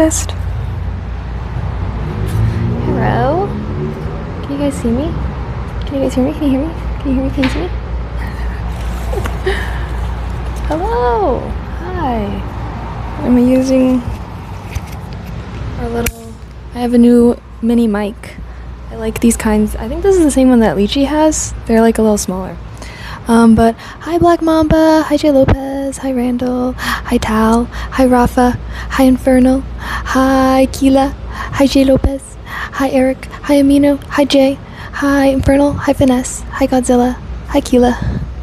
test. Hello? Can you guys see me? Can you guys hear me? Can you hear me? Can you hear me? Can you see me? Hello! Hi! I'm using our little... I have a new mini mic. I like these kinds. I think this is the same one that Lychee has. They're like a little smaller. But hi Black Mamba, hi Jay Lopez, hi Randall, hi Tal, hi Rafa, hi Infernal, hi Keela, hi Jay Lopez, hi Eric, hi Amino, hi Jay, hi Infernal, hi Finesse, hi Godzilla, hi Keela.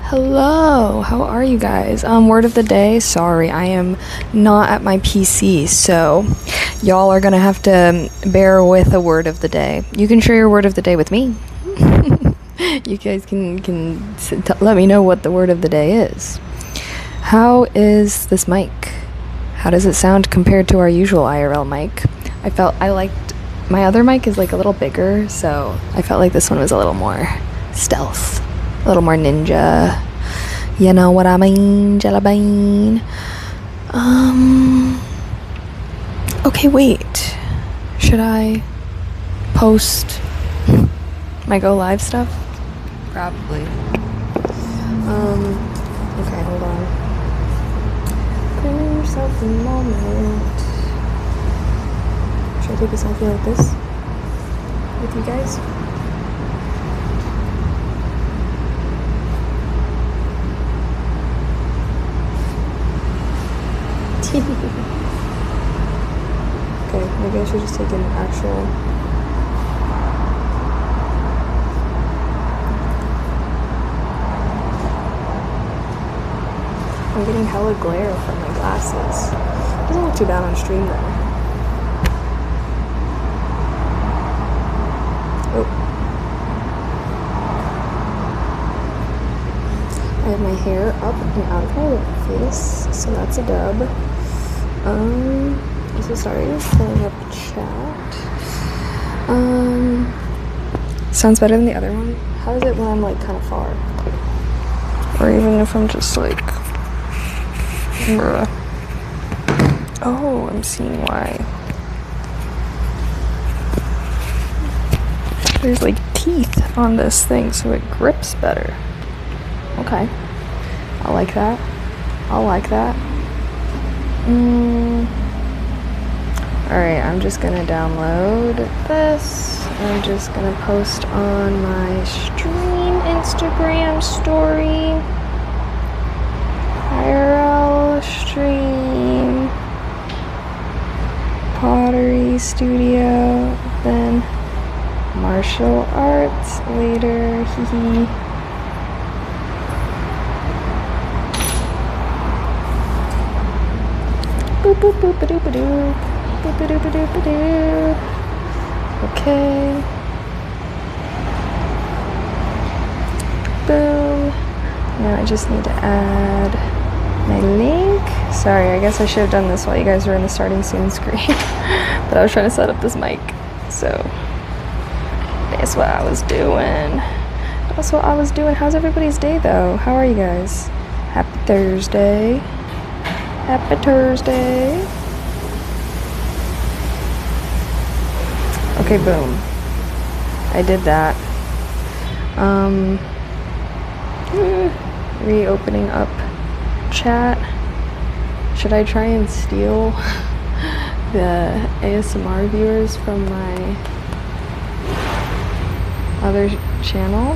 Hello, how are you guys? Word of the day, sorry, I am not at my PC, so y'all are gonna have to bear with a word of the day. You can share your word of the day with me. You guys can let me know what the word of the day is. How is this mic? How does it sound compared to our usual IRL mic? I liked my other mic is like a little bigger, so I felt like this one was a little more stealth, a little more ninja. You know what I mean, Jellybean? Okay, wait. Should I post my go live stuff? Probably. Okay, hold on. Give yourself a moment. Should I take a selfie like this? With you guys? Okay, maybe I should just take an actual... I'm getting hella glare from my glasses. Doesn't look too bad on stream though. Oh. I have my hair up and out of my face, so that's a dub. I'm so sorry, pulling up chat. Sounds better than the other one. How is it when I'm like kind of far? Or even if I'm just like... Oh, I'm seeing why. There's like teeth on this thing, so it grips better. Okay. I like that. I like that. Alright, I'm just gonna download this. I'm just gonna post on my stream Instagram story. IRL stream, pottery studio, then martial arts later, hehe. Boop boop boop ba doop ba doop, boop ba doop ba doop ba doop. Okay. Boom. Now I just need to add my link. Sorry, I guess I should have done this while you guys were in the starting soon screen. But I was trying to set up this mic, so that's what I was doing. That's what I was doing. How's everybody's day though? How are you guys? Happy Thursday. Happy Thursday. Okay, boom. I did that. Reopening up chat. Should I try and steal the ASMR viewers from my other channel?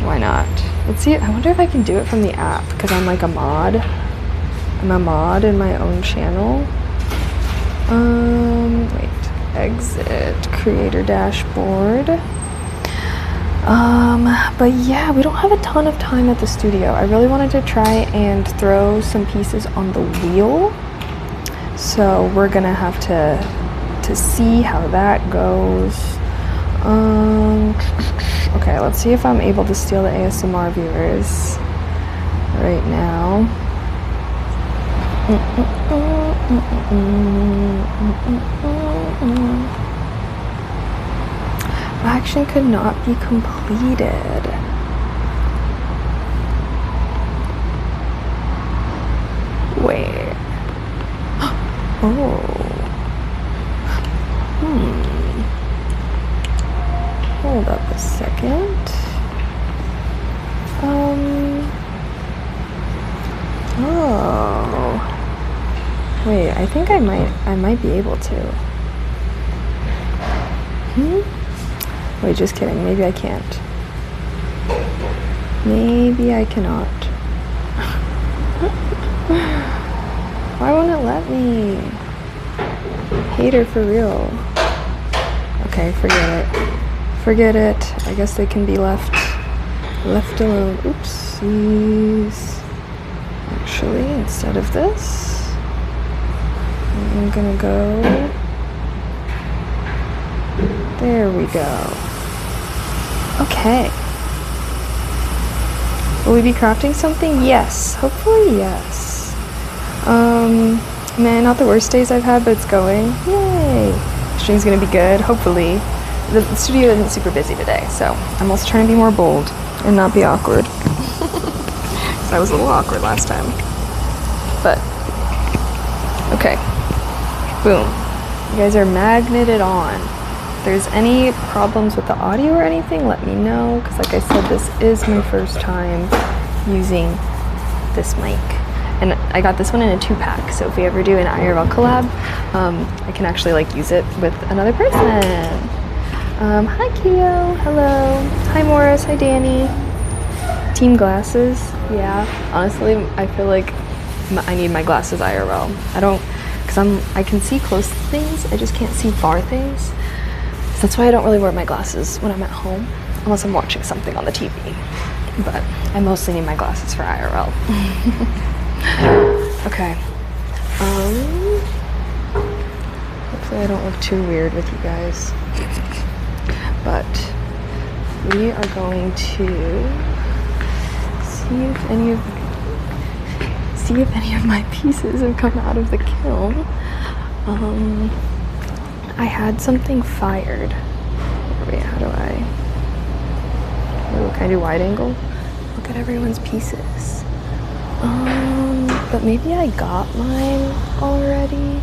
Why not? Let's see. I wonder if I can do it from the app because I'm like a mod. I'm a mod in my own channel. Wait. Exit creator dashboard. But yeah, we don't have a ton of time at the studio. I really wanted to try and throw some pieces on the wheel. So we're gonna have to see how that goes. Okay, let's see if I'm able to steal the ASMR viewers right now. Action could not be completed. Wait. Oh. Hold up a second. Oh. Wait, I think I might be able to. Wait, just kidding. Maybe I can't. Maybe I cannot. Why won't it let me? Hater for real. Okay, forget it. Forget it. I guess they can be left alone. Oopsies. Actually, instead of this, I'm gonna go. There we go. Okay. Will we be crafting something? Yes. Hopefully, yes. Man, not the worst days I've had, but it's going. Yay! Stream's gonna be good, hopefully. The studio isn't super busy today, so I'm also trying to be more bold and not be awkward. I was a little awkward last time. But, okay. Boom. You guys are magneted on. If there's any problems with the audio or anything, let me know, because like I said, this is my first time using this mic. And I got this one in a 2-pack, so if we ever do an IRL collab, I can actually like use it with another person. Hi Keo, hello. Hi Morris, hi Danny. Team glasses, yeah. Honestly, I feel like I need my glasses IRL. Because I can see close things, I just can't see far things. So that's why I don't really wear my glasses when I'm at home, unless I'm watching something on the TV. But I mostly need my glasses for IRL. Okay. Hopefully I don't look too weird with you guys. But we are going to see if any of my pieces have come out of the kiln. I had something fired. Wait, how do I? Oh, can I do wide angle? Look at everyone's pieces. But maybe I got mine already.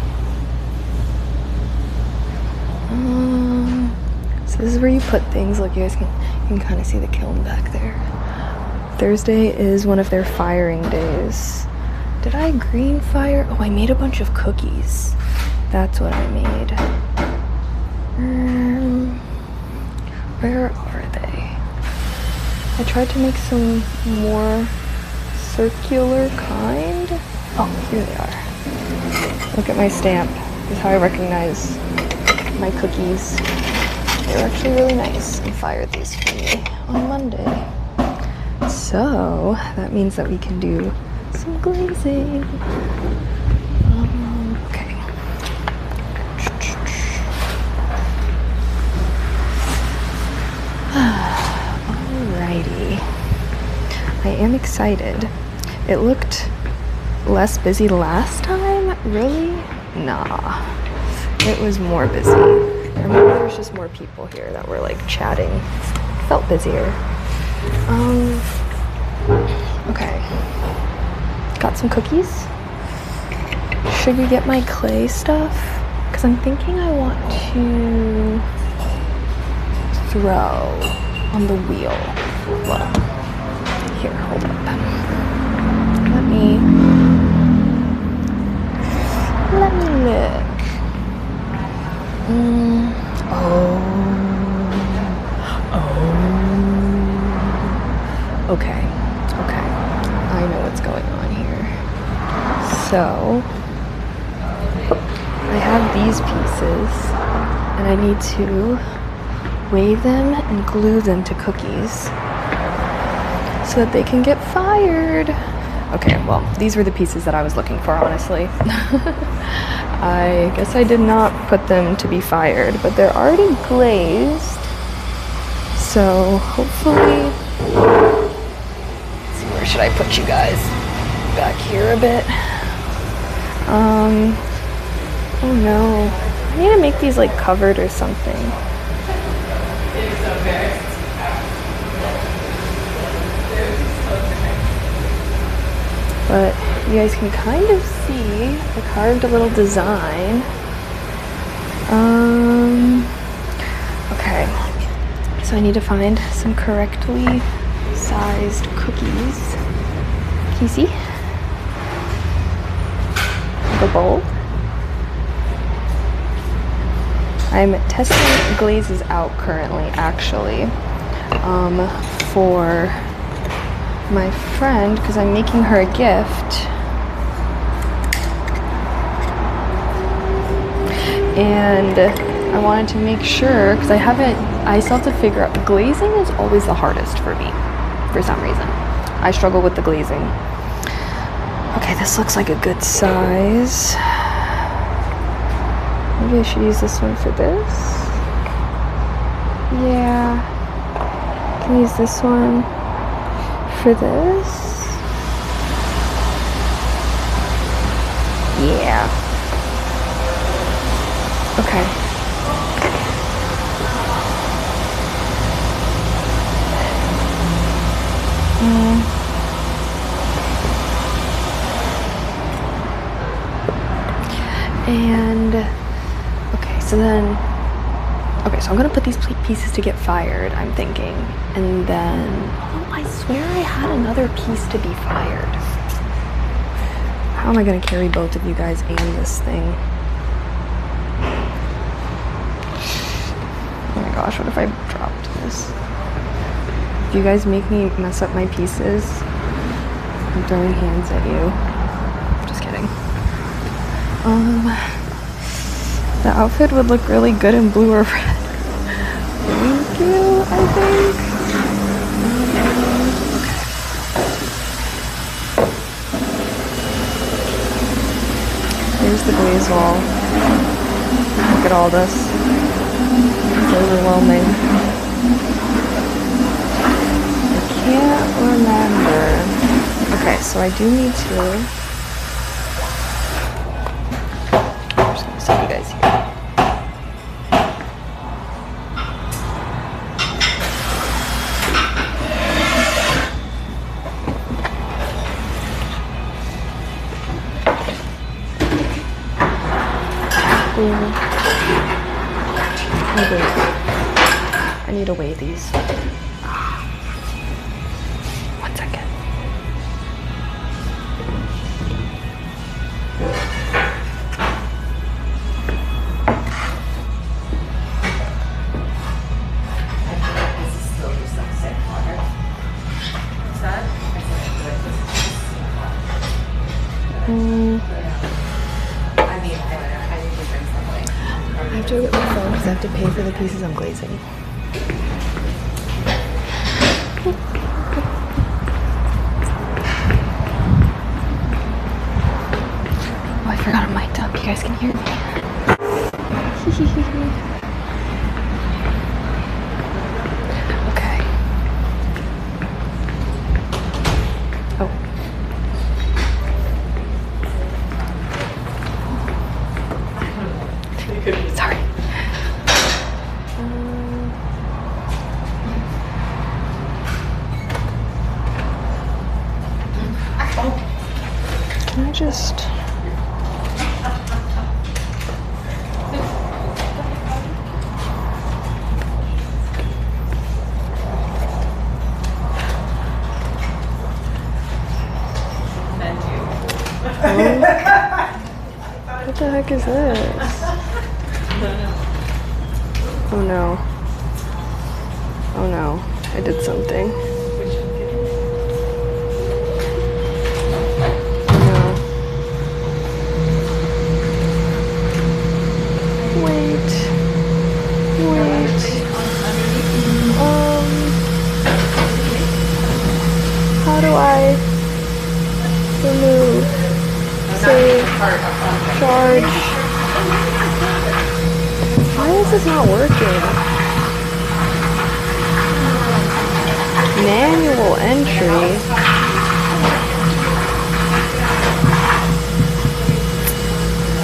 So this is where you put things. Look, you guys can kind of see the kiln back there. Thursday is one of their firing days. Did I green fire? Oh, I made a bunch of cookies. That's what I made. Where are they? I tried to make some more circular kind. Oh, here they are. Look at my stamp. This is how I recognize my cookies. They were actually really nice and fired these for me on Monday. So that means that we can do some glazing. Okay. Alrighty. I am excited. It looked less busy last time? Really? Nah. It was more busy. Or maybe there was just more people here that were like chatting. It felt busier. Okay. Got some cookies. Should we get my clay stuff? Because I'm thinking I want to throw on the wheel. Well, here, hold up. Let me look. Okay. I know what's going on here. So, I have these pieces, and I need to wave them and glue them to cookies so that they can get fired. Okay, well, these were the pieces that I was looking for, honestly. I guess I did not put them to be fired, but they're already glazed. So hopefully, let's see, where should I put you guys? Back here a bit. Oh no, I need to make these like covered or something. But You guys can kind of see I carved a little design. Okay, so I need to find some correctly sized cookies. Can you see? The bowl. I'm testing glazes out currently, actually, for my friend, because I'm making her a gift. And I wanted to make sure, because I still have to figure out, glazing is always the hardest for me, for some reason. I struggle with the glazing. Okay, this looks like a good size. Maybe I should use this one for this. Yeah. I can use this one for this. Yeah. Okay. And okay, so I'm gonna put these pieces to get fired, I'm thinking, and then oh, I swear I had another piece to be fired. How am I gonna carry both of you guys and this thing? Oh my gosh, what if I dropped this? If you guys make me mess up my pieces, I'm throwing hands at you. Just kidding. The outfit would look really good in blue or red. Thank you, I think. Here's the glaze wall. Look at all this. It's overwhelming. I can't remember. Okay, so I do need to. I'm just gonna set you guys here. I need to weigh these. One second. I have to go get my phone because I have to pay for the pieces I'm glazing. Oh, I forgot I'm mic'd up. You guys can hear me. Okay. Oh. Sorry. Can I just... What the heck is this? Oh no. Oh no. I did something. Oh no. Wait. How do I remove? Save. Charge. Why is this not working? Manual entry.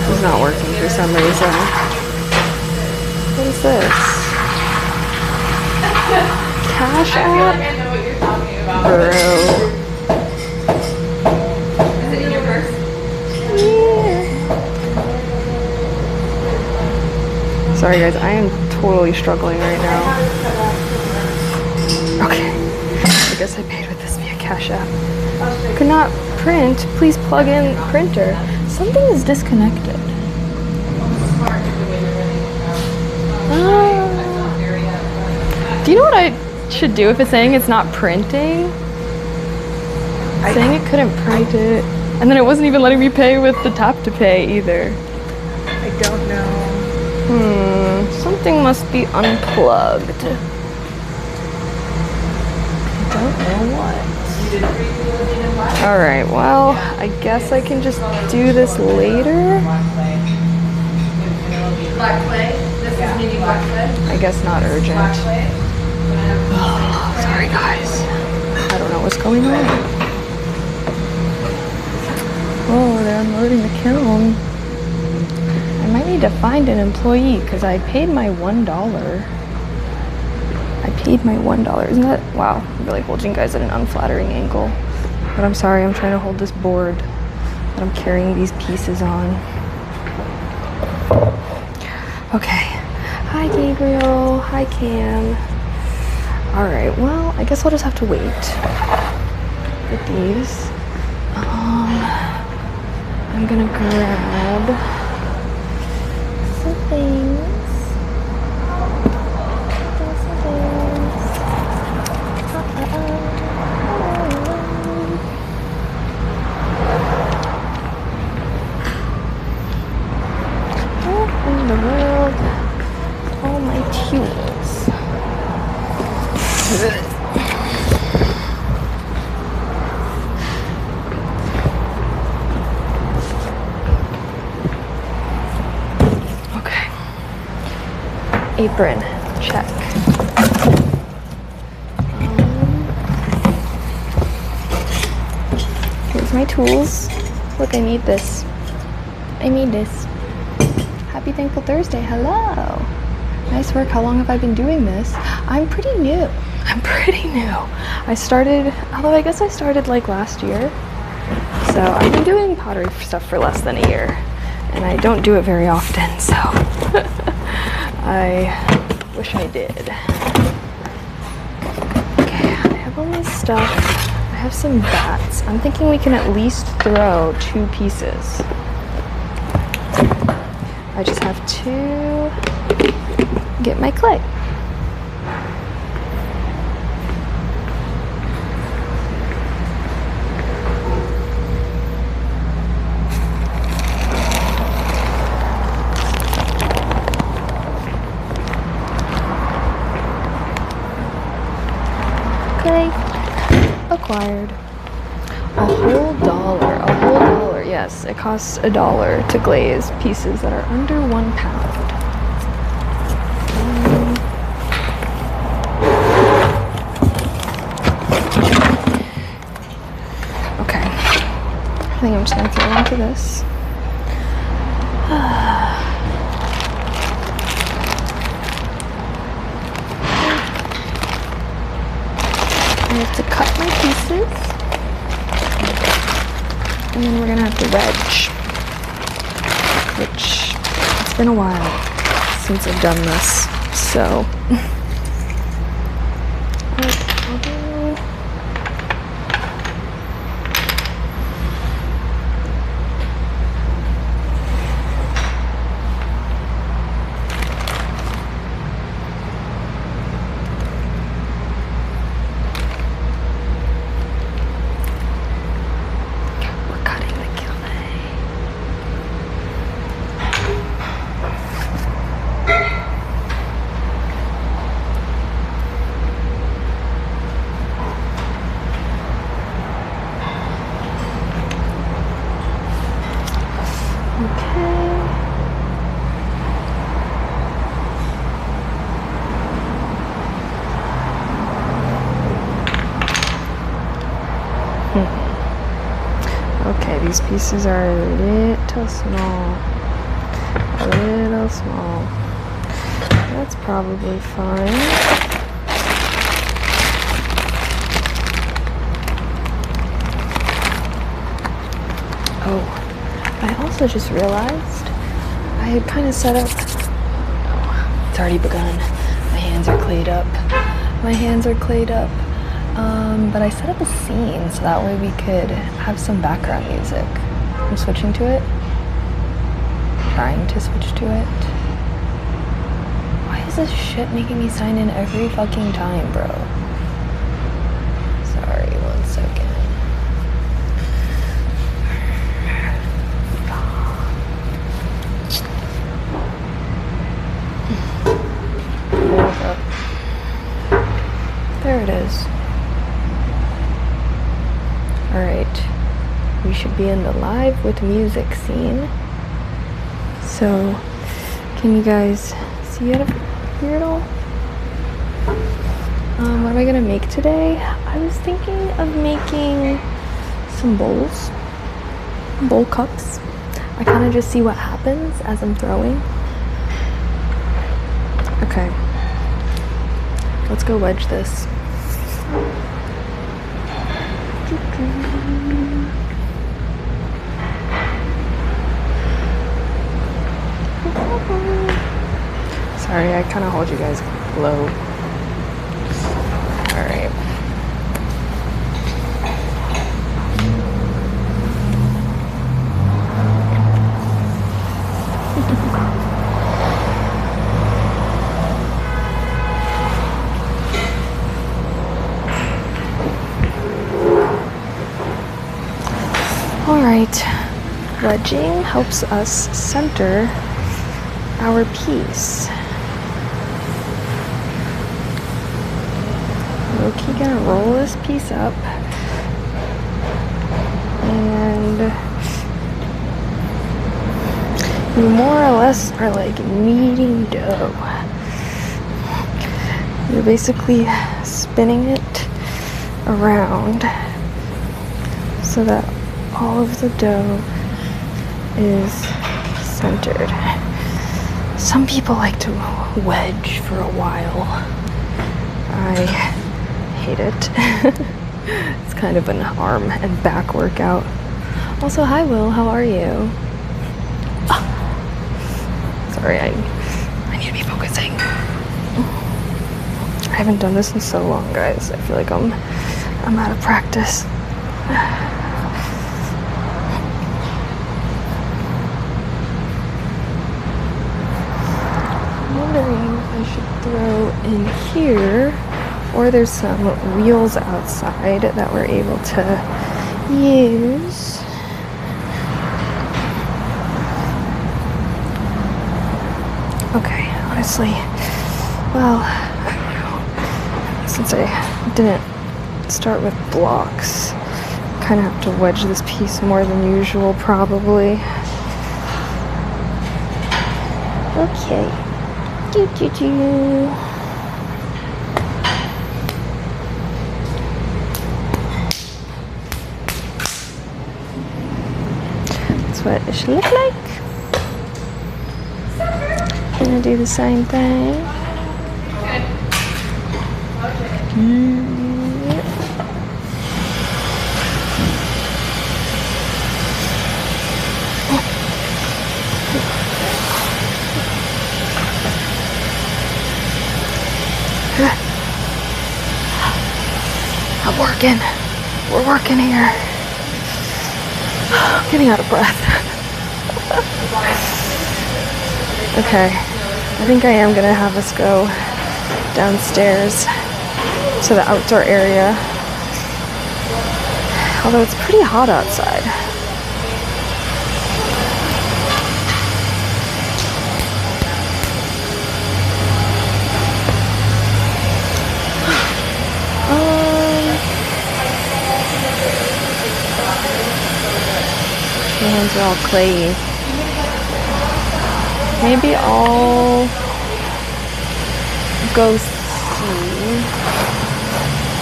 It's not working for some reason. What is this? Cash app? I feel like I know what you're talking about. Bro. Is it in your Sorry guys, I am totally struggling right now. Okay, I guess I paid with this via Cash App. Could not print. Please plug in printer. Something is disconnected. Do you know what I should do if it's saying it's not printing? It's saying it couldn't print it. And then it wasn't even letting me pay with the tap to pay either. I don't know. Something must be unplugged. I don't know what. Alright, well, I guess I can just do this later. Black clay. This is mini black clay. I guess not urgent. Black clay. Oh, sorry guys. I don't know what's going on. Oh, they're unloading the kiln. I might need to find an employee because I paid my $1. I paid my $1. Isn't that, wow, I'm really holding you guys at an unflattering angle. But I'm sorry, I'm trying to hold this board that I'm carrying these pieces on. Okay. Hi, Gabriel. Hi, Cam. Alright, well, I guess I'll just have to wait with these. I'm gonna grab some things. What in the world? All my tools. Okay. Apron, check. Here's my tools. Look, I need this. I need this. Happy Thankful Thursday. Hello. Nice work. How long have I been doing this? I'm pretty new. I started, although I guess I started like last year. So I've been doing pottery stuff for less than a year. And I don't do it very often, so I wish I did. Okay, I have all my stuff. I have some bats. I'm thinking we can at least throw 2 pieces. I just have to get my clay. Okay, acquired. A whole dollar, yes, it costs $1 to glaze pieces that are under £1. Okay, I think I'm just gonna throw into this. I have to cut my pieces, and then we're gonna have to wedge, which it's been a while since I've done this, so I'll do. Okay, these pieces are a little small. That's probably fine. Oh, I also just realized I had kind of set up. Oh, it's already begun. My hands are clayed up. My hands are clayed up. But I set up a scene so that way we could have some background music. I'm switching to it. Trying to switch to it. Why is this shit making me sign in every fucking time, bro? Sorry, 1 second. Hold up. There it is. Alright. We should be in the live with music scene. So, can you guys see it here at all? What am I gonna make today? I was thinking of making some bowls. Bowl cups. I kind of just see what happens as I'm throwing. Okay. Let's go wedge this. Sorry, I kind of hold you guys low. Alright. Alright. Wedging helps us center our piece. Low-key gonna roll this piece up and you more or less are like kneading dough. You're basically spinning it around so that all of the dough is centered. Some people like to wedge for a while. I hate it. It's kind of an arm and back workout. Also, hi Will, how are you? Oh. Sorry, I need to be focusing. I haven't done this in so long, guys. I feel like I'm out of practice. Wondering if I should throw in here, or there's some wheels outside that we're able to use. Okay, honestly, well, since I didn't start with blocks, kind of have to wedge this piece more than usual, probably. Okay. That's what it should look like. Gonna do the same thing. I'm working. We're working here. I'm getting out of breath. Okay, I think I am gonna have us go downstairs to the outdoor area. Although it's pretty hot outside. My hands are all clayey. Maybe I'll go see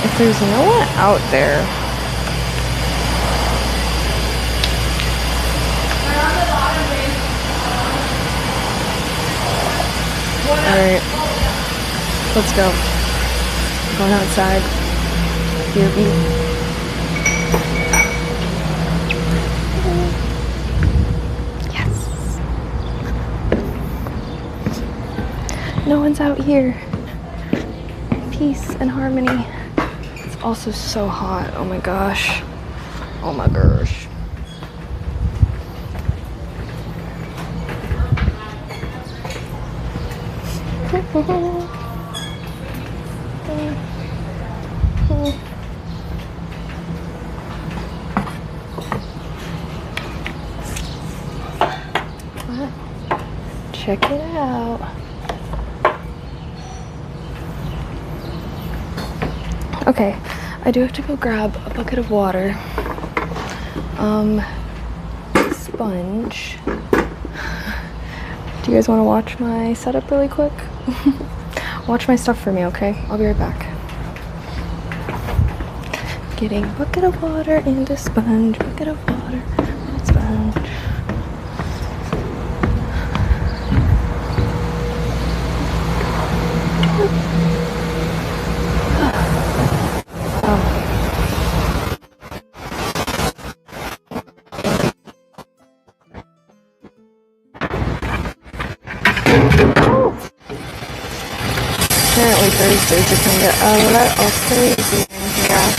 if there's no one out there. Alright, let's go. I'm going outside. BRB. everyone's out here. Peace and harmony. It's also so hot. Oh my gosh. Oh my gosh. Check it out. Okay, I do have to go grab a bucket of water. Sponge. Do you guys want to watch my setup really quick? Watch my stuff for me, okay? I'll be right back. Getting a bucket of water and a sponge. Bucket of water and a sponge. Apparently Thursdays you can get a little crazy in here.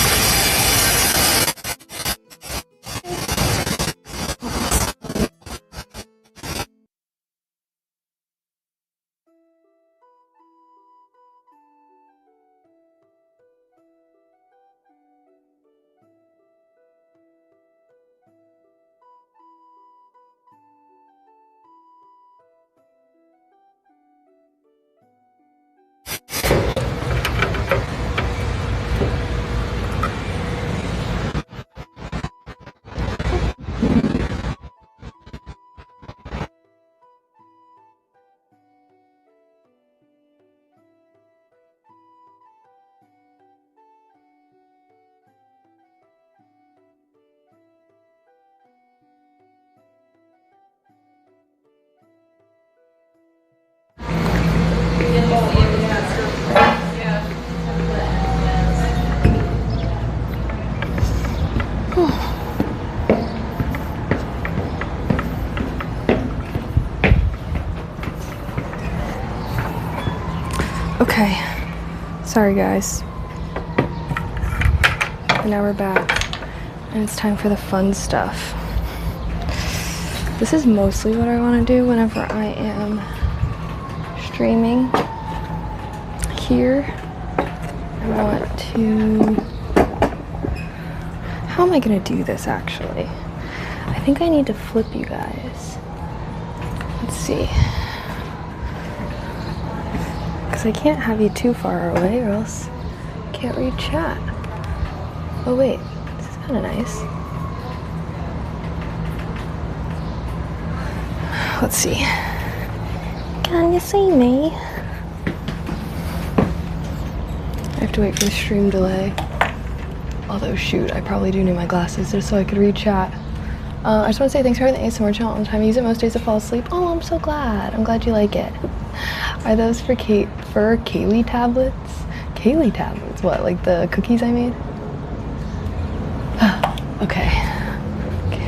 Okay, sorry guys. And now we're back, and it's time for the fun stuff. This is mostly what I want to do whenever I am streaming. Here, I want to... How am I going to do this actually? I think I need to flip you guys. Let's see. Because I can't have you too far away or else I can't read chat. Oh wait, this is kind of nice. Let's see. Can you see me? I have to wait for the stream delay. Although shoot, I probably do need my glasses just so I could read chat. I just want to say thanks for having the ASMR channel on time. I use it most days to fall asleep. Oh, I'm so glad. I'm glad you like it. Are those for Kaylee tablets? Kaylee tablets? What, like the cookies I made? Okay.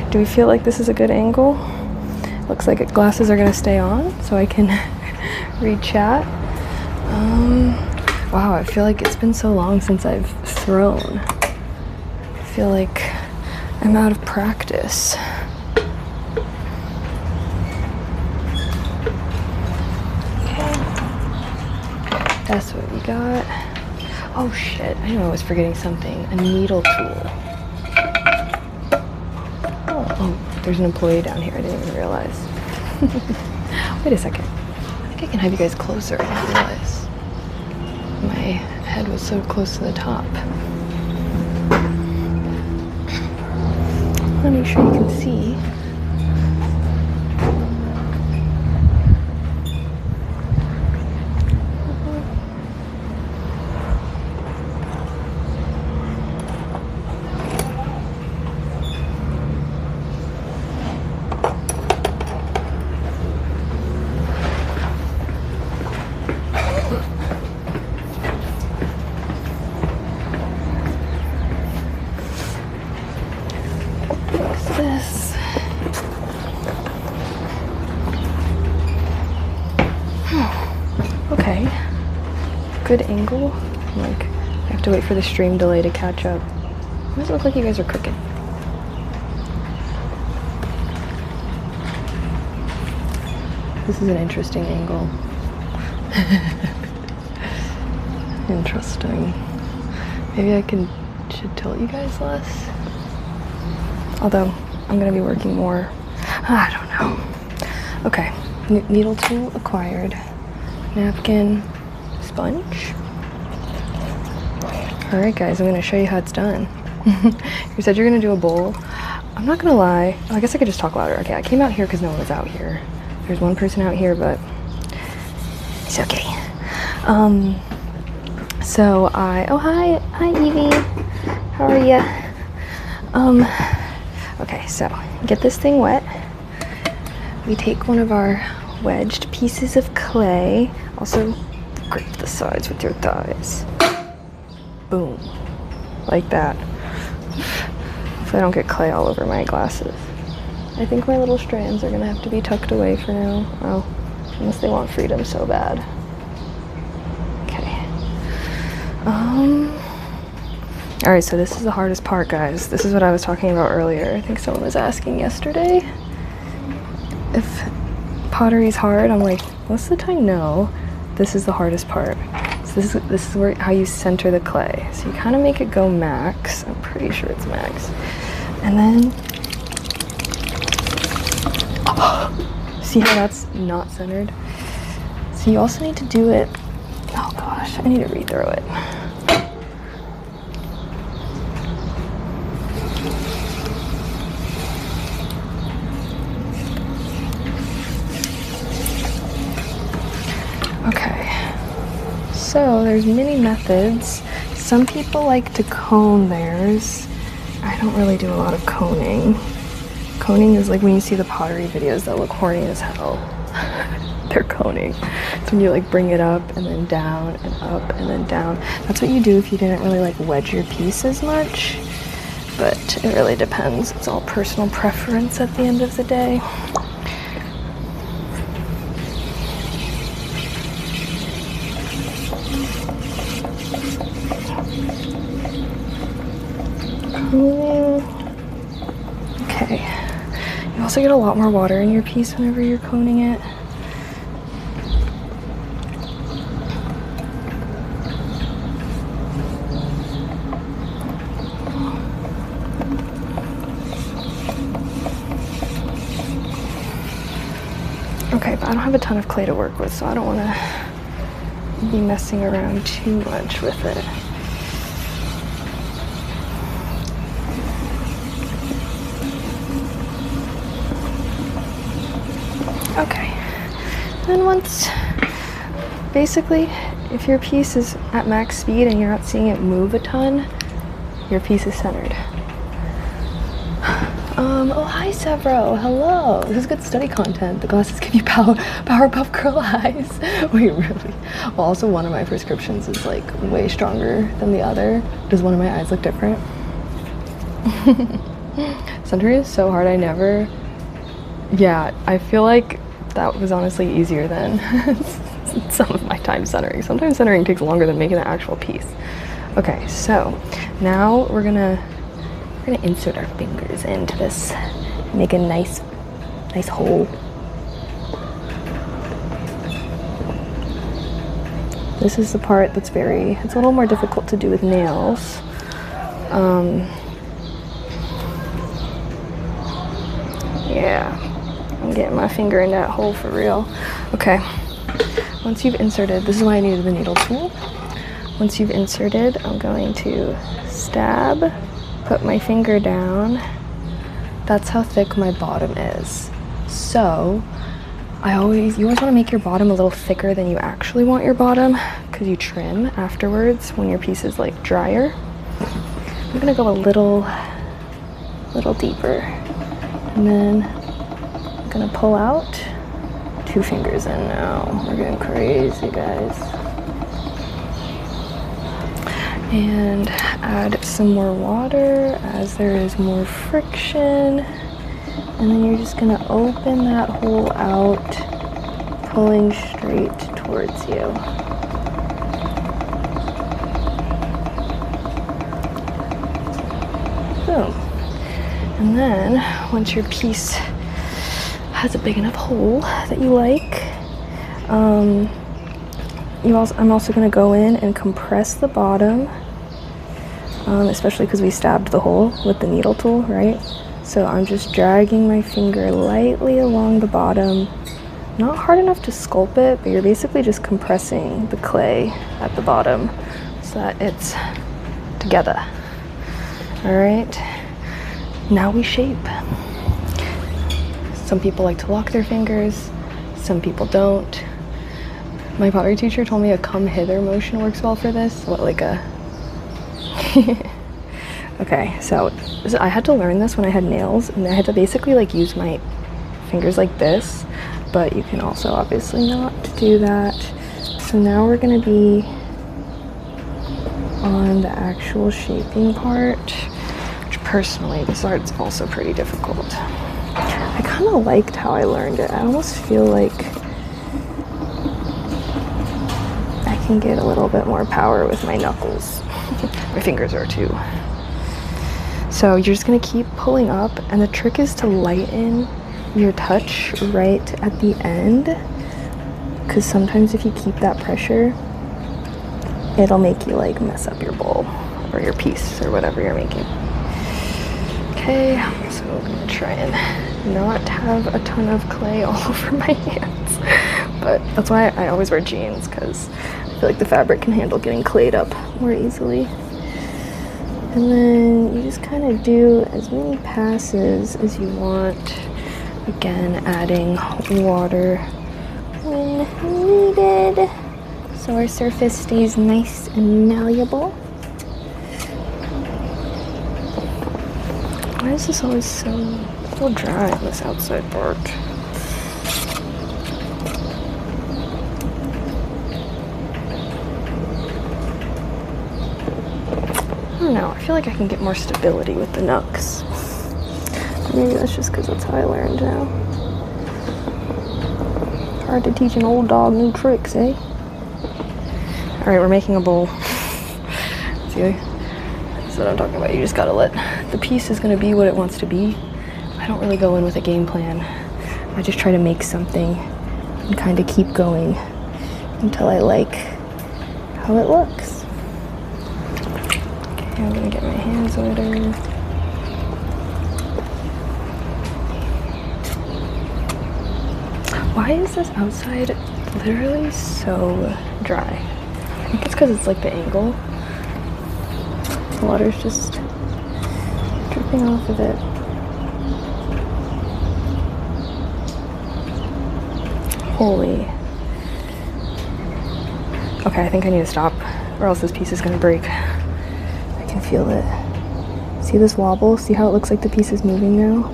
Do we feel like this is a good angle? Looks like glasses are gonna stay on so I can read chat. Wow, I feel like it's been so long since I've thrown. I feel like I'm out of practice. That's what we got. Oh shit, I knew I was forgetting something. A needle tool. Oh, there's an employee down here. I didn't even realize. Wait a second. I think I can have you guys closer. I didn't realize. My head was so close to the top. I want to make sure you can see. This. good angle? Like, I have to wait for the stream delay to catch up. Why does it look like you guys are cooking? This is an interesting angle. Interesting. Maybe I should tilt you guys less. Although, I'm gonna be working more. I don't know. Okay, needle tool acquired. Napkin, sponge. All right, guys, I'm gonna show you how it's done. You said you're gonna do a bowl. I'm not gonna lie. Oh, I guess I could just talk louder. Okay, I came out here because no one was out here. There's one person out here, but it's okay. So oh hi Evie. How are ya? Okay, so get this thing wet. We take one of our wedged pieces of clay. Also, grip the sides with your thighs. Boom, like that. So I don't get clay all over my glasses. I think my little strands are gonna have to be tucked away for now. Oh, unless they want freedom so bad. Okay. All right, so this is the hardest part, guys. This is what I was talking about earlier. I think someone was asking yesterday if pottery's hard. I'm like, most of the time, no. This is the hardest part. So this is where how you center the clay. So you kind of make it go max. I'm pretty sure it's max. And then, oh, see how that's not centered? So you also need to do it, oh gosh, I need to rethrow it. Okay, so there's many methods. Some people like to cone theirs. I don't really do a lot of coning. Coning is like when you see the pottery videos that look horny as hell. They're coning. It's when you like bring it up and then down and up and then down. That's what you do if you didn't really like wedge your piece as much. But it really depends. It's all personal preference at the end of the day. Okay, you also get a lot more water in your piece whenever you're coning it. Okay, but I don't have a ton of clay to work with, so I don't want to be messing around too much with it. Okay, then basically, if your piece is at max speed and you're not seeing it move a ton, your piece is centered. Oh hi Severo, hello. This is good study content. The glasses give you Powerpuff Girl eyes. Wait, really? Well, also one of my prescriptions is like way stronger than the other. Does one of my eyes look different? Centering is so hard, yeah, I feel like that was honestly easier than some of my time centering. Sometimes centering takes longer than making the actual piece. Okay, so now we're gonna insert our fingers into this, make a nice hole. This is the part that's it's a little more difficult to do with nails. Yeah, I'm getting my finger in that hole for real. Okay, once you've inserted, this is why I needed the needle tool. Once you've inserted, I'm going to stab, put my finger down. That's how thick my bottom is. So you always want to make your bottom a little thicker than you actually want your bottom, because you trim afterwards when your piece is like drier. I'm gonna go a little deeper, and then I'm gonna pull out 2 fingers in now. We're getting crazy, guys. And add some more water as there is more friction. And then you're just gonna open that hole out, pulling straight towards you. And then once your piece has a big enough hole that you like, I'm also going to go in and compress the bottom, especially because we stabbed the hole with the needle tool, right? So I'm just dragging my finger lightly along the bottom, not hard enough to sculpt it, but you're basically just compressing the clay at the bottom so that it's together. All right, now we shape. Some people like to lock their fingers, some people don't. My pottery teacher told me a come hither motion works well for this. What, like a... Okay, so I had to learn this when I had nails, and I had to basically like use my fingers like this, but you can also obviously not do that. So now we're gonna be on the actual shaping part, which personally, this art's also pretty difficult. I kind of liked how I learned it. I almost feel like I can get a little bit more power with my knuckles. My fingers are too. So you're just gonna keep pulling up, and the trick is to lighten your touch right at the end, because sometimes if you keep that pressure, it'll make you like mess up your bowl or your piece or whatever you're making. Okay, so I'm gonna try and not have a ton of clay all over my hands, but that's why I always wear jeans, because I feel like the fabric can handle getting clayed up more easily. And then you just kind of do as many passes as you want, again adding water when needed so our surface stays nice and malleable. Why is this always so dry on this outside part? I don't know, I feel like I can get more stability with the knucks. Maybe that's just because that's how I learned now. Hard to teach an old dog new tricks, eh? Alright, we're making a bowl. See, that's what I'm talking about. You just gotta let the piece is gonna be what it wants to be. I don't really go in with a game plan. I just try to make something and kind of keep going until I like how it looks. Okay, I'm gonna get my hands ordered. Why is this outside literally so dry? I think it's because it's like the angle. The water's just dripping off of it. Holy. Okay, I think I need to stop, or else this piece is gonna break. I can feel it. See this wobble? See how it looks like the piece is moving now?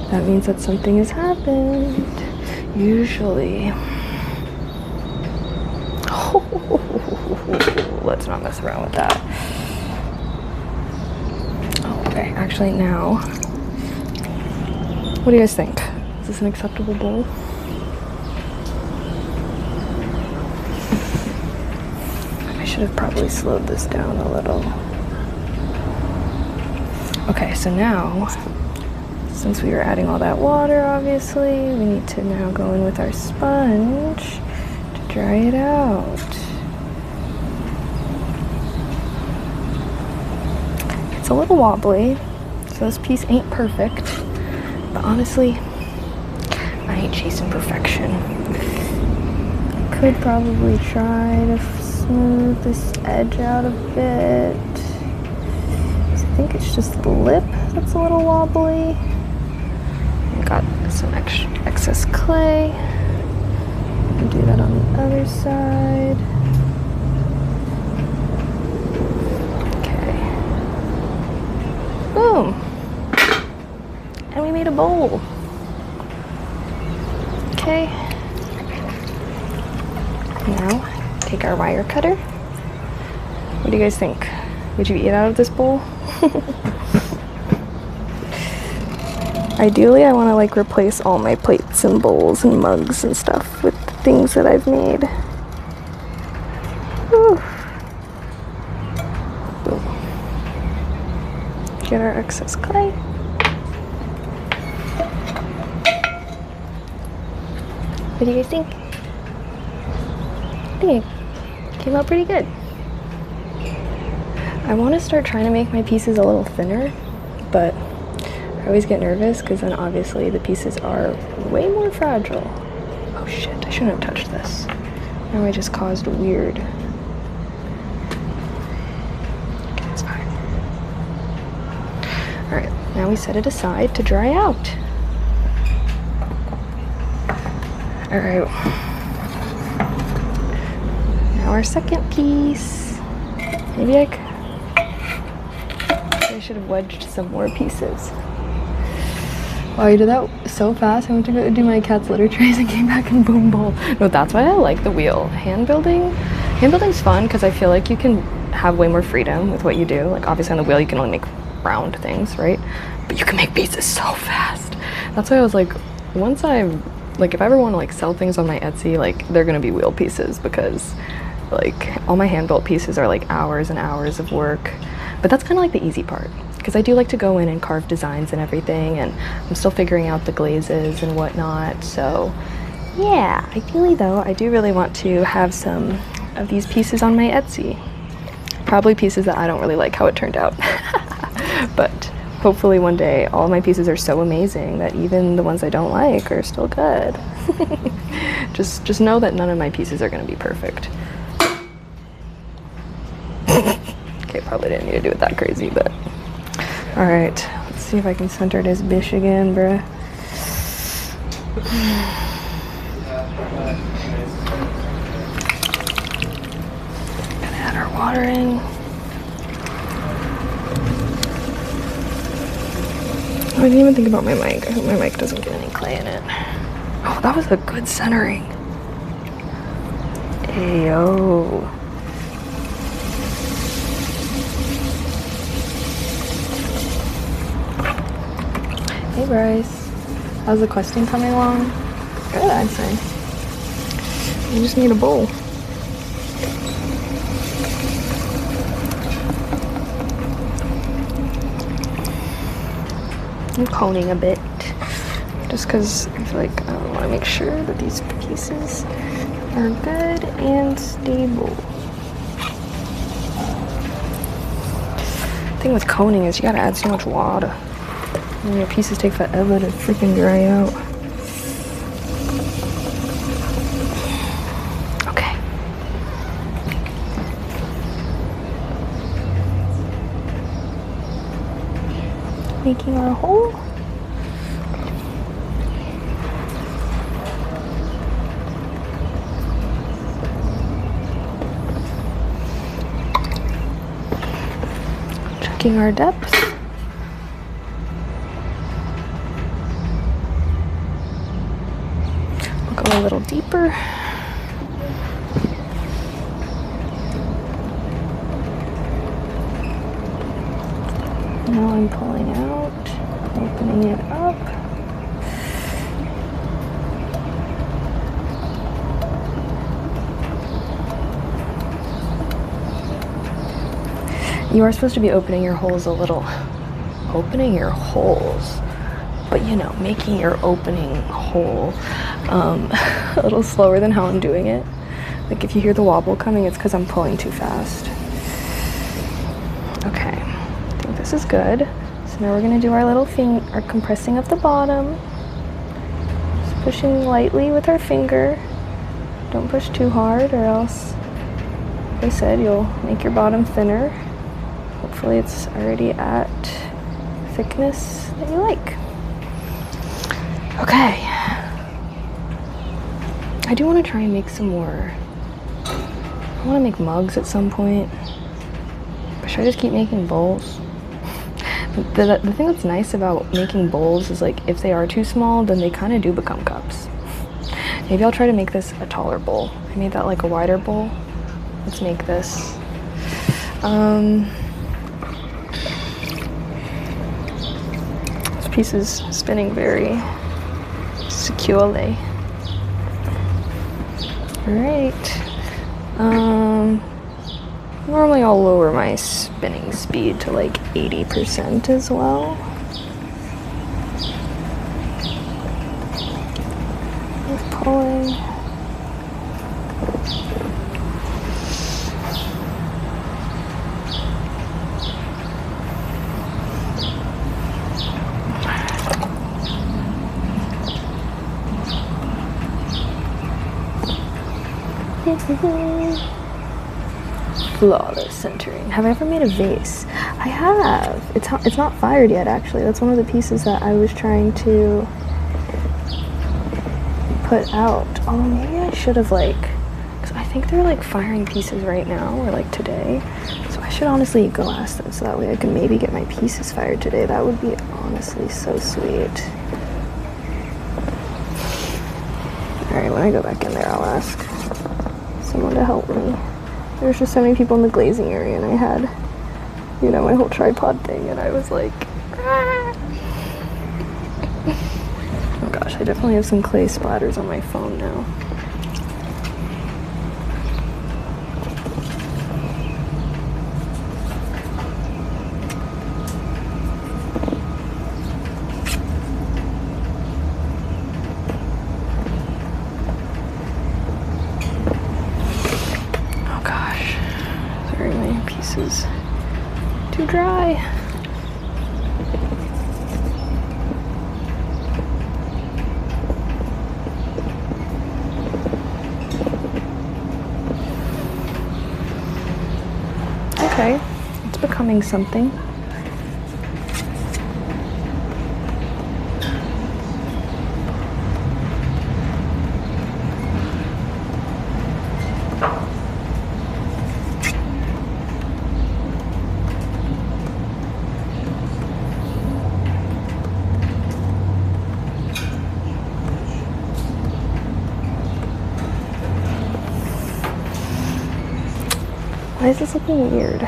That means that something has happened. Usually. Let's not mess around with that. Okay, actually now, what do you guys think? Is this an acceptable bowl? I should have probably slowed this down a little. Okay, so now, since we were adding all that water, obviously, we need to now go in with our sponge to dry it out. It's a little wobbly, so this piece ain't perfect, but honestly, I ain't chasing perfection. I could probably try to smooth this edge out a bit. I think it's just the lip that's a little wobbly. Got some excess clay. And do that on the other side. Okay. Boom. And we made a bowl. Okay. Now, take our wire cutter. What do you guys think? Would you eat out of this bowl? Ideally, I want to like replace all my plates and bowls and mugs and stuff with things that I've made. Whew. Get our excess clay. What do you guys think? I think it came out pretty good. I want to start trying to make my pieces a little thinner, but I always get nervous because then obviously the pieces are way more fragile. Oh shit, I shouldn't have touched this. Now I just caused a weird... Okay, it's fine. Alright, now we set it aside to dry out. Alright. Now our second piece. Maybe I should have wedged some more pieces. Wow, you did that so fast. I went to go do my cat's litter trays and came back and boom, bowl. No, that's why I like the wheel. Hand building's fun because I feel like you can have way more freedom with what you do. Like obviously on the wheel you can only make round things, right? But you can make pieces so fast. That's why I was like, if I ever want to like sell things on my Etsy, like they're gonna be wheel pieces because like all my hand built pieces are like hours and hours of work. But that's kind of like the easy part because I do like to go in and carve designs and everything, and I'm still figuring out the glazes and whatnot. So yeah, ideally though, I do really want to have some of these pieces on my Etsy. Probably pieces that I don't really like how it turned out. But hopefully one day all of my pieces are so amazing that even the ones I don't like are still good. Just know that none of my pieces are going to be perfect. Okay, probably didn't need to do it that crazy, but... Alright, let's see if I can center this bish again, bruh. Gonna add our water in. I didn't even think about my mic. I hope my mic doesn't get any clay in it. Oh, that was a good centering. Ayo. Hey Bryce, how's the questing coming along? Good, I'd say. You just need a bowl. I'm coning a bit, just because I feel like I want to make sure that these pieces are good and stable. The thing with coning is you gotta add so much water. And your pieces take forever to freaking dry out. Okay. Making our hole. Checking our depth. Go a little deeper. Now I'm pulling out, opening it up. You are supposed to be opening your holes a little. Opening your holes. But you know, making your opening hole a little slower than how I'm doing it. Like if you hear the wobble coming, it's because I'm pulling too fast. Okay, I think this is good. So now we're gonna do our little our compressing of the bottom. Just pushing lightly with our finger. Don't push too hard or else, like I said, you'll make your bottom thinner. Hopefully it's already at thickness that you like. Okay. I do want to try and make some more. I want to make mugs at some point. But should I just keep making bowls? The thing that's nice about making bowls is like if they are too small, then they kind of do become cups. Maybe I'll try to make this a taller bowl. I made that like a wider bowl. Let's make this. This piece is spinning very securely. Alright. Normally I'll lower my spinning speed to like 80% as well. Let's pull hallway. Flawless centering. Have I ever made a vase? I have. It's not fired yet, actually. That's one of the pieces that I was trying to put out. Oh, maybe I should have, like, because I think they're like firing pieces right now, or like today. So I should honestly go ask them, so that way I can maybe get my pieces fired today. That would be honestly so sweet. Alright, when I go back in there, I'll ask someone to help me. There's just so many people in the glazing area, and I had, you know, my whole tripod thing, and I was like, ah. Oh gosh, I definitely have some clay splatters on my phone now. Pieces too dry. Okay, it's becoming something. Why is this looking weird?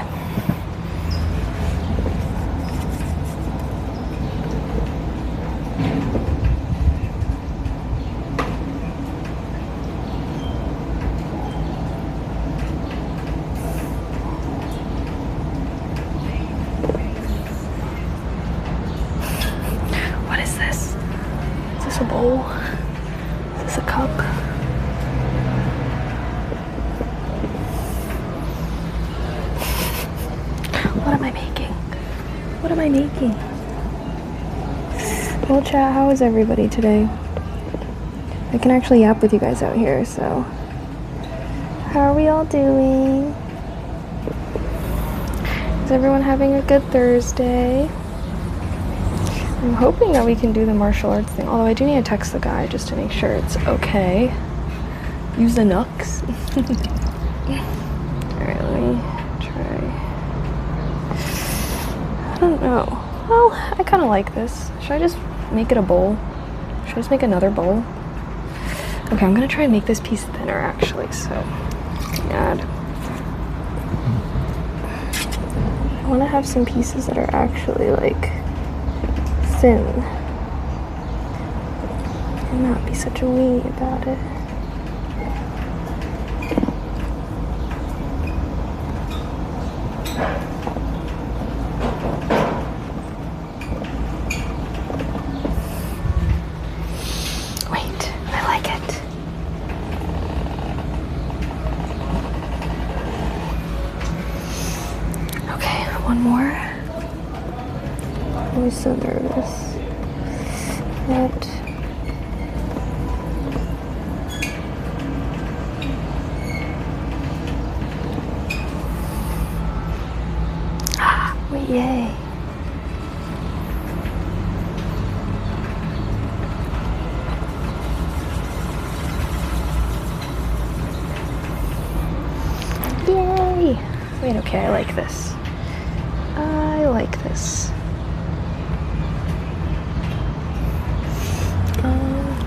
What is this? Is this a bowl? Is this a cup? What am I making? What am I making? Well, chat, how is everybody today? I can actually yap with you guys out here, so. How are we all doing? Is everyone having a good Thursday? I'm hoping that we can do the martial arts thing, although I do need to text the guy just to make sure it's okay. Use the nooks. Alright, let me try. I don't know. Well, I kind of like this. Should I just make it a bowl? Should I just make another bowl? Okay, I'm gonna try and make this piece thinner actually, so add. I want to have some pieces that are actually like thin and not be such a weenie about it. One more. I'm always so nervous. But well, yay. Yay! Wait, okay, I like this. I like this.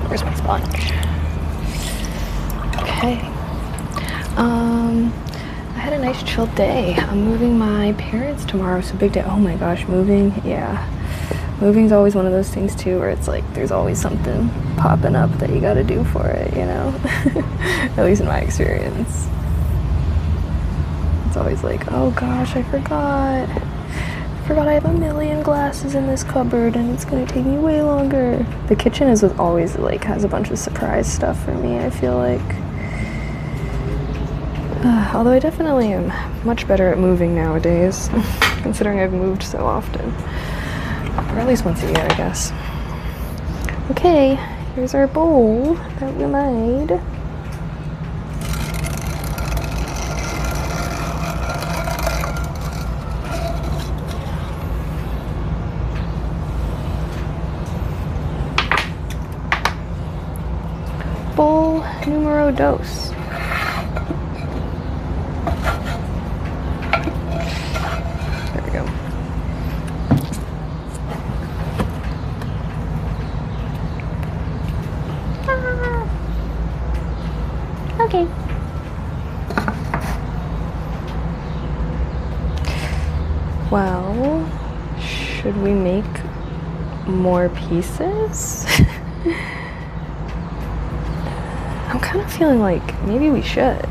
Where's my sponge? Okay. I had a nice chill day. I'm moving my parents tomorrow, so big day. Oh my gosh, moving, yeah. Moving's always one of those things too, where it's like there's always something popping up that you gotta do for it, you know? At least in my experience. It's always like, oh gosh, I forgot. Forgot I have a million glasses in this cupboard and it's gonna take me way longer. The kitchen is always like has a bunch of surprise stuff for me, I feel like. Although I definitely am much better at moving nowadays, considering I've moved so often. Or at least once a year, I guess. Okay, here's our bowl that we made. Bowl numero dos. There we go. Okay. Well, should we make more pieces? I'm kind of feeling like maybe we should.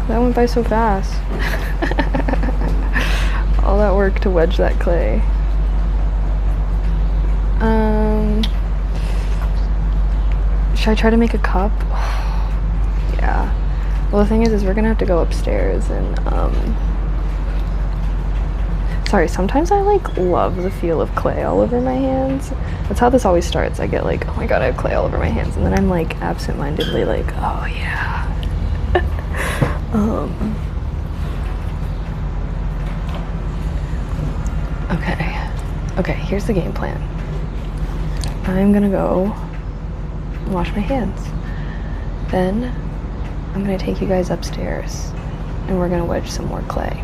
That went by so fast. All that work to wedge that clay. Should I try to make a cup? Yeah. Well, the thing is we're gonna have to go upstairs and sorry, sometimes I like love the feel of clay all over my hands. That's how this always starts. I get like, oh my god, I have clay all over my hands, and then I'm like absent-mindedly like, oh yeah. Okay, here's the game plan. I'm gonna go wash my hands. Then I'm gonna take you guys upstairs and we're gonna wedge some more clay.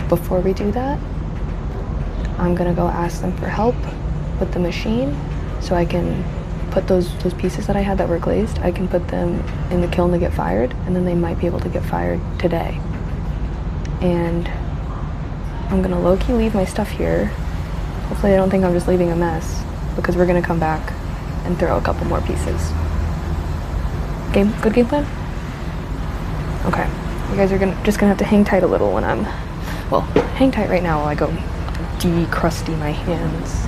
Before we do that, I'm gonna go ask them for help with the machine so I can put those pieces that I had that were glazed, I can put them in the kiln to get fired, and then they might be able to get fired today. And I'm gonna low-key leave my stuff here. Hopefully they don't think I'm just leaving a mess, because we're gonna come back and throw a couple more pieces. Good game plan? Okay, you guys are just gonna have to hang tight a little when well, hang tight right now while I go decrusty my hands.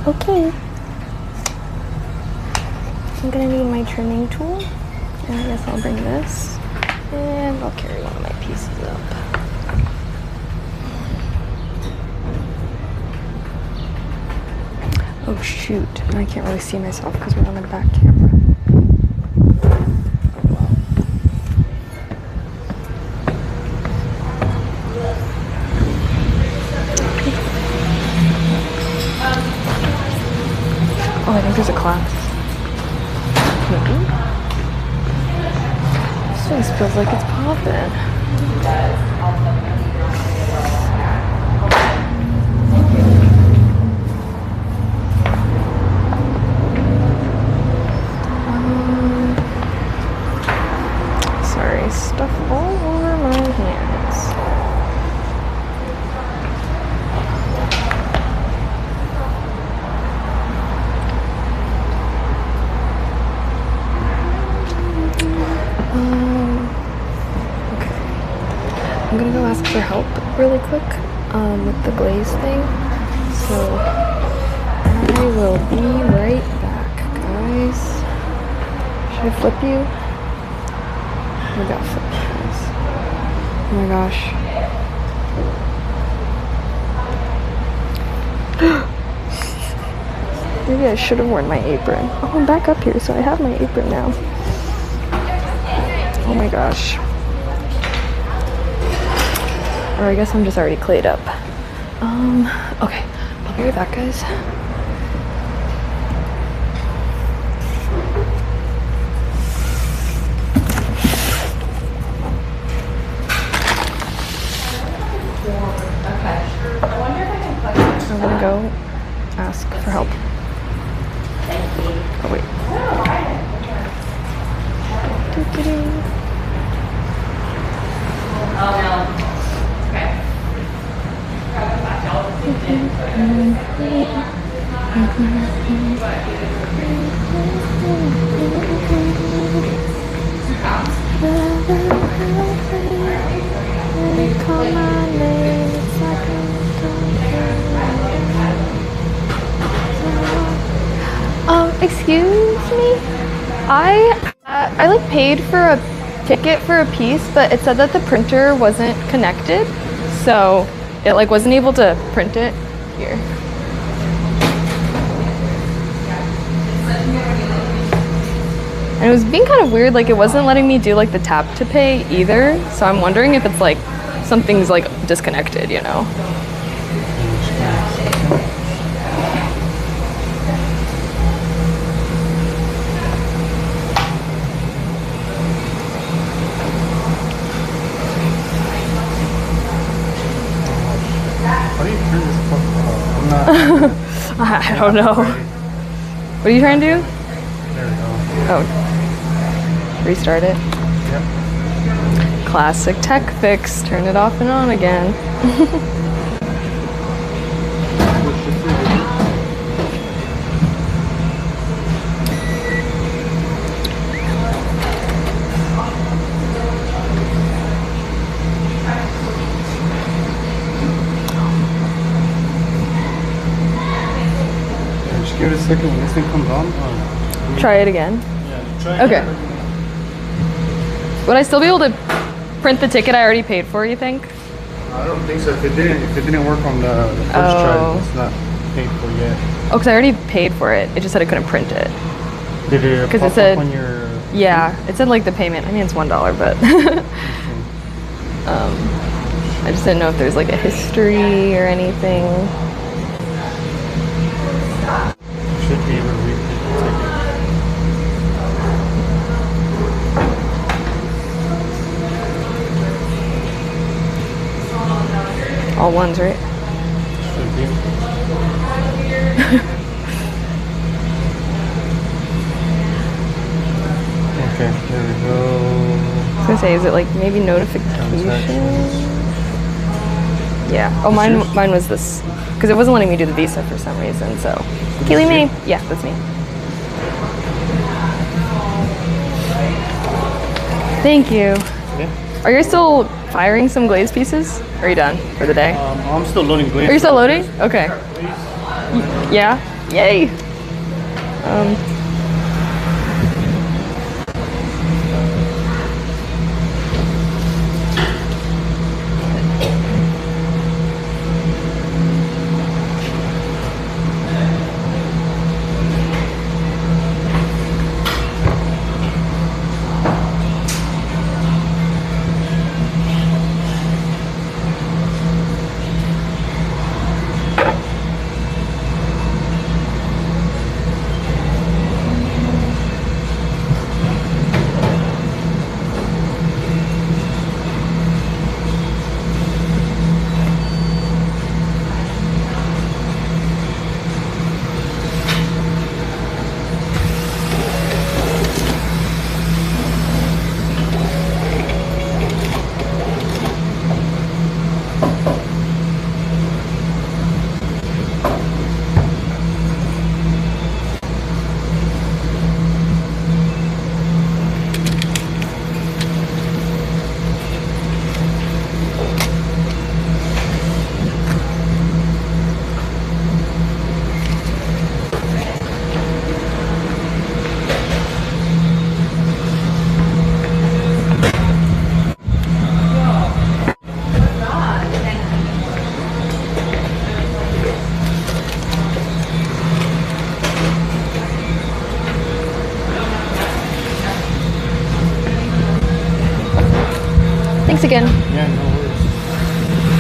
Okay, I'm gonna need my trimming tool, and I guess I'll bring this, and I'll carry one of my pieces up. Oh shoot, I can't really see myself because we're on the back camera. Oh, I think there's a class. Maybe? This place feels like it's poppin'. Sorry, stuff all over my hands. I'm gonna go ask for help really quick with the glaze thing, so I will be right back, guys. Should I flip you? We got flip guys. Oh my gosh. Maybe I should have worn my apron. Oh, I'm back up here, so I have my apron now. Oh my gosh. Or I guess I'm just already clayed up. Okay. I'll be right back, guys. I'm gonna go ask for help. Oh, wait. Excuse me? I like paid for a ticket for a piece, but it said that the printer wasn't connected, so it like wasn't able to print it here. And it was being kind of weird, like it wasn't letting me do like the tap to pay either, so I'm wondering if it's like something's like disconnected, you know? How do you turn this fuck off? I'm not. I don't know. What are you trying to do? There we go. Oh. Restart it. Yep. Classic tech fix. Turn it off and on again. Just give it a second when this thing comes on. Try it again. Yeah, try Okay. Would I still be able to print the ticket I already paid for, you think? I don't think so. If it didn't work on the first try, it's not paid for yet. Oh, because I already paid for it. It just said I couldn't print it. Did it Because pop it said, up on your... yeah, it said like the payment. I mean, it's $1, but I just didn't know if there's like a history or anything. Should be able to read the ticket. All ones, right? Should be. Okay, there we go. I was gonna say, is it like maybe notification? Transactions. Yeah. Oh, mine was this, because it wasn't letting me do the Visa for some reason. So, Keely May. Yeah, that's me. Thank you. Yeah. Are you still firing some glaze pieces? Or are you done for the day? I'm still loading glaze. Are you still loading? Okay. Yeah. Yay. Thanks again. Yeah, no worries.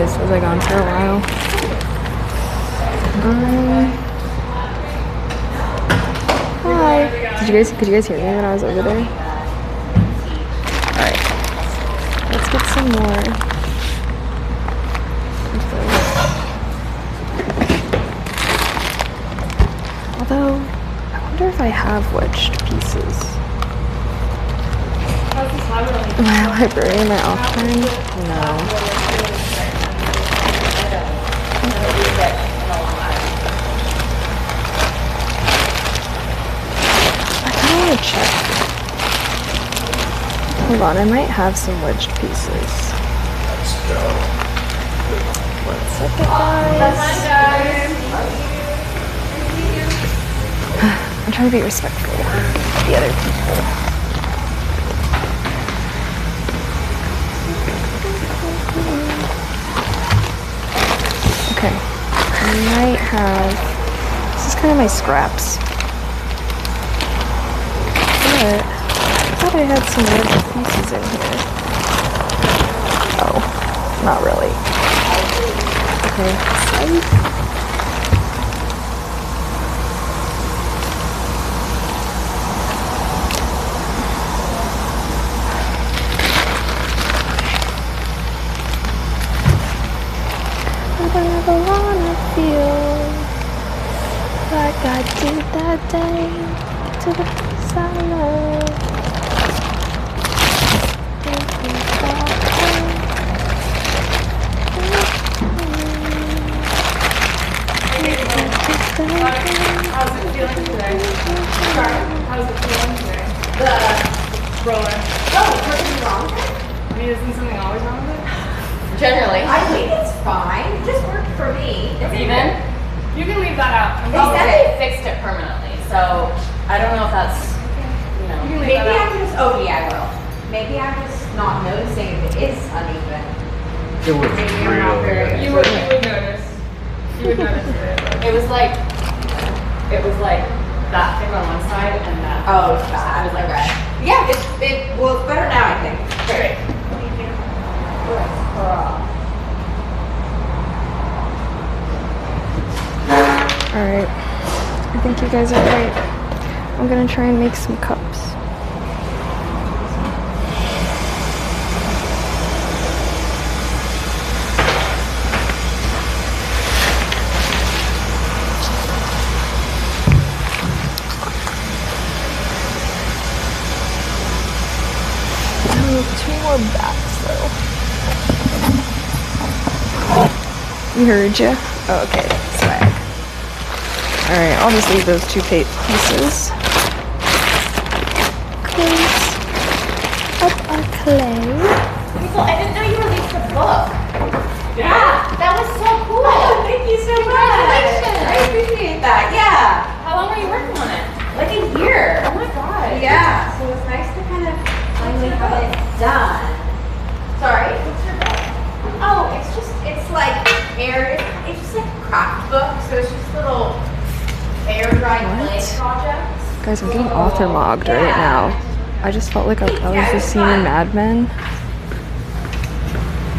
guys as I gone for a while. Hi. Could you guys hear me when I was over there? Alright. Let's get some more. Although, I wonder if I have wedged pieces. My library in my off time? No. I kind of want to check. Hold on, I might have some wedged pieces. Let's go. 1 second, guys. I'm trying to be respectful of the other people. Okay, I might have, this is kind of my scraps, but I thought I had some wedged pieces in here. Oh, not really. Okay, so I never wanna feel like I did that day to the place I love. How's it feeling today? Sorry, how's it feeling today? The roller. Oh, is something wrong with it? I mean, isn't something always wrong with it? Generally. I think it's fine. It just worked for me. It's even? You can leave that out. They said they fixed it permanently, so I don't know if that's, you know. You can leave Maybe that out. I'm just, oh yeah, I will. Maybe I'm just not noticing if it is uneven. It was Maybe I'm not very. You would notice. You would notice it. It was like That thing on one side and that. oh, it bad. was like Okay. Yeah, it's better now, I think. Great. Alright, I think you guys are right. I'm gonna try and make some cups. Two more bats though. You heard ya? Oh, okay, swag. Alright, I'll just leave those two pieces. Close up our clay. Well, I didn't know you released the book. Yeah. That was so cool. Oh, thank you so much. I appreciate that. Yeah. How long were you working on it? Like a year. Oh my god. Yeah. So it's nice to kind of finally have it done. Sorry? What's your book? Oh, it's like it's just like a craft book. So it's just little air dried clay What? projects. Guys, I'm getting author mogged right now. I just felt like I was the scene in Mad Men.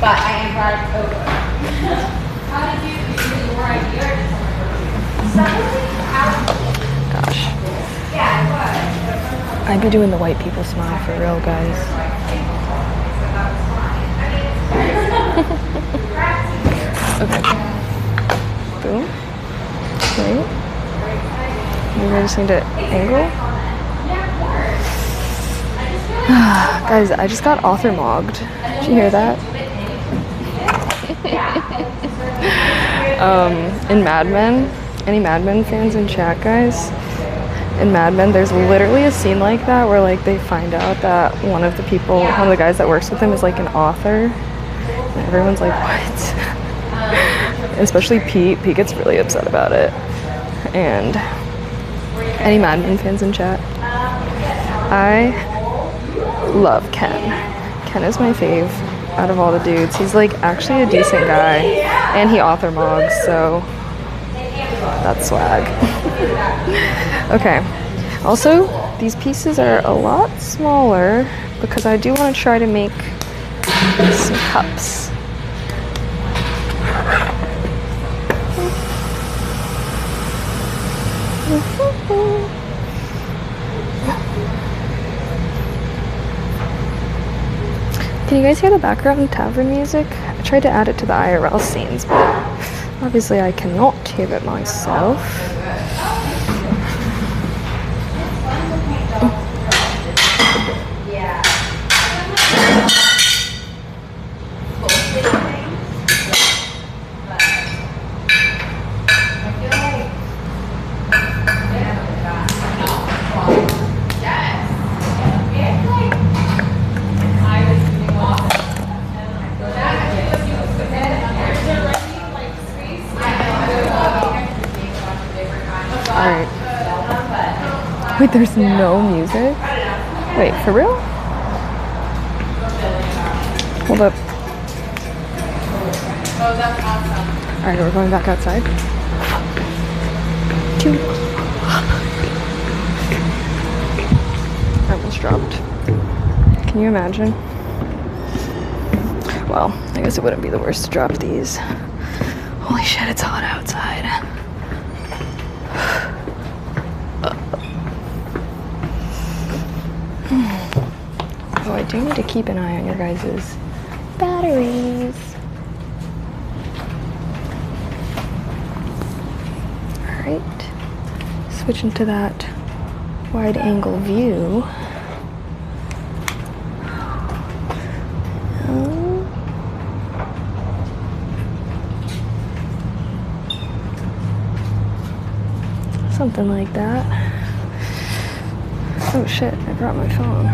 But I am proud of it. How did you get more idea or did Something out. Gosh. Yeah, it was. I'd be doing the white people smile for real, guys. Okay. Boom. Right. Maybe I just need to angle. Guys, I just got author mogged. Did you hear that? In Mad Men, any Mad Men fans in chat, guys? In Mad Men, there's literally a scene like that where like they find out that one of the guys that works with him is like an author. And everyone's like, what? Especially Pete. Pete gets really upset about it. And any Mad Men fans in chat? I love Ken. Ken is my fave out of all the dudes. He's like actually a decent guy. And he author mogs, so that's swag. Okay. Also, these pieces are a lot smaller because I do want to try to make some cups. Can you guys hear the background tavern music? I tried to add it to the IRL scenes, but obviously I cannot hear it myself. Yeah. Alright. Wait, there's no music? Wait, for real? Hold up. Oh, that's awesome. Alright, we're going back outside. Two. I almost dropped. Can you imagine? Well, I guess it wouldn't be the worst to drop these. Holy shit, it's hot outside. Oh, I do need to keep an eye on your guys' batteries. Alright, switch into that wide angle view. Something like that. Oh shit, I brought my phone.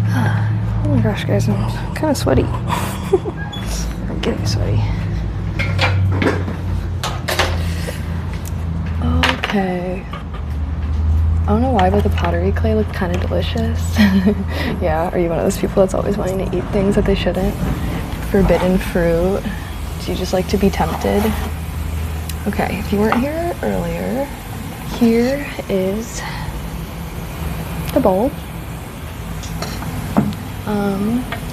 Oh my gosh, guys, I'm kind of sweaty. I'm getting sweaty. Okay. I don't know why, but the pottery clay looked kind of delicious. Yeah, are you one of those people that's always wanting to eat things that they shouldn't? Forbidden fruit. Do you just like to be tempted? Okay, if you weren't here earlier, here is the bowl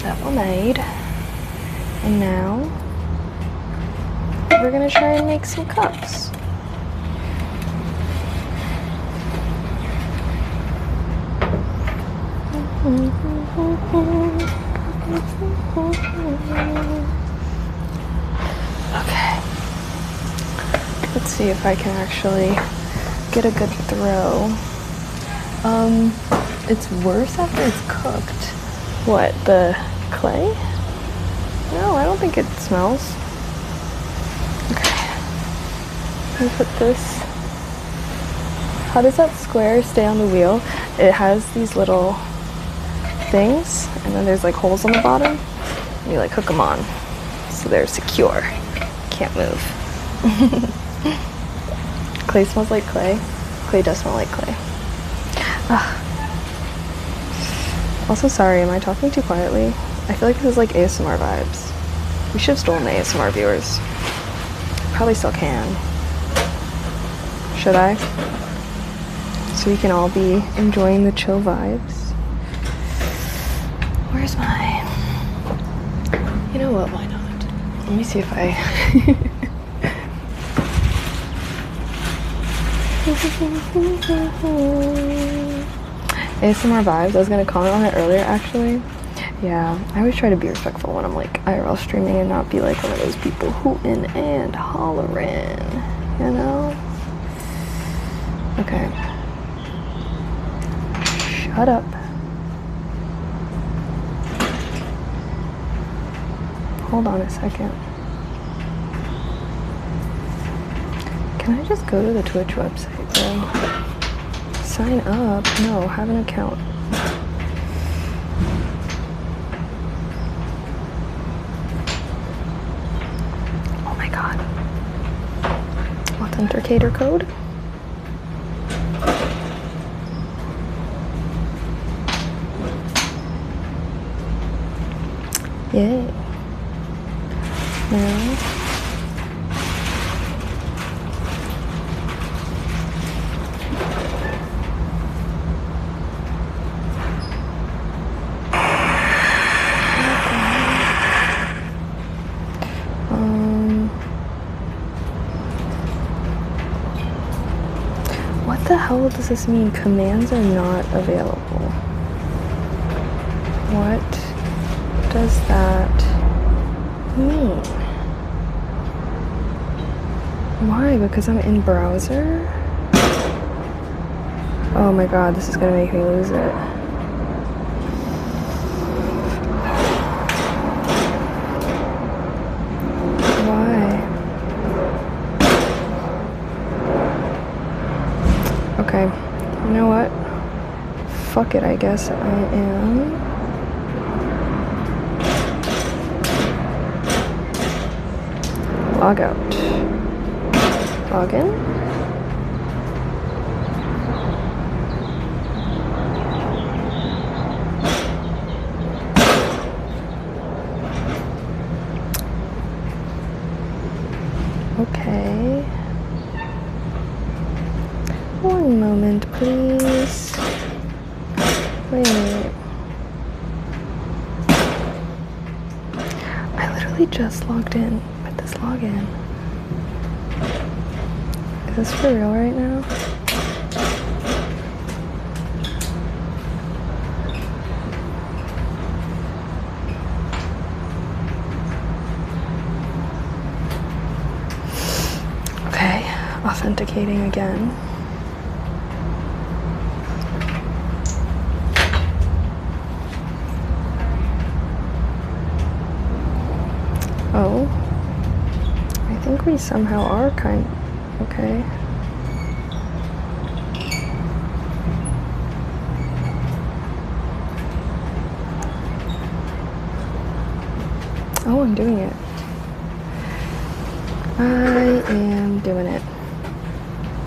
that we made, and now we're gonna try and make some cups. Okay, let's see if I can actually get a good throw. It's worse after it's cooked. What, the clay? No, I don't think it smells. Okay. Let me put this. How does that square stay on the wheel? It has these little things, and then there's like holes on the bottom. And you like hook them on, so they're secure. Can't move. Clay smells like clay. Clay does smell like clay. Ugh. Also, sorry, am I talking too quietly? I feel like this is like ASMR vibes. We should have stolen the ASMR viewers. Probably still can. Should I? So we can all be enjoying the chill vibes. Where's mine? You know what, why not? Let me see if I... ASMR vibes. I was gonna comment on it earlier, actually. Yeah, I always try to be respectful when I'm like IRL streaming and not be like one of those people hooting and hollering, you know? Okay. Shut up. Hold on a second. Can I just go to the Twitch website, bro? Sign up? No, have an account. Oh my god. Authenticator code? Yay. Now. What the hell does this mean? Commands are not available. What does that mean? Why? Because I'm in browser? Oh my god, this is gonna make me lose it. Why? Okay, you know what? Fuck it, I guess I am. Log out. Log in. Okay. One moment, please. Wait. I literally just logged in with this login. Is this for real right now? Okay, authenticating again. Oh, I think we somehow are okay. Oh, I'm doing it. I am doing it.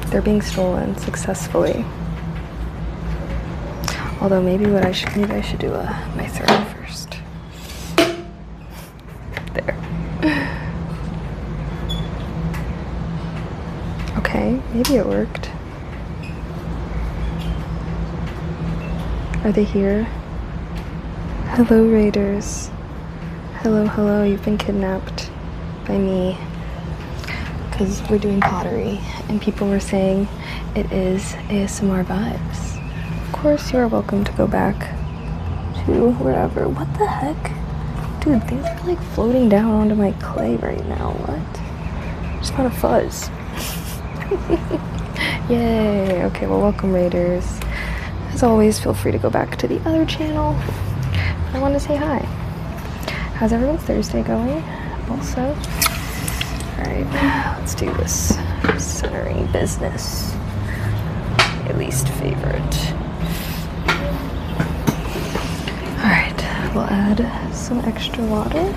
They're being stolen successfully. Although maybe I should do my third first. There. Okay, maybe it worked. Are they here? Hello, Raiders. Hello, you've been kidnapped by me. Because we're doing pottery, and people were saying it is ASMR vibes. Of course, you are welcome to go back to wherever. What the heck? Dude, things are like floating down onto my clay right now. What? Just found a fuzz. Yay. Okay, well, welcome, Raiders. As always, feel free to go back to the other channel. I want to say hi. How's everyone's Thursday going? Also, alright, let's do this centering business. My least favorite. Alright, we'll add some extra water.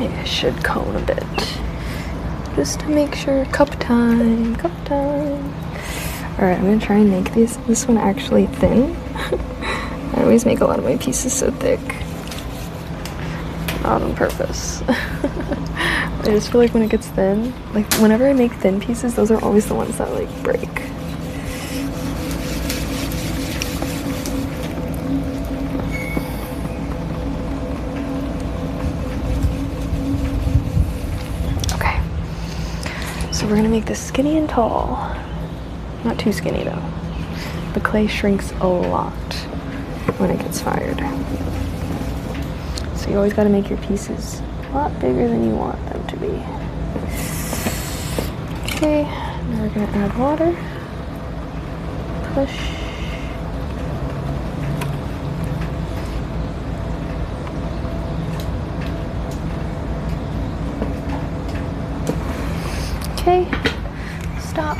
Maybe I should cone a bit. Just to make sure. Cup time. Alright, I'm gonna try and make this one actually thin. I always make a lot of my pieces so thick. Not on purpose. I just feel like when it gets thin, like whenever I make thin pieces, those are always the ones that like break. So we're gonna make this skinny and tall. Not too skinny though. The clay shrinks a lot when it gets fired. So you always gotta make your pieces a lot bigger than you want them to be. Okay, now we're gonna add water. Push. Okay, stop.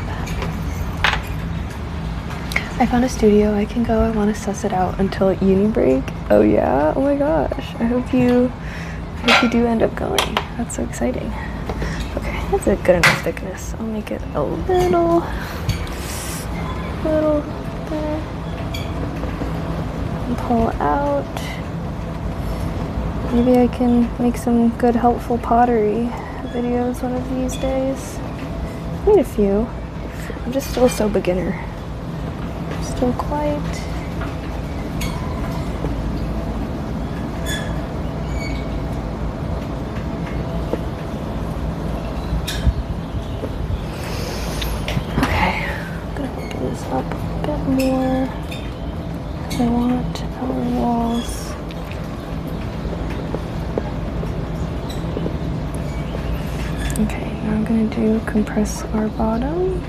I found a studio I can go. I want to suss it out until uni break. Oh yeah? Oh my gosh. I hope you do end up going. That's so exciting. Okay, that's a good enough thickness. I'll make it a little there. And pull out. Maybe I can make some good helpful pottery videos one of these days. I need a few. I'm just still so beginner. Still quite. to compress our bottom.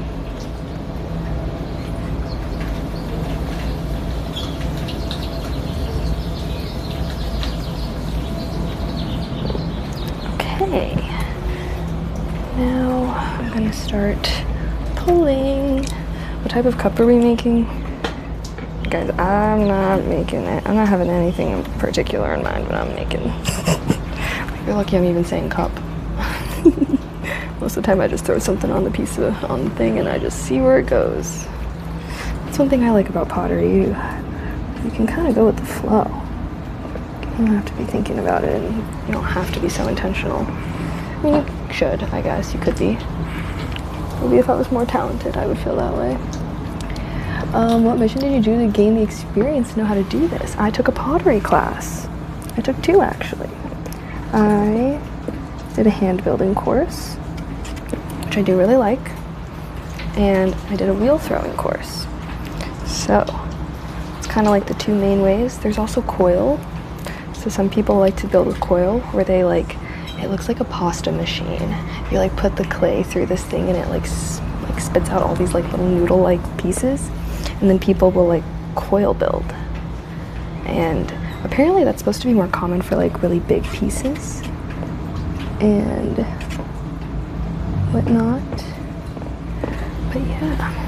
Okay, now I'm gonna start pulling. What type of cup are we making? Guys, I'm not making it. I'm not having anything in particular in mind when I'm making. You're lucky I'm even saying cup. Most of the time I just throw something on the on the thing and I just see where it goes. That's one thing I like about pottery. You can kind of go with the flow. You don't have to be thinking about it, and you don't have to be so intentional. I mean, you should, I guess. You could be. Maybe if I was more talented, I would feel that way. What mission did you do to gain the experience to know how to do this? I took a pottery class. I took 2, actually. I did a hand building course, which I do really like, and I did a wheel throwing course. So it's kind of like the 2 main ways. There's also coil. So some people like to build with coil, where they it looks like a pasta machine. You like put the clay through this thing and it like spits out all these like little noodle like pieces, and then people will like coil build. And apparently that's supposed to be more common for like really big pieces and whatnot. But yeah.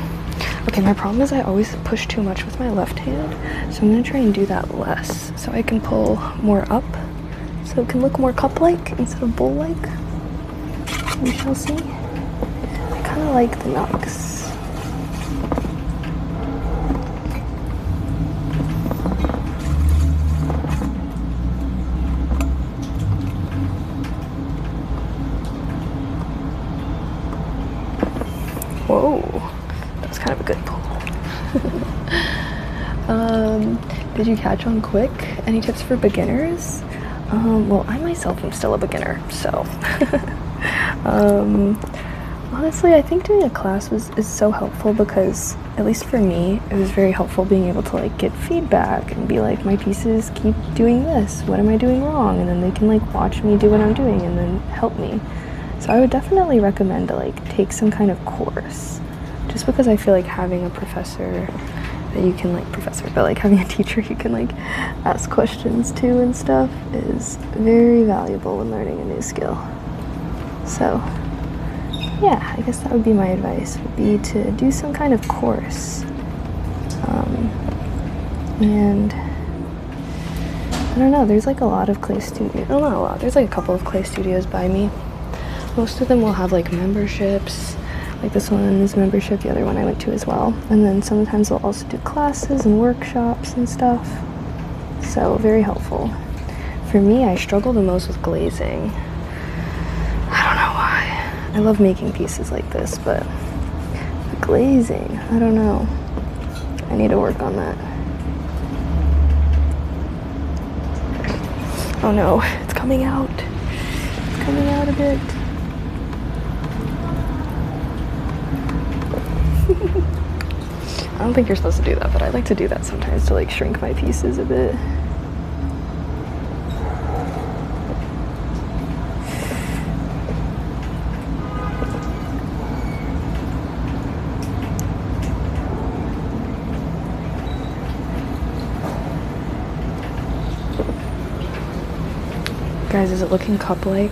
Okay, my problem is I always push too much with my left hand, so I'm gonna try and do that less so I can pull more up, so it can look more cup-like instead of bowl-like. We shall see. I kind of like the knocks. Whoa, that was kind of a good pull. Did you catch on quick? Any tips for beginners? Well, I myself am still a beginner, so honestly, I think doing a class is so helpful, because at least for me, it was very helpful being able to like get feedback and be like, my pieces keep doing this, what am I doing wrong? And then they can like watch me do what I'm doing and then help me. So I would definitely recommend to like take some kind of course, just because I feel like having a professor that you can but like having a teacher you can like ask questions to and stuff is very valuable when learning a new skill. So yeah, I guess that would be my advice, would be to do some kind of course. And I don't know, there's like a lot of clay studios, well, not a lot, there's like a couple of clay studios by me. Most of them will have like memberships, like this one is membership, the other one I went to as well. And then sometimes they'll also do classes and workshops and stuff. So very helpful. For me, I struggle the most with glazing. I don't know why. I love making pieces like this, but the glazing, I don't know. I need to work on that. Oh no, it's coming out. It's coming out a bit. I don't think you're supposed to do that, but I like to do that sometimes to like shrink my pieces a bit. Guys, is it looking cup-like?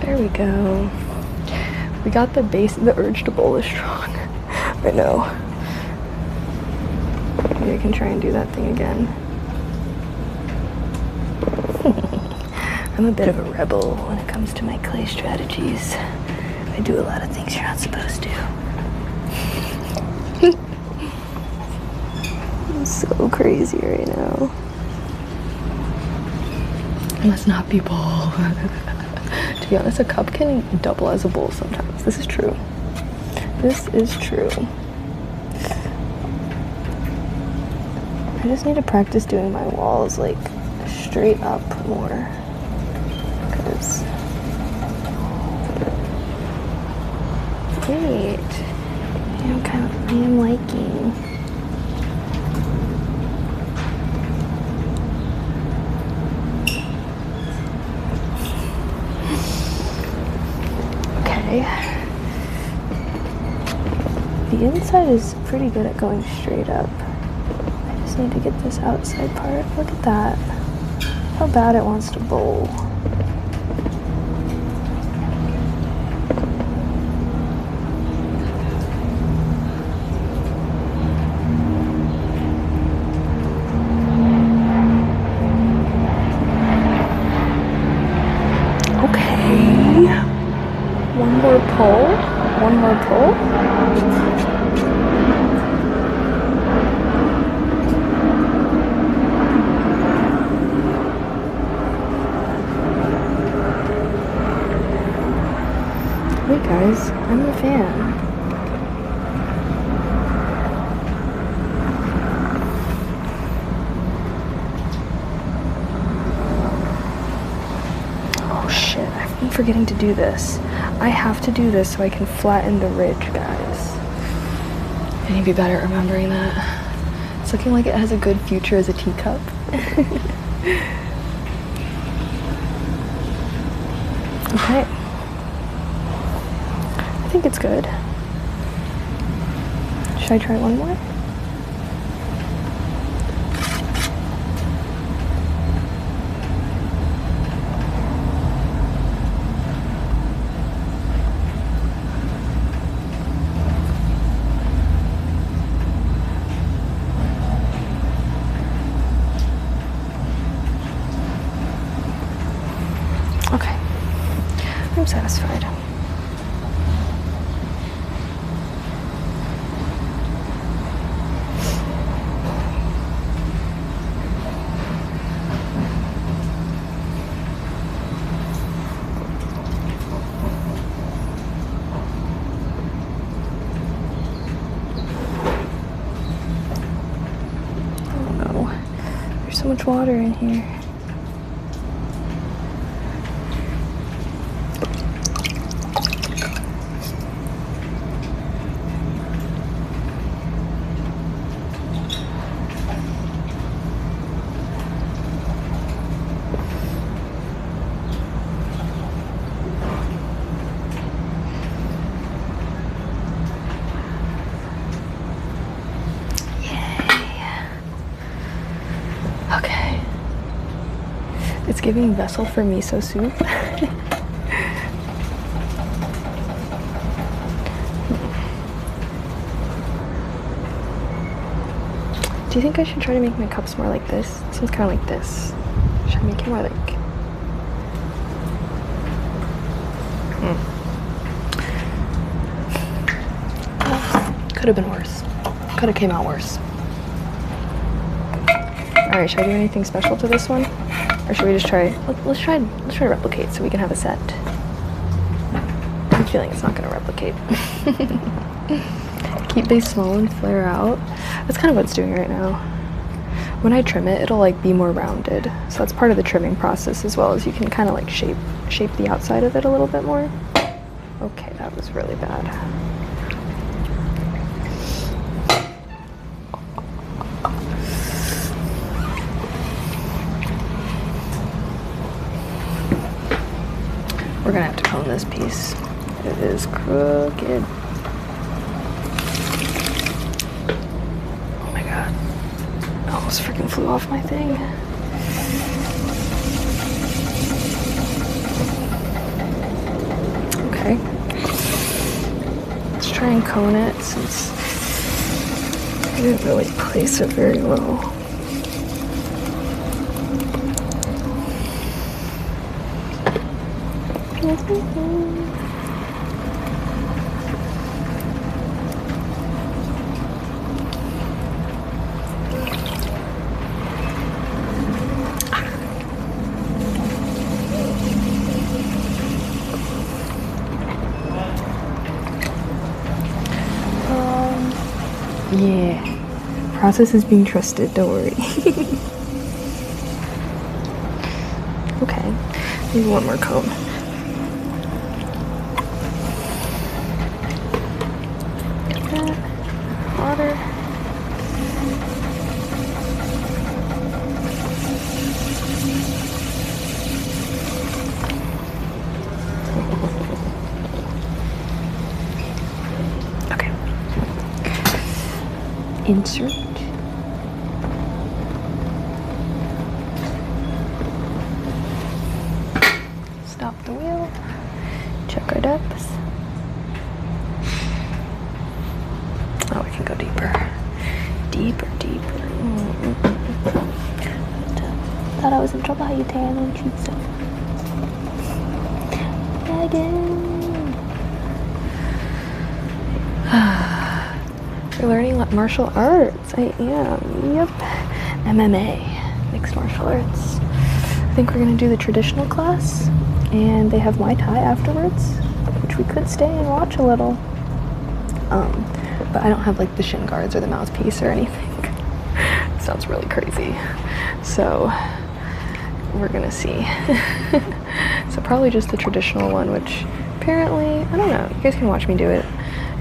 There we go. We got the base, the urge to bowl is strong. I know. Maybe I can try and do that thing again. I'm a bit of a rebel when it comes to my clay strategies. I do a lot of things you're not supposed to. I'm so crazy right now. I must not be bowl. To be honest, a cup can double as a bowl sometimes. This is true. This is true. I just need to practice doing my walls like straight up more, because great. I am liking. Okay. The inside is pretty good at going straight up. I just need to get this outside part. Look at that. How bad it wants to bowl. One more pull. Wait guys, I'm a fan. Oh shit, I've been forgetting to do this. I have to do this so I can flatten the ridge, guys. I need to be better at remembering that. It's looking like it has a good future as a teacup. Okay. I think it's good. Should I try one more? Okay, I'm satisfied. Oh no, there's so much water in here. Okay. It's giving vessel for miso soup. Do you think I should try to make my cups more like this? It seems kind of like this. Should I make it more like... Could have been worse. Could have came out worse. Alright, should I do anything special to this one? Or should we just try... Let's try to replicate so we can have a set. I'm feeling it's not going to replicate. Keep base small and flare out. That's kind of what it's doing right now. When I trim it, it'll like be more rounded. So that's part of the trimming process, as well as you can kind of like shape the outside of it a little bit more. Okay, that was really bad. We're gonna have to cone this piece. It is crooked. Oh my god. I almost freaking flew off my thing. Okay. Let's try and cone it since I didn't really place it very well. Yeah, process is being trusted, don't worry. Okay, maybe one more cone. closer. Okay. Insert. Stop the wheel. Check our depth. Oh, we can go deeper. Deeper. Thought I was in trouble. How you tan on cheeks? Again. You're learning martial arts. I am. Yep. MMA. Mixed martial arts. I think we're gonna do the traditional class, and they have Muay Thai afterwards, which we could stay and watch a little. But I don't have like the shin guards or the mouthpiece or anything. Sounds really crazy. So we're gonna see. So probably just the traditional one, which apparently, I don't know, you guys can watch me do it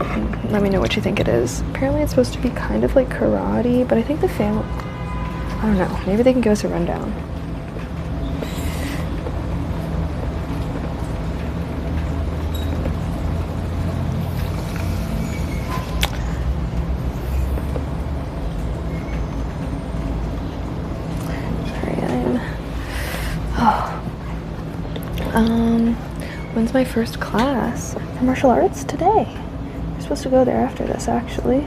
and let me know what you think it is. Apparently it's supposed to be kind of like karate, but I think the family, I don't know, maybe they can give us a rundown. When's my first class for martial arts? Today. We're supposed to go there after this, actually.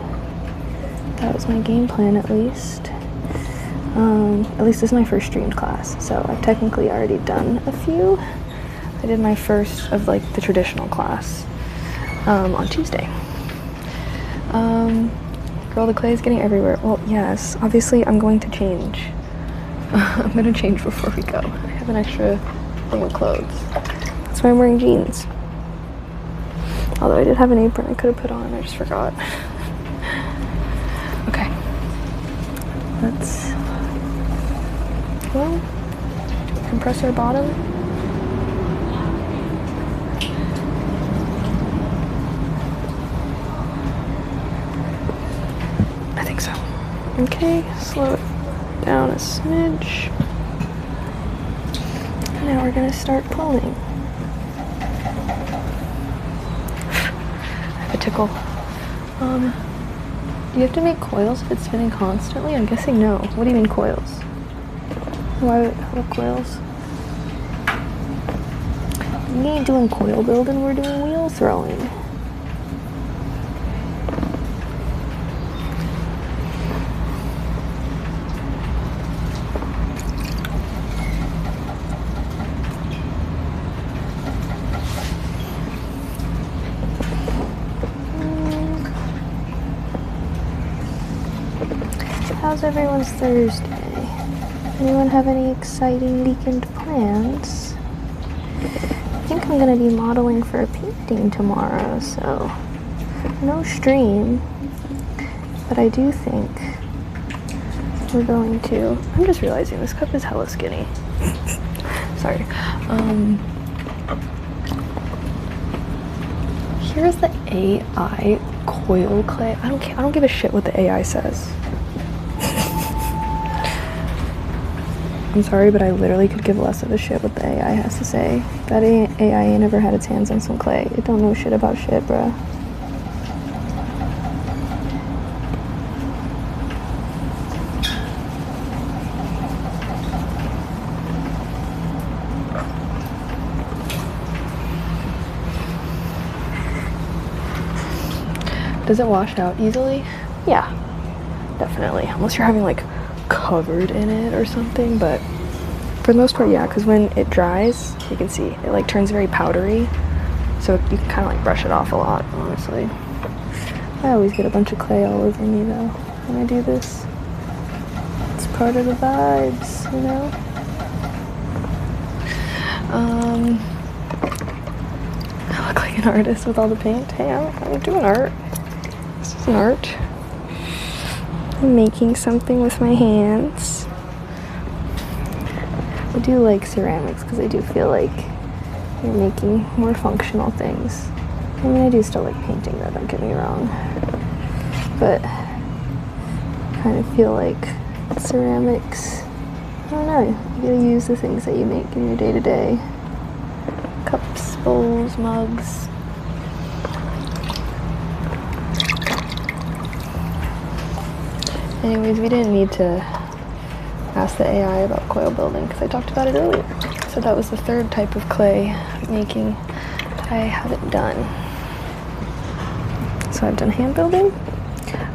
That was my game plan, at least. At least this is my first streamed class, so I've technically already done a few. I did my first of like the traditional class on Tuesday. Girl, the clay is getting everywhere. Well, yes, obviously I'm going to change. I'm going to change before we go. I have an extra thing of clothes. That's why I'm wearing jeans. Although I did have an apron I could have put on, I just forgot. Okay. Let's, well, compress our bottom. I think so. Okay, slow it down a smidge. Now we're gonna start pulling. I have a tickle. Do you have to make coils if it's spinning constantly? I'm guessing no. What do you mean coils? Why what coils? We ain't doing coil building, we're doing wheel throwing. How's everyone's Thursday? Anyone have any exciting weekend plans? I think I'm gonna be modeling for a painting tomorrow, so no stream. But I do think we're going to. I'm just realizing this cup is hella skinny. Sorry. Here's the AI coil clay. I don't give a shit what the AI says. I'm sorry, but I literally could give less of a shit what the AI has to say. That AI ain't never had its hands on some clay. It don't know shit about shit, bruh. Does it wash out easily? Yeah, definitely. Unless you're having like covered in it or something, but for the most part, yeah, because when it dries, you can see it like turns very powdery, so you can kind of like brush it off a lot, honestly. I always get a bunch of clay all over me though when I do this. It's part of the vibes, you know? I look like an artist with all the paint. Hey, I'm doing art. This is an art. I'm making something with my hands. I do like ceramics because I do feel like you're making more functional things. I mean, I do still like painting though, don't get me wrong. But kind of feel like ceramics, I don't know, you gotta use the things that you make in your day-to-day. Cups, bowls, mugs. Anyways, we didn't need to ask the AI about coil building because I talked about it earlier. So that was the third type of clay making I haven't done. So I've done hand building,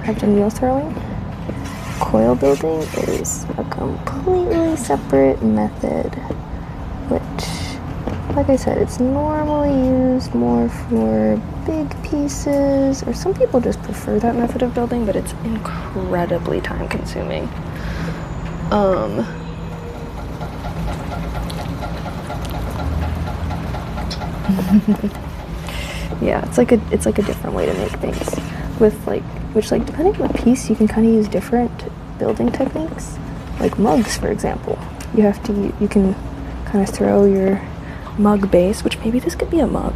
I've done wheel throwing. Coil building is a completely separate method, which, like I said, it's normally used more for big pieces, or some people just prefer that method of building, but it's incredibly time consuming. Yeah, it's like a different way to make things with which depending on the piece, you can kind of use different building techniques. Like mugs, for example, you can kind of throw your mug base, which maybe this could be a mug,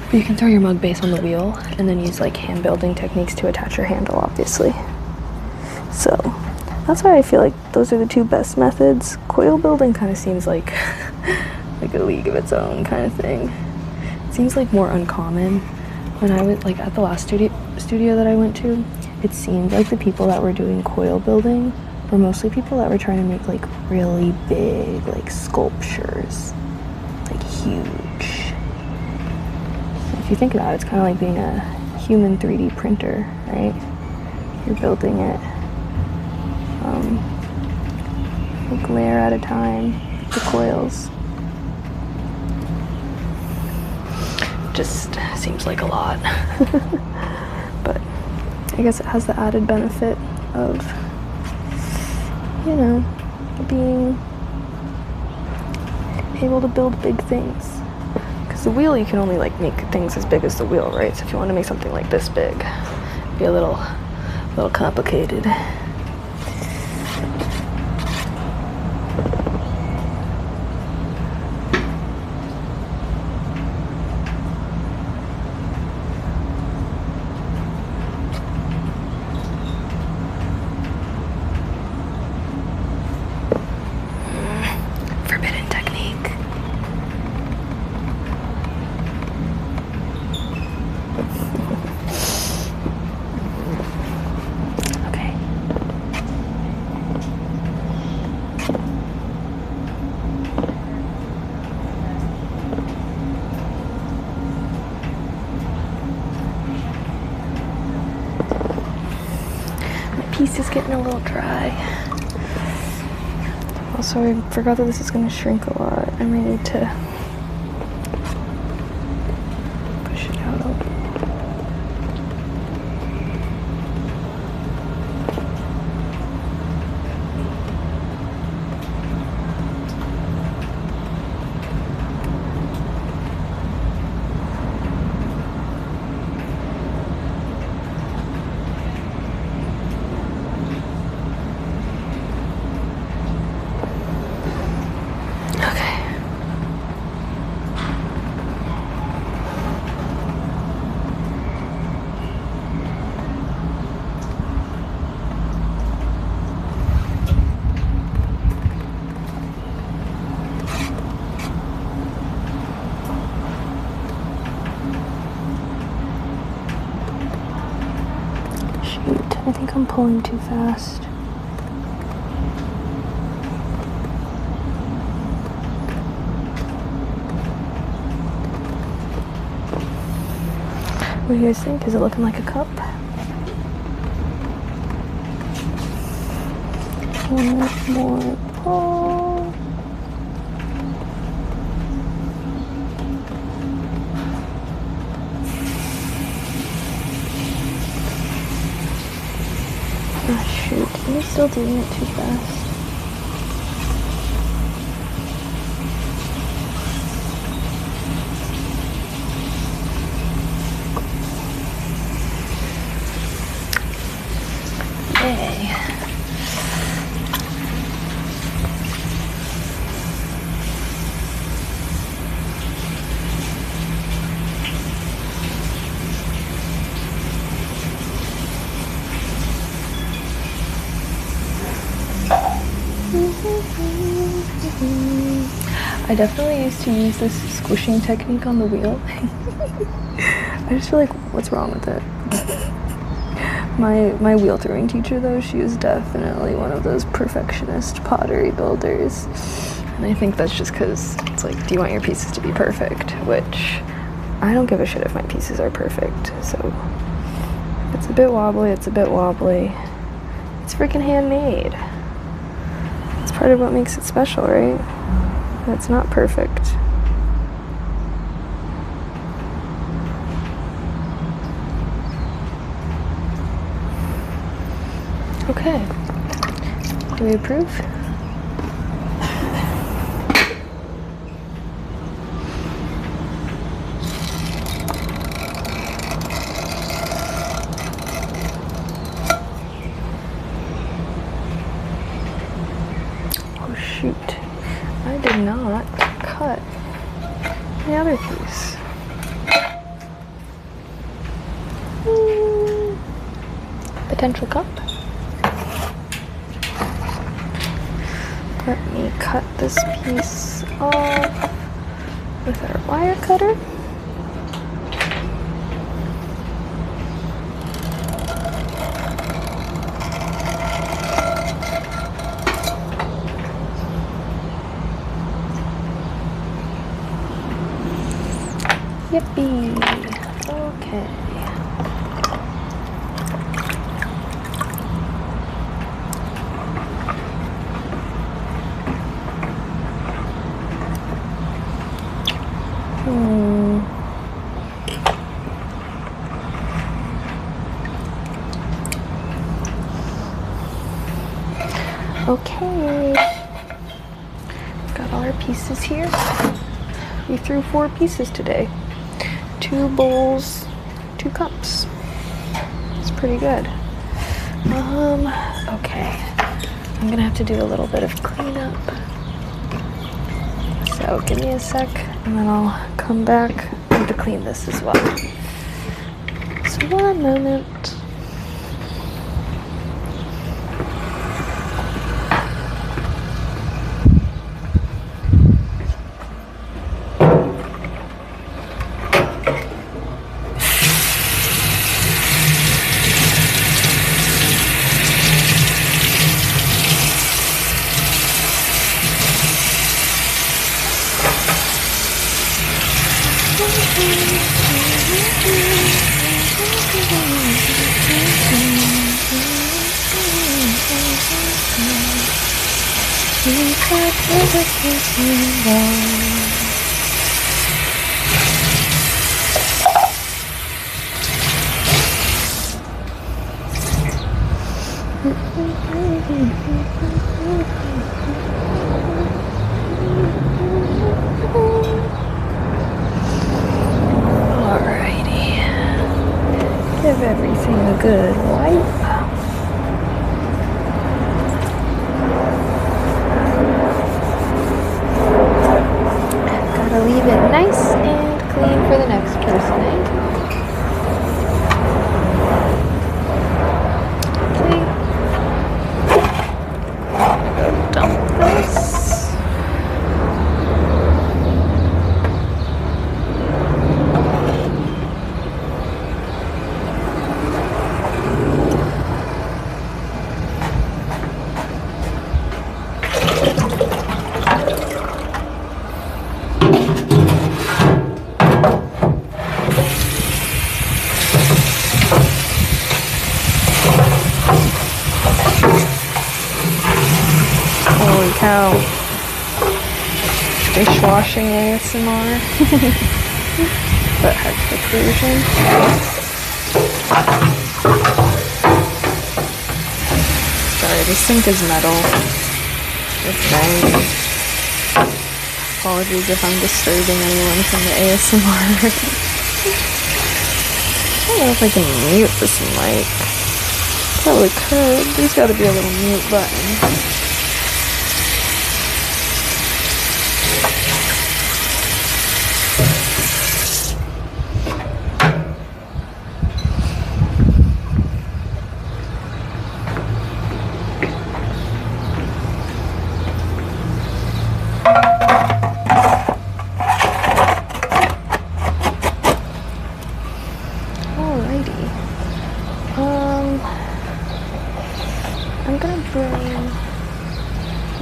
but you can throw your mug base on the wheel and then use like hand building techniques to attach your handle, obviously. So that's why I feel like those are the two best methods. Coil building kind of seems like like a league of its own kind of thing. It seems like more uncommon. When I was at the last studio that I went to, it seemed like the people that were doing coil building were mostly people that were trying to make like really big sculptures, like huge. If you think about it, it's kind of like being a human 3D printer, right? You're building it like layer at a time, the coils. Just seems like a lot. But I guess it has the added benefit of, being able to build big things. Because the wheel, you can only make things as big as the wheel, right? So if you want to make something like this big, it'd be a little complicated. Forbidden technique. Okay. My piece is getting a little dry. Also, I forgot that this is going to shrink a lot. I might need to push it out a little. I think I'm pulling too fast. What do you guys think? Is it looking like a cup? One more pull. Oh shoot, am I still doing it too fast? Yay. I definitely used to use this squishing technique on the wheel. I just feel like, what's wrong with it? My wheel throwing teacher though, she was definitely one of those perfectionist pottery builders. And I think that's just because it's like, do you want your pieces to be perfect? Which, I don't give a shit if my pieces are perfect. So, if it's a bit wobbly, it's a bit wobbly. It's freaking handmade. It's part of what makes it special, right? It's not perfect. Okay. Do we approve? Oh shoot. I did not cut the other piece. Potential cup. Let me cut this piece off with our wire cutter. Yippee! Okay. Okay. Got all our pieces here. We threw 4 pieces today. 2 bowls, 2 cups. It's pretty good. Okay. I'm gonna have to do a little bit of cleanup. So give me a sec and then I'll come back and to clean this as well. So 1 moment. Alrighty. Give everything a good wipe. Gotta leave it nice and clean for the next person, eh? Okay. Go dump this. Holy cow. Dishwashing ASMR. But hectic version. Sorry, this sink is metal. It's banging. Apologies if I'm disturbing anyone from the ASMR. I don't know if I can mute this mic. Probably could. There's gotta be a little mute button.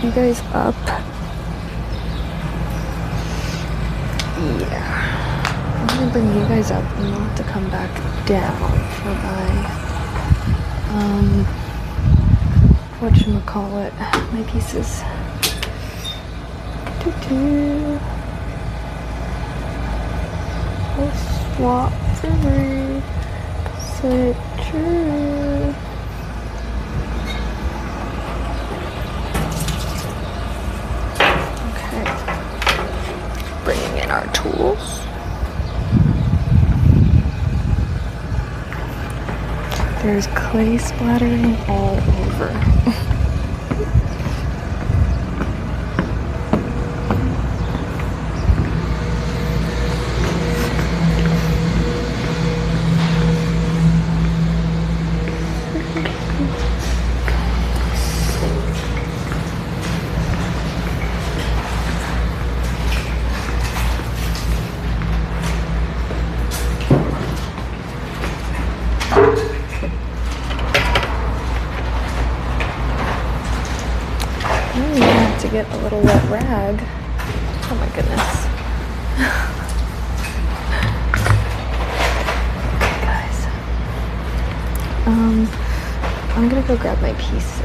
you guys up. Yeah. I'm gonna bring you guys up and we'll have to come back down for my whatchamacallit, my pieces. Doo-doo. We'll swap for free. Say true. Okay. Bringing in our tools. There's clay splattering all over. To get a little wet rag. Oh my goodness. Okay, guys. I'm gonna go grab my pieces.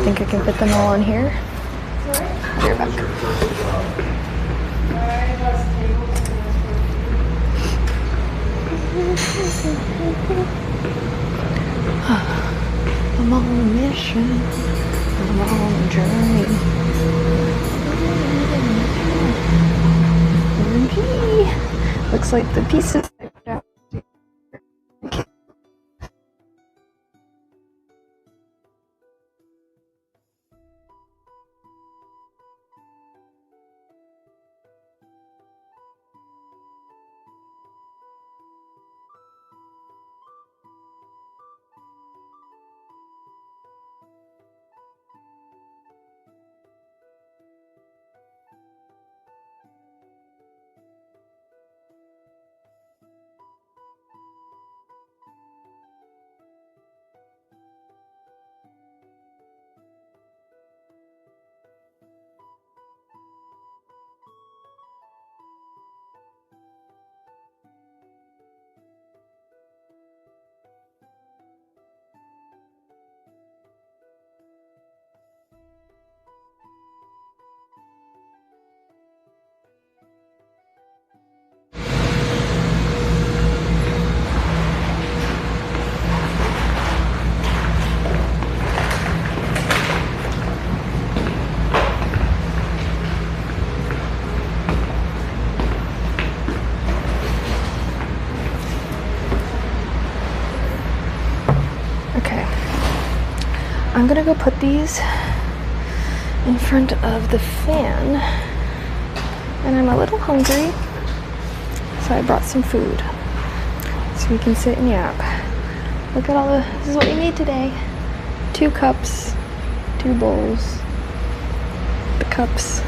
Think I can fit them all in here? I'll be right back. I'm on a mission. I'm on a journey. OMG. Looks like the pieces I put out. I'm gonna go put these in front of the fan, and I'm a little hungry, so I brought some food so we can sit and yap. Look at all the, this is what we need today. 2 cups, 2 bowls, the cups,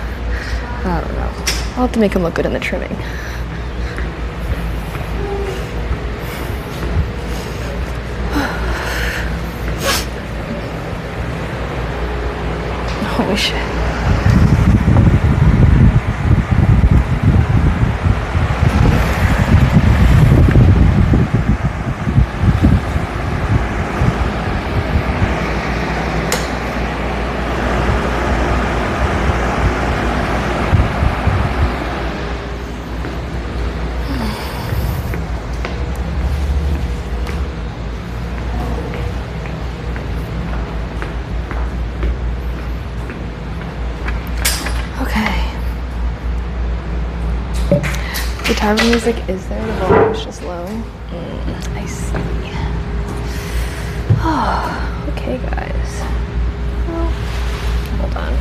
I don't know. I'll have to make them look good in the trimming. Holy shit. Guitar music is there, the volume's just low. I see. Oh, okay guys. Well, hold on.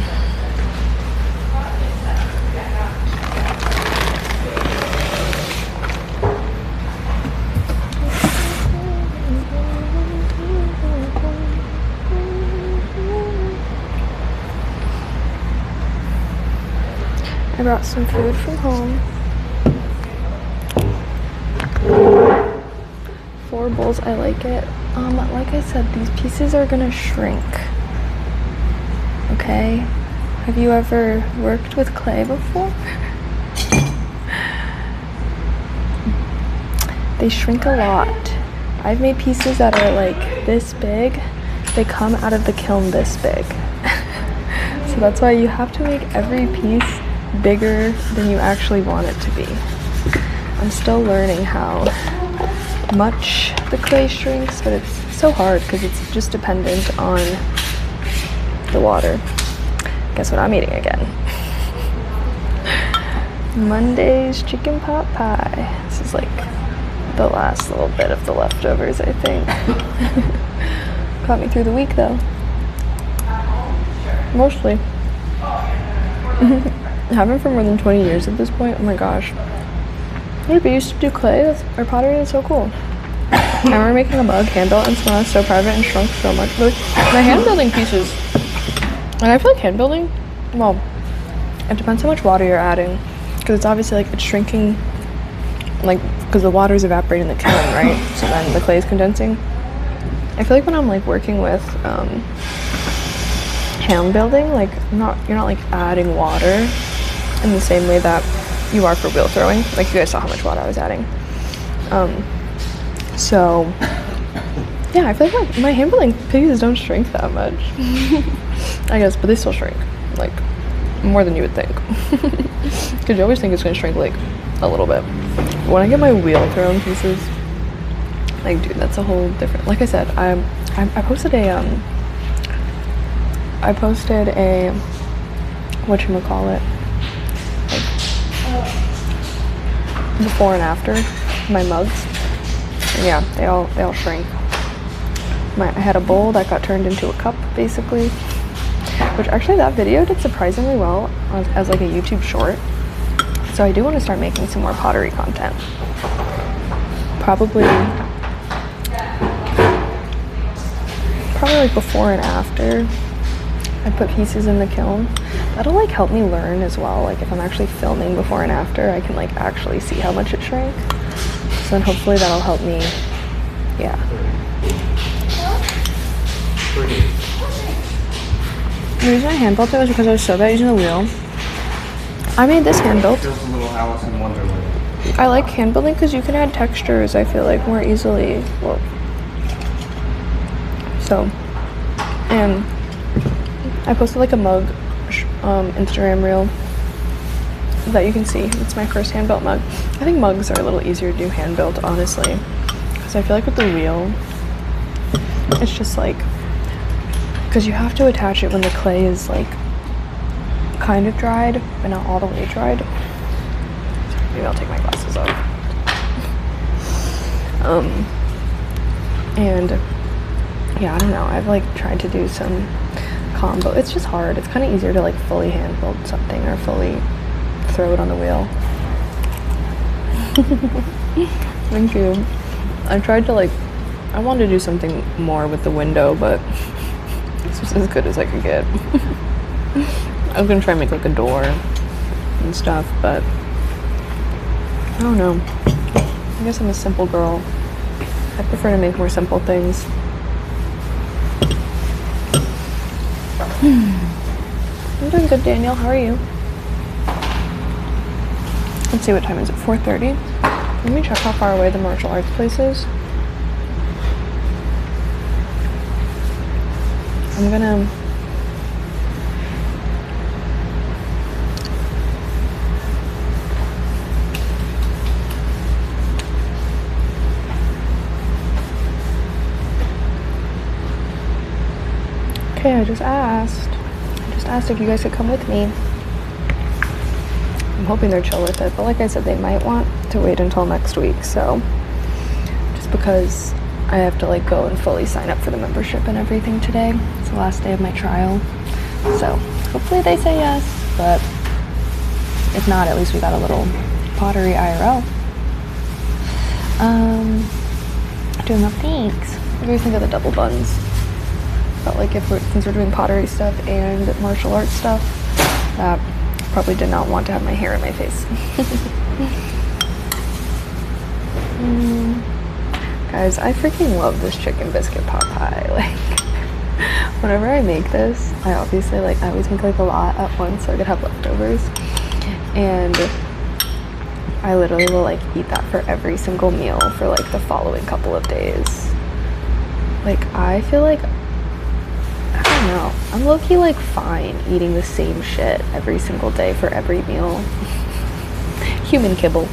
I brought some food from home. 4 4 bowls, I like it. Like I said, these pieces are gonna shrink. Okay? Have you ever worked with clay before? They shrink a lot. I've made pieces that are like this big. They come out of the kiln this big. So that's why you have to make every piece bigger than you actually want it to be. I'm still learning how much the clay shrinks, but it's so hard because it's just dependent on the water. Guess what I'm eating again? Monday's chicken pot pie. This is like the last little bit of the leftovers, I think. Got me through the week though. Mostly. Haven't for more than 20 years at this point. Oh my gosh. But we used to do clay or pottery. It's so cool. I remember making a mug, hand built, and so I was so proud of it and shrunk so much. But my hand building pieces, and I feel like hand building, well, it depends how much water you're adding, because it's obviously like it's shrinking, like because the water is evaporating in the kiln, right? So then the clay is condensing. I feel like when I'm like working with hand building, like you're not like adding water in the same way that you are for wheel throwing. Like you guys saw how much water I was adding. So yeah, I feel like my hand building pieces don't shrink that much. I guess, but they still shrink, like more than you would think. Because you always think it's gonna shrink like a little bit. When I get my wheel thrown pieces, like dude, that's a whole different. Like I said, I posted a whatchamacallit, like before and after my mugs. And yeah, they all shrink. I had a bowl that got turned into a cup basically, which actually that video did surprisingly well as like a YouTube short. So I do want to start making some more pottery content. Probably like before and after I put pieces in the kiln. That'll like help me learn as well. Like if I'm actually filming before and after, I can like actually see how much it shrank. So then hopefully that'll help me, yeah. The reason I hand built it was because I was so bad using the wheel. I made this hand built. Feels a little Alice in Wonderland. I like hand building because you can add textures, I feel like, more easily. Well, so, and I posted like a mug Instagram reel that you can see. It's my first hand built mug. I think mugs are a little easier to do hand built, honestly, because I feel like with the wheel, it's just like, because you have to attach it when the clay is like kind of dried, but not all the way dried. Maybe I'll take my glasses off. And yeah, I don't know. I've like tried to do some combo. It's just hard. It's kind of easier to like fully hand build something or fully throw it on the wheel. Thank you. I tried to like, I wanted to do something more with the window, but this was as good as I could get. I was gonna try and make like a door and stuff, but I don't know. I guess I'm a simple girl. I prefer to make more simple things. I'm doing good, Daniel. How are you? Let's see, what time is it? 4:30. Let me check how far away the martial arts place is. I'm gonna okay, I just asked if you guys could come with me. I'm hoping they're chill with it, but like I said, they might want to wait until next week, so just because I have to like go and fully sign up for the membership and everything today. It's the last day of my trial, so hopefully they say yes, but if not, at least we got a little pottery IRL. Doing up, thanks. What do you think of the double buns? But like since we're doing pottery stuff and martial arts stuff, that probably did not want to have my hair in my face. Guys, I freaking love this chicken biscuit pot pie. Like, whenever I make this, I obviously I always make like a lot at once so I could have leftovers. And I literally will like eat that for every single meal for like the following couple of days. Like, I feel like, I don't know, I'm low-key like fine eating the same shit every single day for every meal. Human kibble.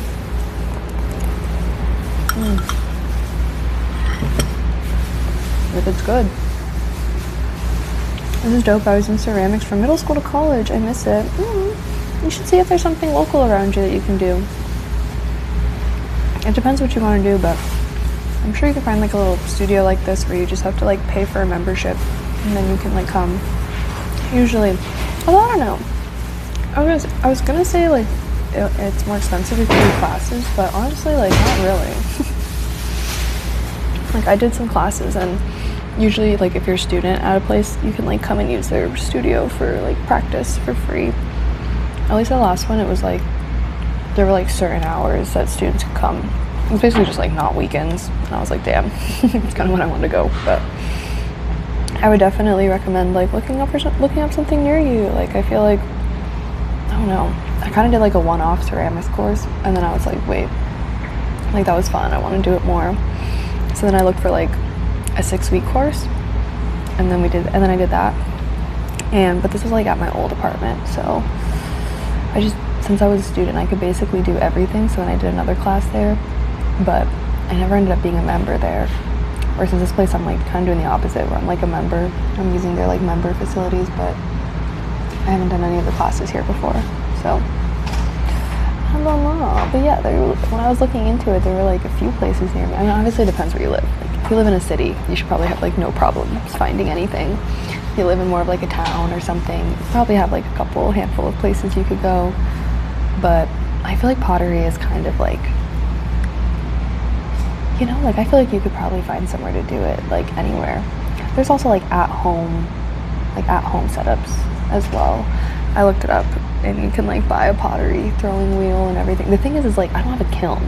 If it's good. This is dope. I was in ceramics from middle school to college. I miss it. You should see if there's something local around you that you can do. It depends what you want to do, but I'm sure you can find like a little studio like this where you just have to like pay for a membership and then you can like come. Usually, although I don't know. I was gonna say like it's more expensive if you do classes, but honestly like not really. Like I did some classes and usually like if you're a student at a place you can like come and use their studio for like practice for free. At least the last one it was like there were like certain hours that students could come. It was basically just like not weekends, and I was like, damn, it's kind of when I wanted to go. But I would definitely recommend like looking up something near you. Like I feel like, I don't know, I kind of did like a one-off ceramics course, and then I was like, wait, like that was fun, I want to do it more. So then I looked for like a 6-week course, and then I did that. But this was like at my old apartment, so since I was a student, I could basically do everything. So then I did another class there, but I never ended up being a member there. Versus this place, I'm like kind of doing the opposite, where I'm like a member. I'm using their like member facilities, but I haven't done any of the classes here before. So I don't know. But yeah, when I was looking into it, there were like a few places near me. I mean, obviously it depends where you live. Like if you live in a city, you should probably have like no problems finding anything. If you live in more of like a town or something, you probably have like a handful of places you could go. But I feel like pottery is kind of like, you know, like I feel like you could probably find somewhere to do it, like anywhere. There's also like at home setups as well. I looked it up, and you can like buy a pottery throwing wheel and everything. The thing is like I don't have a kiln.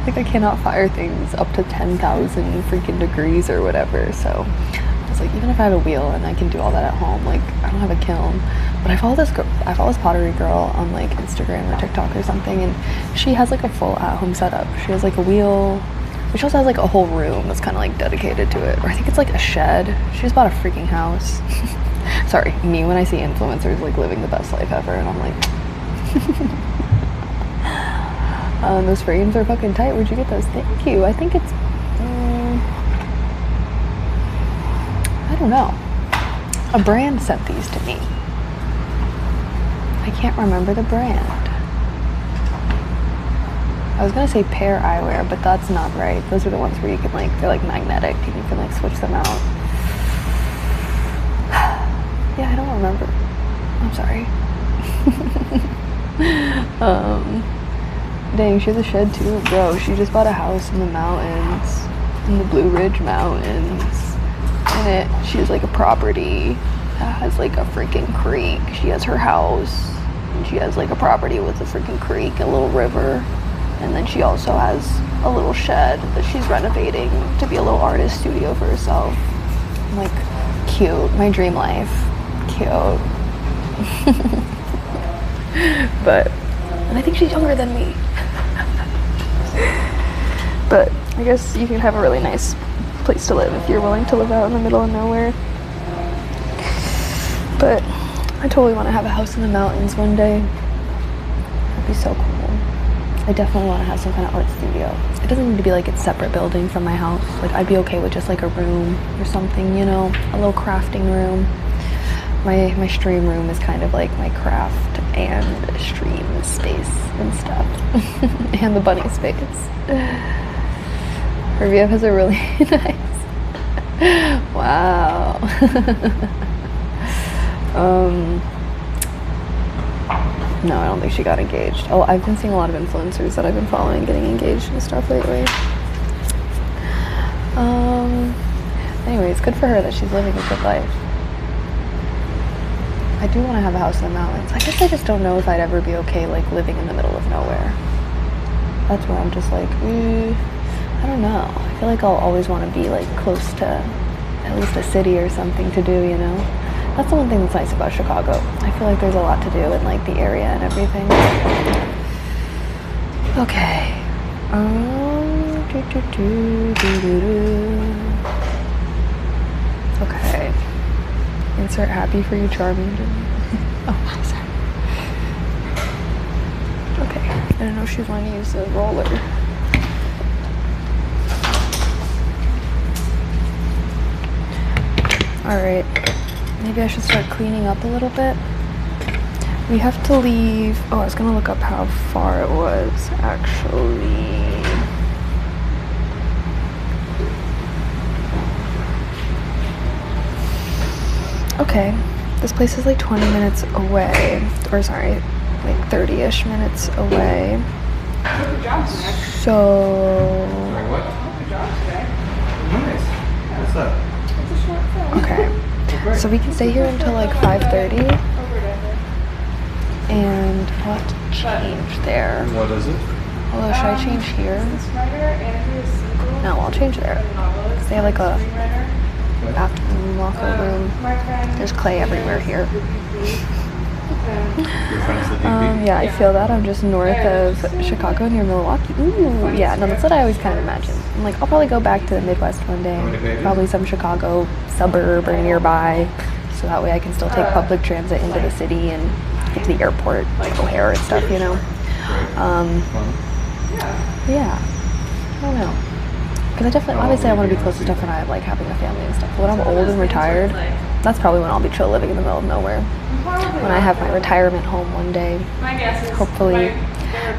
Like I cannot fire things up to 10,000 freaking degrees or whatever. So I was like, even if I have a wheel and I can do all that at home, like I don't have a kiln. But I follow this pottery girl on like Instagram or TikTok or something, and she has like a full at-home setup. She has like a wheel, but she also has like a whole room that's kind of like dedicated to it. Or I think it's like a shed. She just bought a freaking house. Sorry, me when I see influencers like living the best life ever, and I'm like, those frames are fucking tight. Where'd you get those? Thank you. I think it's, I don't know. A brand sent these to me. I can't remember the brand. I was gonna say Pear Eyewear, but that's not right. Those are the ones where you can like, they're like magnetic and you can like switch them out. Yeah, I don't remember. I'm sorry. Dang, she has a shed too. Bro, she just bought a house in the mountains, in the Blue Ridge Mountains. And she has like a property that has like a freaking creek. She has her house, and she has like a property with a freaking creek, a little river. And then she also has a little shed that she's renovating to be a little artist studio for herself. I'm like, cute, my dream life. Cute. But, and I think she's younger than me. But I guess you can have a really nice place to live if you're willing to live out in the middle of nowhere. But I totally want to have a house in the mountains one day. That'd be so cool. I definitely want to have some kind of art studio. It doesn't need to be like a separate building from my house. Like I'd be okay with just like a room or something, you know, a little crafting room. My stream room is kind of like my craft and stream space and stuff. And the bunny space. Her VF has a really nice. Wow. No, I don't think she got engaged. Oh, I've been seeing a lot of influencers that I've been following getting engaged and stuff lately. Anyways, good for her that she's living a good life. I do want to have a house in the mountains. I guess I just don't know if I'd ever be okay like living in the middle of nowhere. That's where I'm just like, I don't know. I feel like I'll always want to be like close to at least a city or something to do, you know? That's the one thing that's nice about Chicago. I feel like there's a lot to do in like the area and everything. Okay. Okay. Insert happy for you, charming. Oh, sorry. Okay. I don't know if she's wanting to use the roller. Alright. Maybe I should start cleaning up a little bit. We have to leave. Oh, I was gonna look up how far it was actually. Okay, this place is like 20 minutes away. Or sorry, like 30-ish minutes away. Good job today. So. What? Good job today. Nice. What's that? It's a short film. Okay. So we can stay here until like 5:30, and I'll have to change there. What is it? Although, should I change here? No, I'll change there. 'Cause they have like a bathroom, locker room. There's clay everywhere here. Your friend's the DP? Yeah, I feel that. I'm just north of Chicago near Milwaukee. Ooh, yeah, no, that's what I always kind of imagine. I'm like, I'll probably go back to the Midwest one day. Probably some Chicago suburb or nearby. So that way I can still take public transit into the city and get to the airport, like O'Hare and stuff, you know? Yeah. I don't know. Because I definitely, obviously I want to be close to stuff when I'm like having a family and stuff. But when I'm old and retired, that's probably when I'll be chill living in the middle of nowhere. When I have my retirement home one day, hopefully.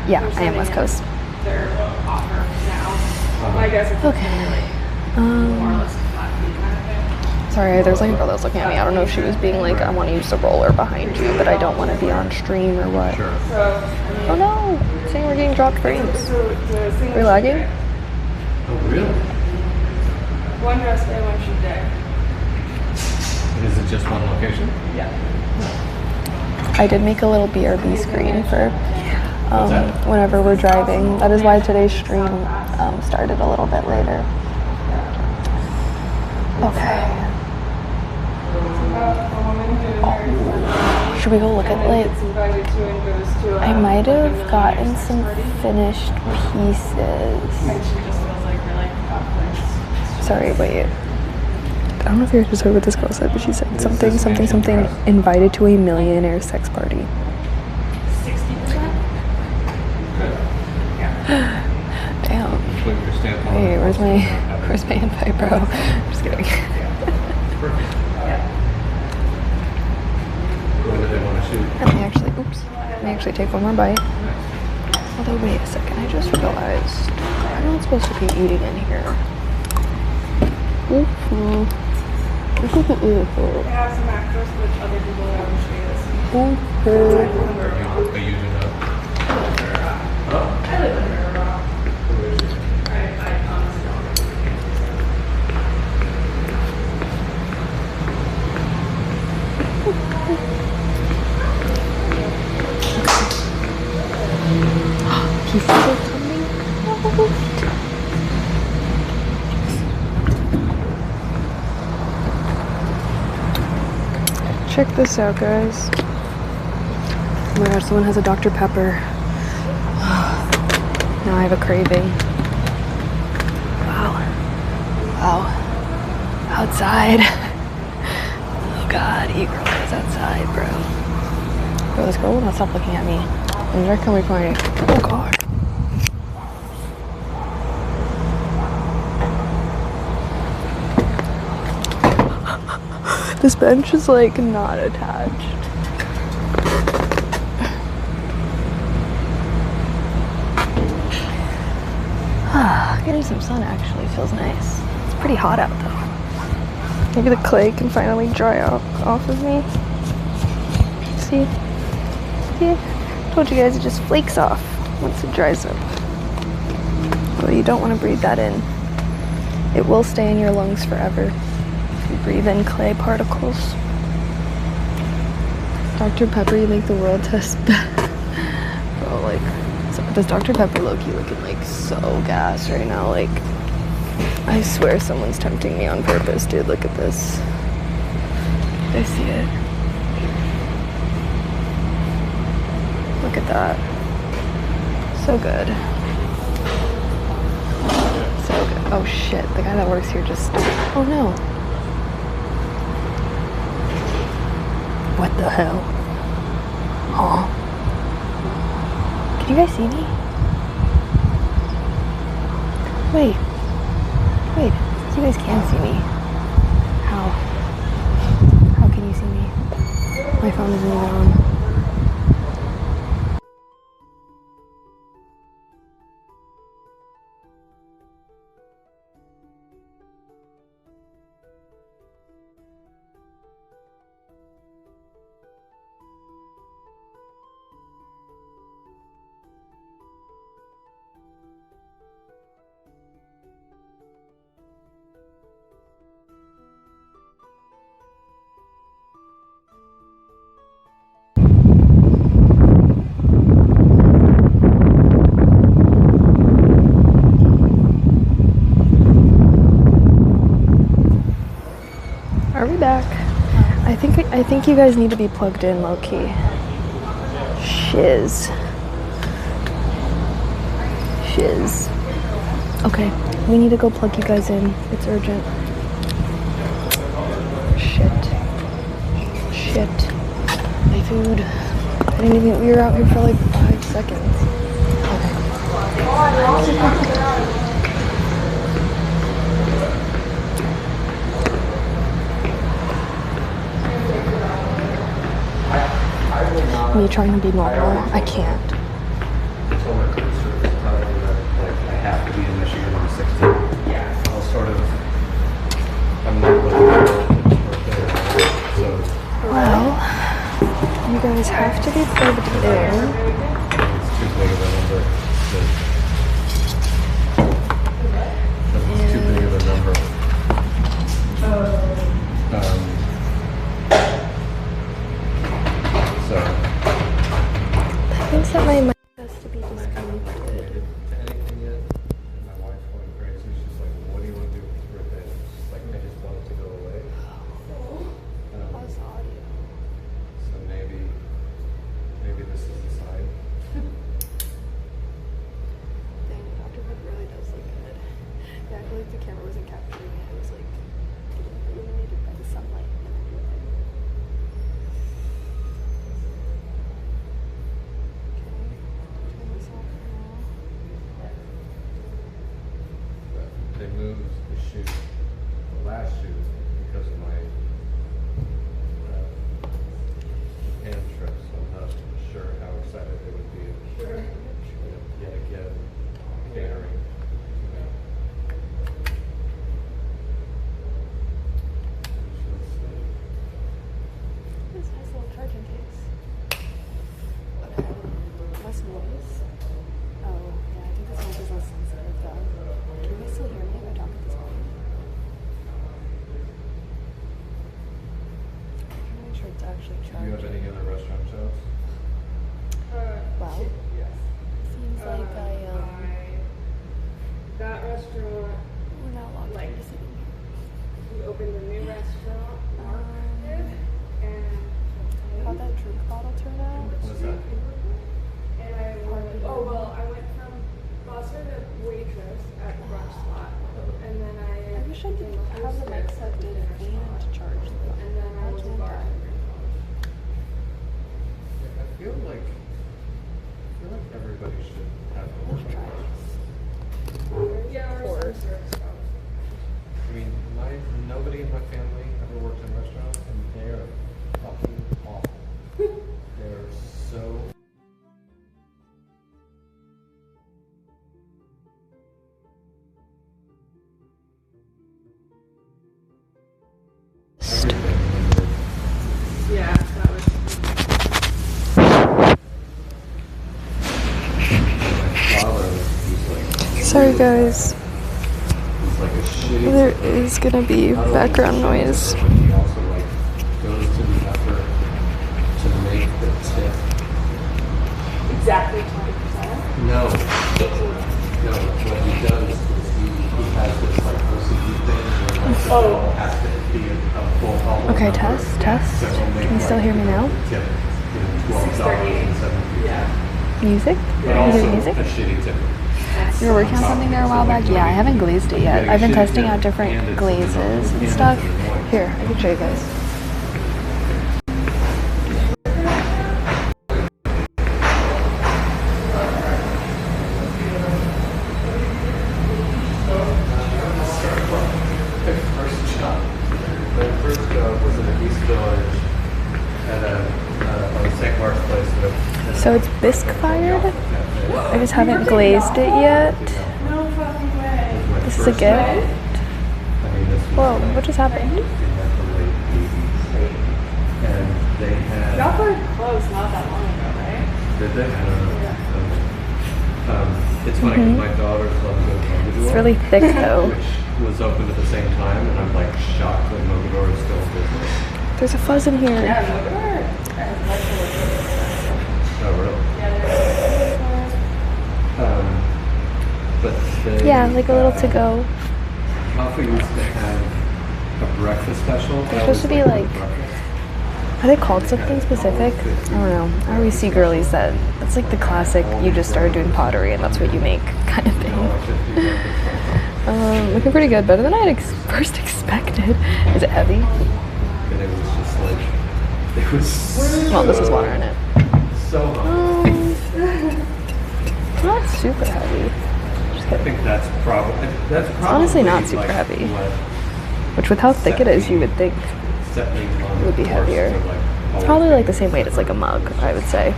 Yeah, I am West Coast. Their offer now. My guess is Okay. more or less flat fee kind of thing. Sorry, there's like a girl that was looking at me. I don't know if she was being like, I want to use the roller behind you, but I don't want to be on stream or what. Sure. So, Oh no! It's saying we're getting dropped frames. Are we lagging? Oh, really? One dress day, one shoot day. Is it just one location? Yeah. I did make a little BRB screen for whenever we're driving. That is why today's stream started a little bit later. Okay. Should we go look at like? I might have gotten some finished pieces. Sorry, wait. I don't know if you just heard what this girl said, but she said something invited to a millionaire sex party. 60%? Damn. Hey, where's my invite, bro? Just kidding. When do they want to shoot? Let me actually take one more bite. Although, wait a second, I just realized I'm not supposed to be eating in here. We have some actors, which other people have shares. Are you using a... I live under a rock. I honestly He's still coming out. Check this out, guys. Oh my gosh, someone has a Dr. Pepper. Now I have a craving. Wow. Wow. Outside. Oh god, e-girl is outside, bro. Bro, this girl will not stop looking at me. And where can we find it? Oh god. This bench is like not attached. Getting some sun actually feels nice. It's pretty hot out though. Maybe the clay can finally dry out off of me. See? See? Told you guys it just flakes off once it dries up. Well, you don't want to breathe that in. It will stay in your lungs forever. You breathe in clay particles. Dr. Pepper, you make the world taste bad. Bro, like, This Dr. Pepper low-key looking like so gas right now. Like, I swear someone's tempting me on purpose, dude. Look at this. I see it. Look at that. So good. So good. Oh shit, the guy that works here just... Oh no. What the hell? Huh? Can you guys see me? Wait. Wait. You guys can see me. How? How can you see me? My phone isn't even on. Are we back? I think you guys need to be plugged in low-key. Shiz. Okay, we need to go plug you guys in. It's urgent. Shit. My food. I didn't even, we were out here for like 5 seconds. Okay. Me trying to be normal, I can't. I told my crew service that like I have to be in Michigan on the 16th. Yeah. I'll sort of. I'm not looking for a birthday, so. Well, you guys have to be plugged in. It's too big of a number. It's too big of a number. So. That means that my mic has to be disconnected. Anything yet? And my wife's going crazy. She's like, "What do you want to do for his birthday?" And I'm just like, "I just want it to go away." Audio. So maybe this is the sign. Dang, Dr. Hood really does look good. Yeah, I feel like the camera wasn't capturing it. It was like getting illuminated by the sunlight and everything. Okay, turn this off for now. But they moved the shoot, the last shoot, because of my hand trip. So I'm not sure how excited they would be. Sure. Yet again, catering. This has a little charging case. Okay, less noise. Oh, yeah, I think this mic is less sensitive though. Can you guys still hear me if I talk at this point? I'm trying to make sure it's actually Do you have charging. any other restaurant shows? Well, Yes. seems like That restaurant, we're not allowed like, to sit in here. we opened a new restaurant, Mark did, and How'd that drink bottle turn out? What is that? And I went, I went from busser to waitress at the brunch spot, and then I wish I could have the mic plugged in and to charge them. and then I was a bartender. I feel like everybody should have a Let's try restaurant. this. Yeah, or some service jobs. I mean, nobody in my family ever worked in restaurants, and they are fucking awful. They're so. Yeah, that was. Sorry guys, He's like a shitty. there is gonna be background noise. He also like goes to the effort to make the tip Exactly 20%. No. No, what he does is he has this like OCD thing where like the wall has to be a full bubble. Okay, test. Can you still hear me now? Tip, $12.70. Yeah. Music? But Is also it music? a shitty tip. You were working on something there a while back? Yeah, I haven't glazed it yet. I've been testing out different glazes and stuff. Here, I can show you guys. My first job was in the East Village at a St. Mark's place. So it's bisque fired. I just haven't glazed it yet. No fucking way. This is a gift. Whoa, what just happened? And they had. Y'all were close not that long ago, right? Did they? I don't know. It's funny because my daughters love to go to It's really thick though. which was open at the same time, and I'm like shocked that Mogador is still in business. There's a fuzz in here. Yeah, look at her. Oh, really? But they, Yeah, like a little to go. Alpha used to have a breakfast special. They're supposed to be like, are they called something specific? I don't know. I always see girlies that, that's like the classic, you just started doing pottery and that's what you make kind of thing. Looking pretty good, better than I had first expected. Is it heavy? And it was just like, it was Well, this is water in it. so hot. Not super heavy. Just I kidding. think that's probably honestly not super like heavy. what Which with how thick it is, you would think set me on it would be the course heavier. to, like, It's probably like the same weight as like a mug, I would say.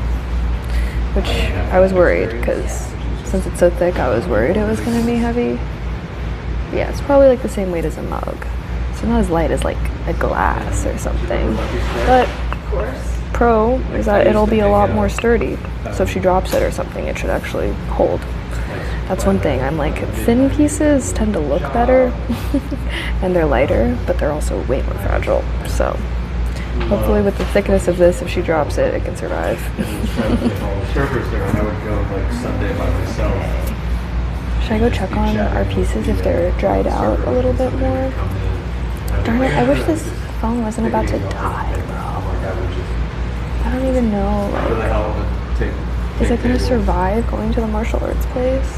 Which I was worried because since it's so thick, I was worried it was going to be heavy. Yeah, it's probably like the same weight as a mug. So not as light as like a glass or something. But pro is that it'll be a lot more sturdy. So if she drops it or something, it should actually hold. That's one thing. I'm like, thin pieces tend to look better and they're lighter, but they're also way more fragile. So hopefully with the thickness of this, if she drops it, it can survive. Surfers there, and I would go like Sunday by myself. Should I go check on our pieces if they're dried out a little bit more? Darn it, I wish this phone wasn't about to die, bro. I don't even know, Where the like, hell would it take? is it gonna survive going to the martial arts place?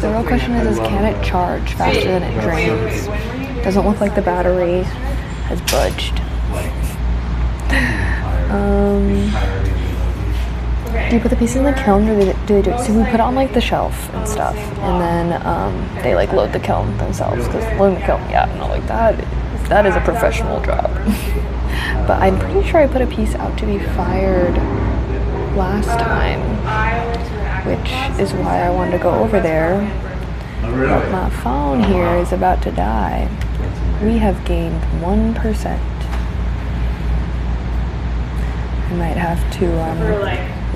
The real question is can it charge faster than it drains? Doesn't look like the battery has budged. Do you put the pieces in the kiln or do they do it? So we put it on like the shelf and stuff, and then they like load the kiln themselves because loading the kiln, yeah, no, like that is a professional job. But I'm pretty sure I put a piece out to be fired last time, which is why I wanted to go over there. But my phone here is about to die. We have gained 1%. I might have to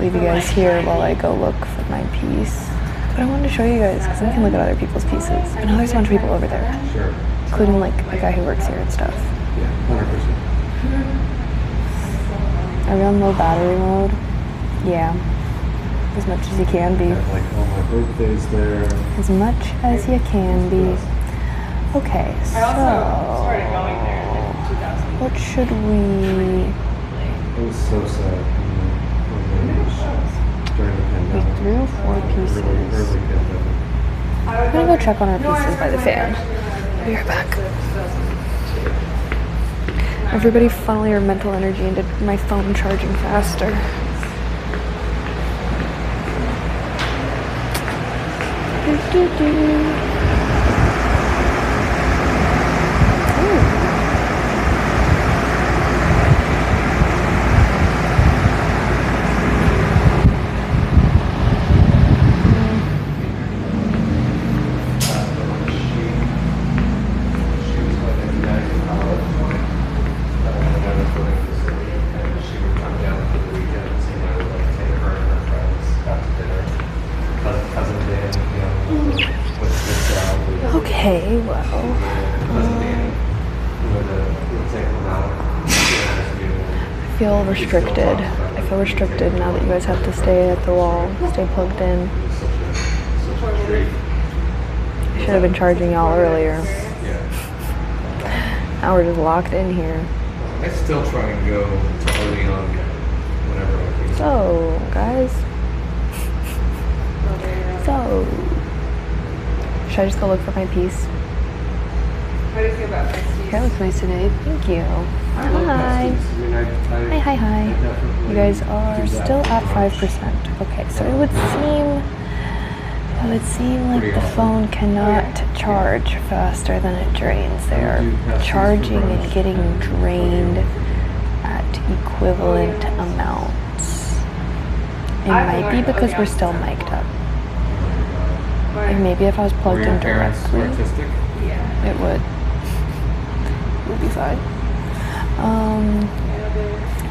leave you guys here while I go look for my piece. But I wanted to show you guys because we can look at other people's pieces. I know there's a bunch of people over there, Sure. including like a guy who works here and stuff. Yeah, 100%. Are we on low battery mode? Yeah. As much as you can be. Like all my birthdays there. As much as you can be. Okay, so started going there in 2000. what should we... It was so sad. During the We pandemic. threw 4 pieces. Early pandemic. I'm gonna go check on our pieces by the fan. Be right back. Everybody funnel your mental energy into my phone charging faster. Okay, well, I feel restricted. I feel restricted now that you guys have to stay at the wall, stay plugged in. I should have been charging y'all earlier. Yeah. Now we're just locked in here. I still try and go to Oleon whenever I can. So, guys. So, should I just go look for my piece? How do you feel about next Hair looks nice today. Thank you. I love Hi. pasties. I mean, Hi. definitely You guys do are that still at for 5%. Okay, so it would seem like the phone cannot charge faster than it drains. They are charging and getting drained at equivalent amounts. It might be because we're still mic'd up. Like maybe if I was Were plugged your in parents directly, artistic? Yeah. it would be fine.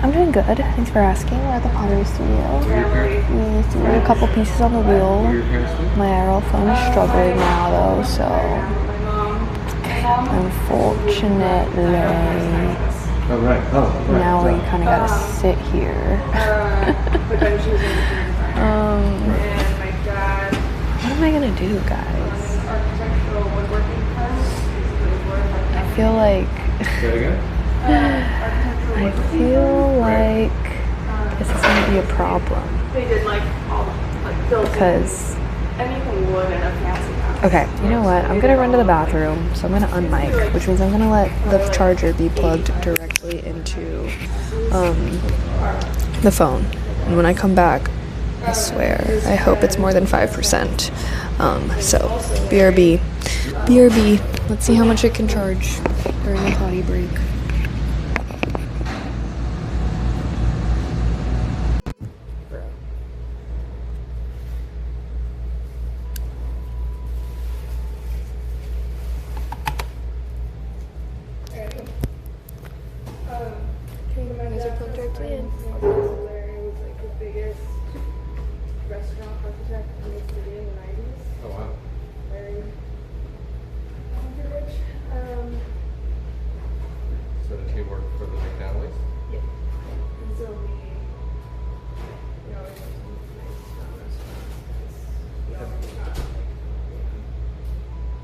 I'm doing good. Thanks for asking. We're at the pottery studio. Were your parents? We threw a couple pieces on the What were wheel. your parents do? My IRL phone is struggling now though, so unfortunately Oh, right. Oh, right. now we kind of gotta sit here. But then she was in kindergarten. And my dad, What am I gonna do, guys? architectural woodworking class. I feel like Say it again? I feel like this is gonna be a problem They did like all like built because anything wood in a fancy house. okay, you know what? I'm gonna run to the bathroom, so I'm gonna unmic, which means I'm gonna let the charger be plugged directly into the phone. And when I come back, I swear, I hope it's more than 5%. So BRB. Let's see how much it can charge during the potty break. Larry was like the biggest restaurant architect in the city in the 90s. Oh, wow. Larry Aldrich. So did he work for the McDonald's? Yeah. And so we always went to nice restaurants. We always got like,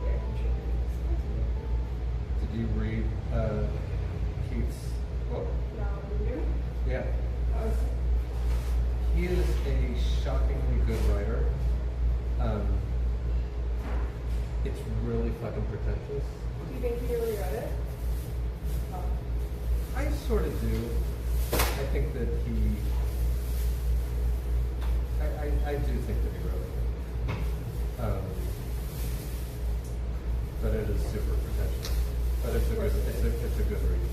yeah, Did you read Keith's book? Yeah. He is a shockingly good writer. It's really fucking pretentious. Do you think he really read it? I sort of do. I think that he. I do think that he wrote it. But it is super pretentious. But it's a good read.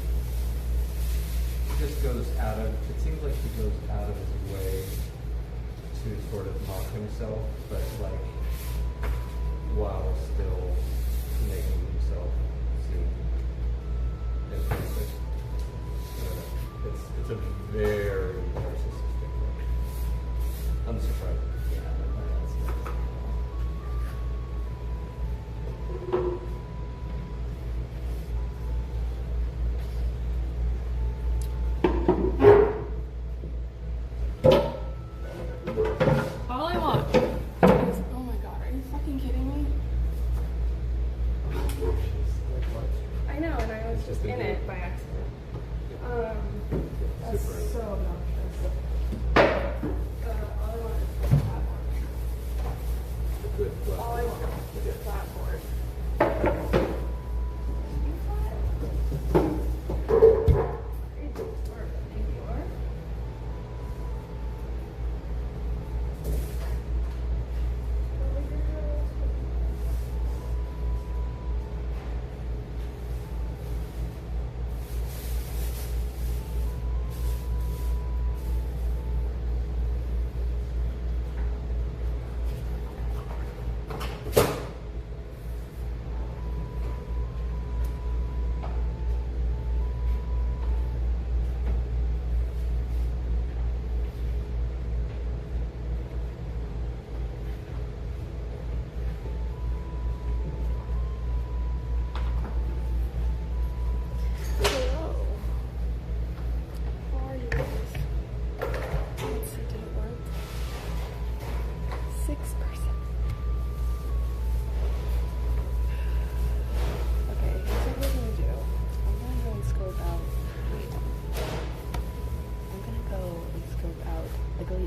He just goes out of. It seems like he goes out of his way to sort of mock himself, but like while still making himself seem interesting. It's a very narcissistic book. Unsurprising. All I want is, oh my god, are you fucking kidding me? I know, and I was just in it by accident. That's Super. so obnoxious. All I want is a flatboard. All I want is a flatboard.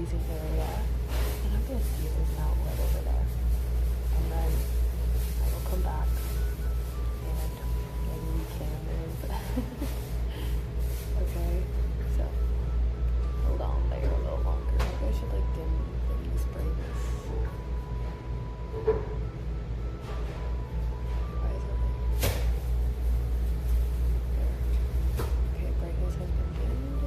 grazing area. And I'm gonna see if there's an outlet over there. And then I will come back and maybe we can move. Okay, so hold on there a little longer. Maybe I should like dim this brightness. Why is it like there? Okay, brightness has been dimmed.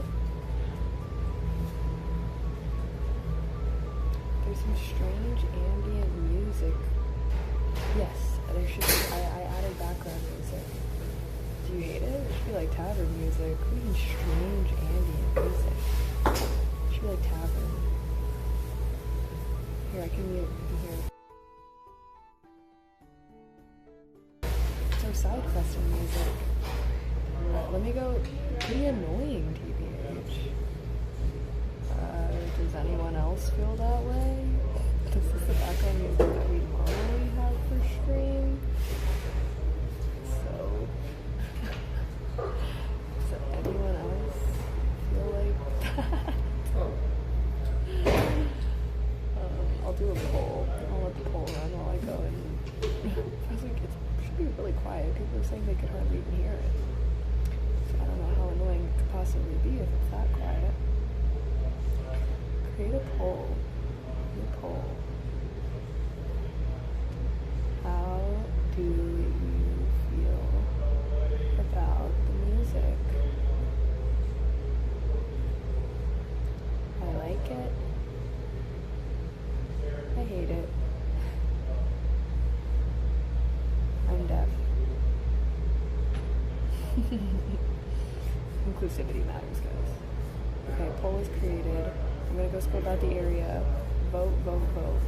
There's some strange ambient music. Yes, there should be. I added background music. Do you hate it? It should be like tavern music. What even strange ambient music? It should be like tavern. Here, I can mute. You can hear it. It's our side questing music. Let me go. Pretty annoying, TBH. Does anyone else feel that way? This is the background music that we normally have for stream. So, does anyone else feel like that? I'll do a poll. I'll let the poll run while I go and I think it should be really quiet. People are saying they could hardly even hear it. So I don't know how annoying it could possibly be if it's that quiet. Create a poll. Create a poll. How do you feel about the music? I like it. I hate it. I'm deaf. Inclusivity matters, guys. Okay, poll is created. I'm gonna go scroll out the area. Vote, vote, vote.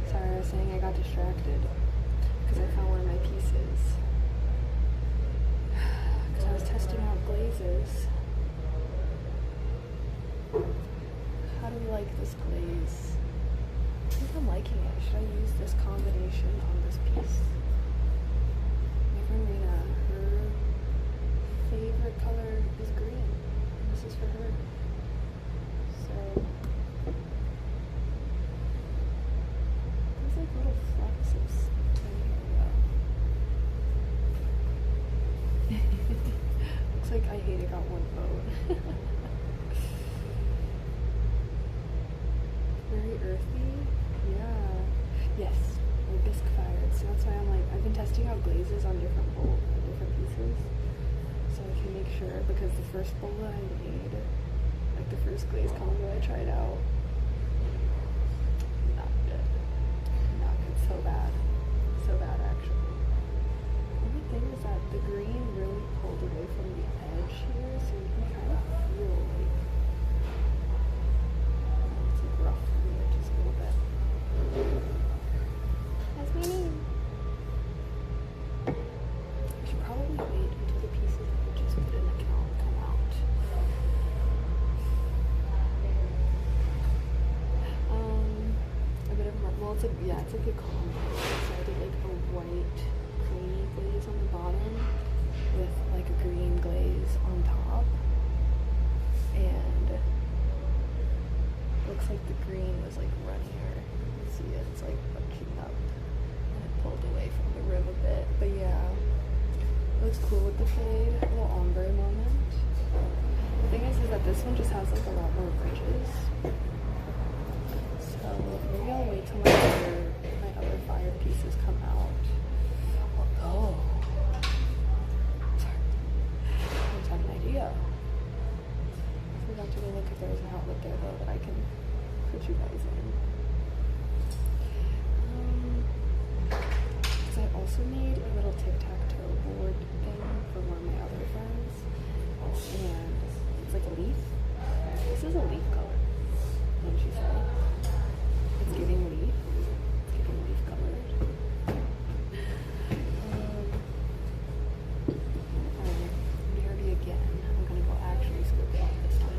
Sorry, I was saying I got distracted because I found one of my pieces. Because I was testing out glazes. How do we like this glaze? I think I'm liking it. Should I use this combination on this piece? My friend Rena, her favorite color is green. This is for her. So like little flecks of skin here. Looks like I hate it got one vote. Very earthy. Yeah. Yes. Or bisque fired. So that's why I'm like, I've been testing out glazes on different pieces. So I can make sure, because the first bowl that I made, like the first glaze combo I tried out, not good. So bad. So bad, actually. The only thing is that the green really pulled away from the edge here, so you can kind of feel like it's like rough from the edges a little bit. That's my name. I should probably wait until the pieces that I just put in the count come out. A bit of, well, it's a good combo. So I did like a white creamy glaze on the bottom with like a green glaze on top. And looks like the green was like runnier. You can see it's like bunching up and it pulled away from the rim a bit. But yeah, it looks cool with the fade. A little ombre moment. The thing is that this one just has like a lot more ridges. So maybe I'll wait till my other fire pieces come out. Oh, sorry. I just have an idea. I forgot to go look if there's an outlet there though that I can put you guys in. Because I also made a little tic-tac-toe board thing for one of my other friends. And it's like a leaf. This is a leaf color. Wouldn't you say? It's giving leaf. It's giving leaf colored. BRB again. I'm gonna go actually scoop it off this time.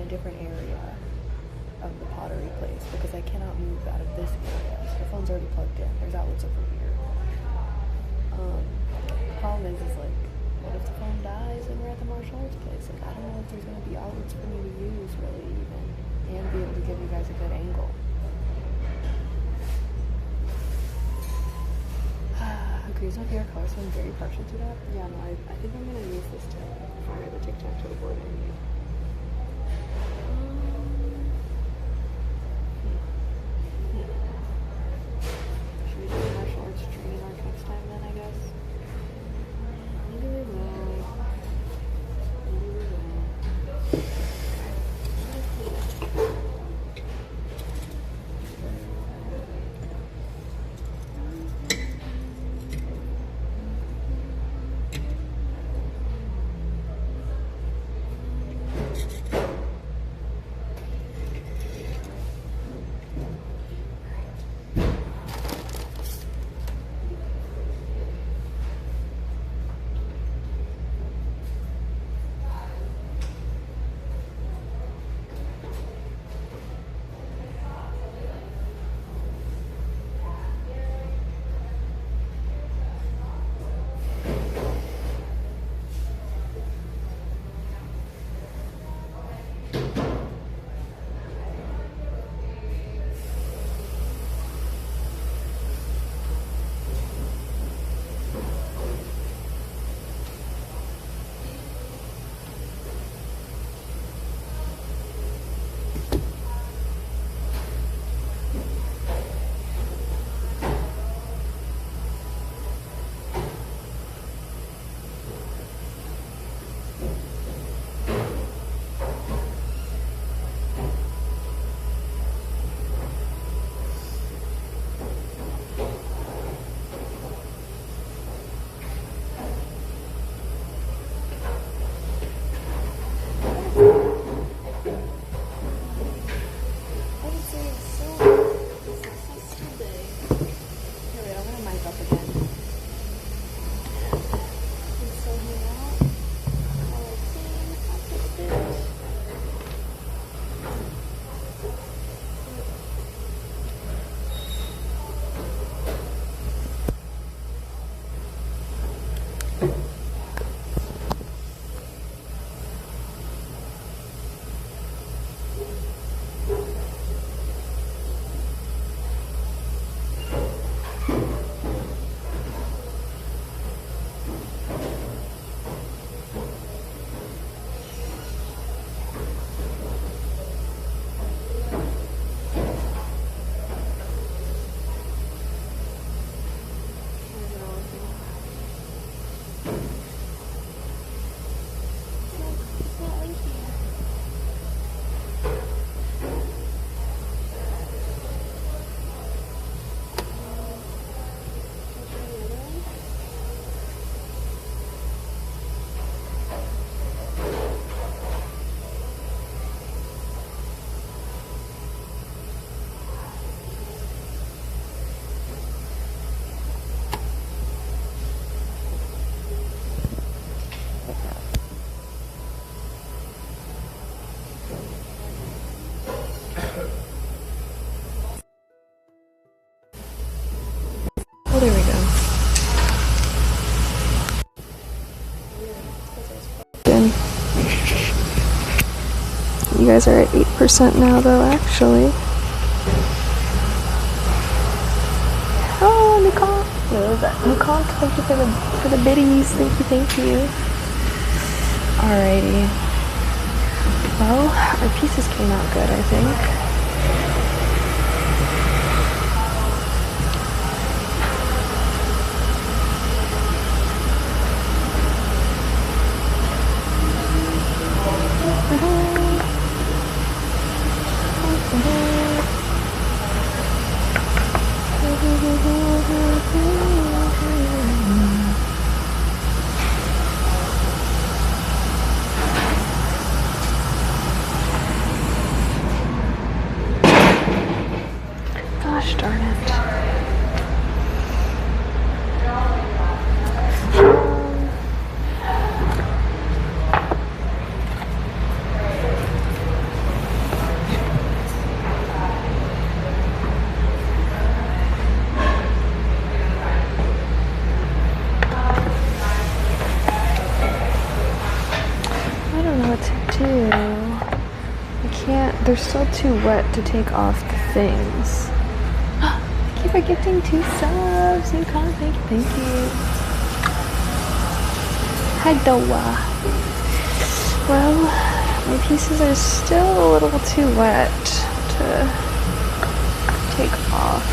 Different area of the pottery place because I cannot move out of this area. So the phone's already plugged in. There's outlets over here. The problem is like, what if the phone dies and we're at the martial arts place? Like, I don't know if there's going to be outlets for me to use really even, and be able to give you guys a good angle. Agrees with your color, so I'm very partial to that. Yeah, no, I think I'm going to use this to fire the tic-tac-toe board in you. there we go. Then you guys are at 8% now, though. Actually. Oh, Nicole. What was that? Nicole, thank you for the biddies. Thank you. Alrighty. Well, our pieces came out good, I think. Gosh darn it. I don't know what to do. I can't, they're still too wet to take off the things. Thank you for gifting 2 subs. New content, thank you. Hi, Doa. Well, my pieces are still a little too wet to take off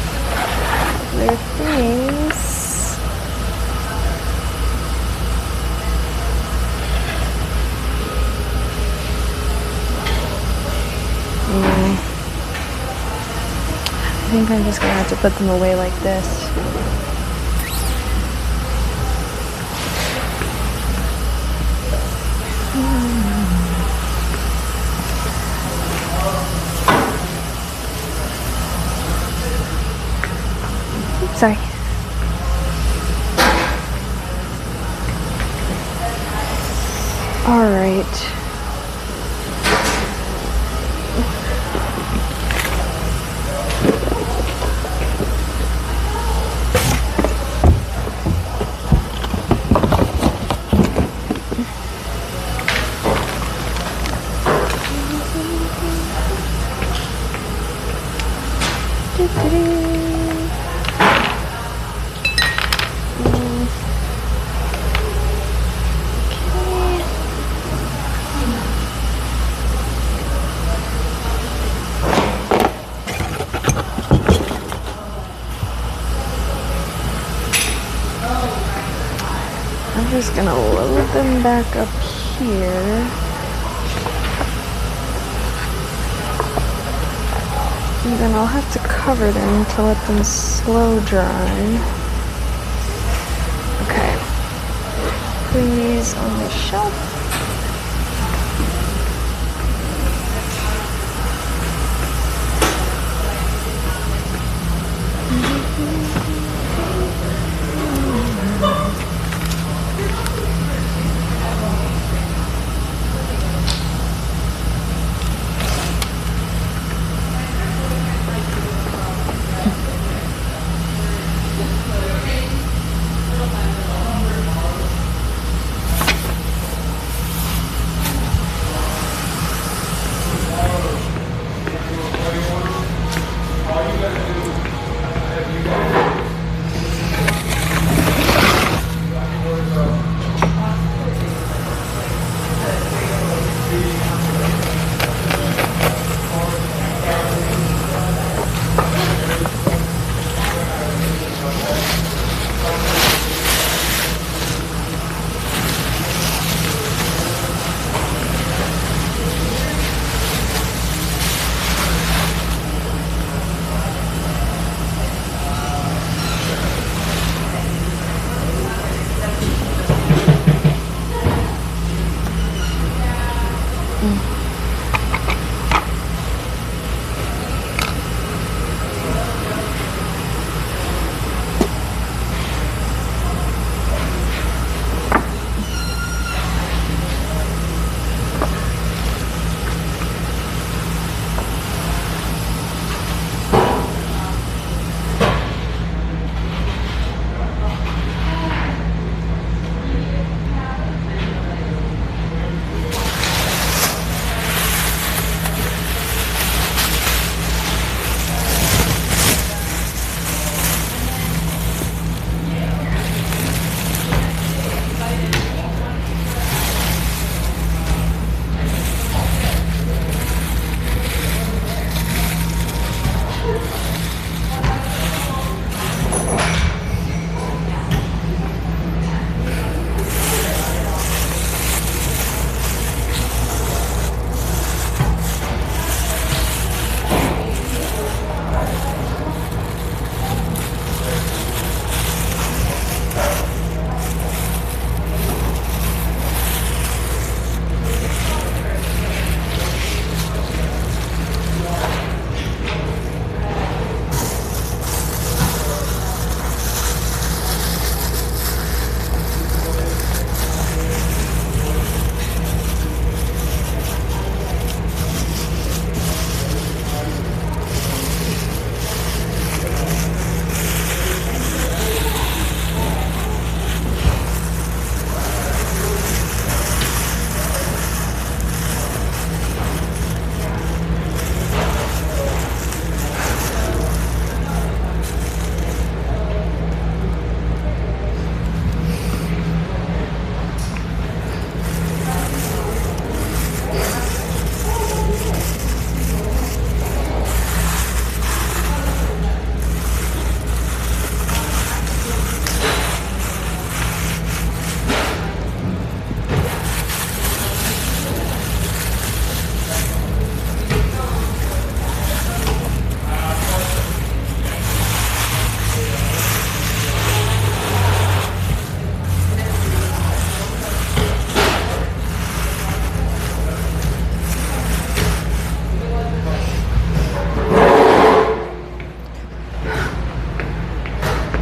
their things. I think I'm just gonna have to put them away like this. Oops, sorry. All right. I'm just gonna load them back up here. And then I'll have to cover them to let them slow dry. Okay. Putting these on the shelf.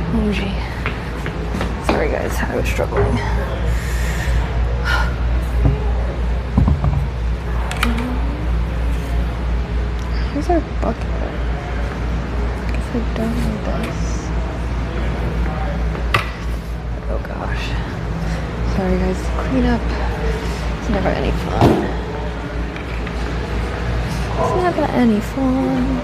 OMG. Sorry guys, I was struggling. Here's our bucket. I guess I don't need this. Oh gosh. Sorry guys, clean up. It's never any fun. It's never any fun.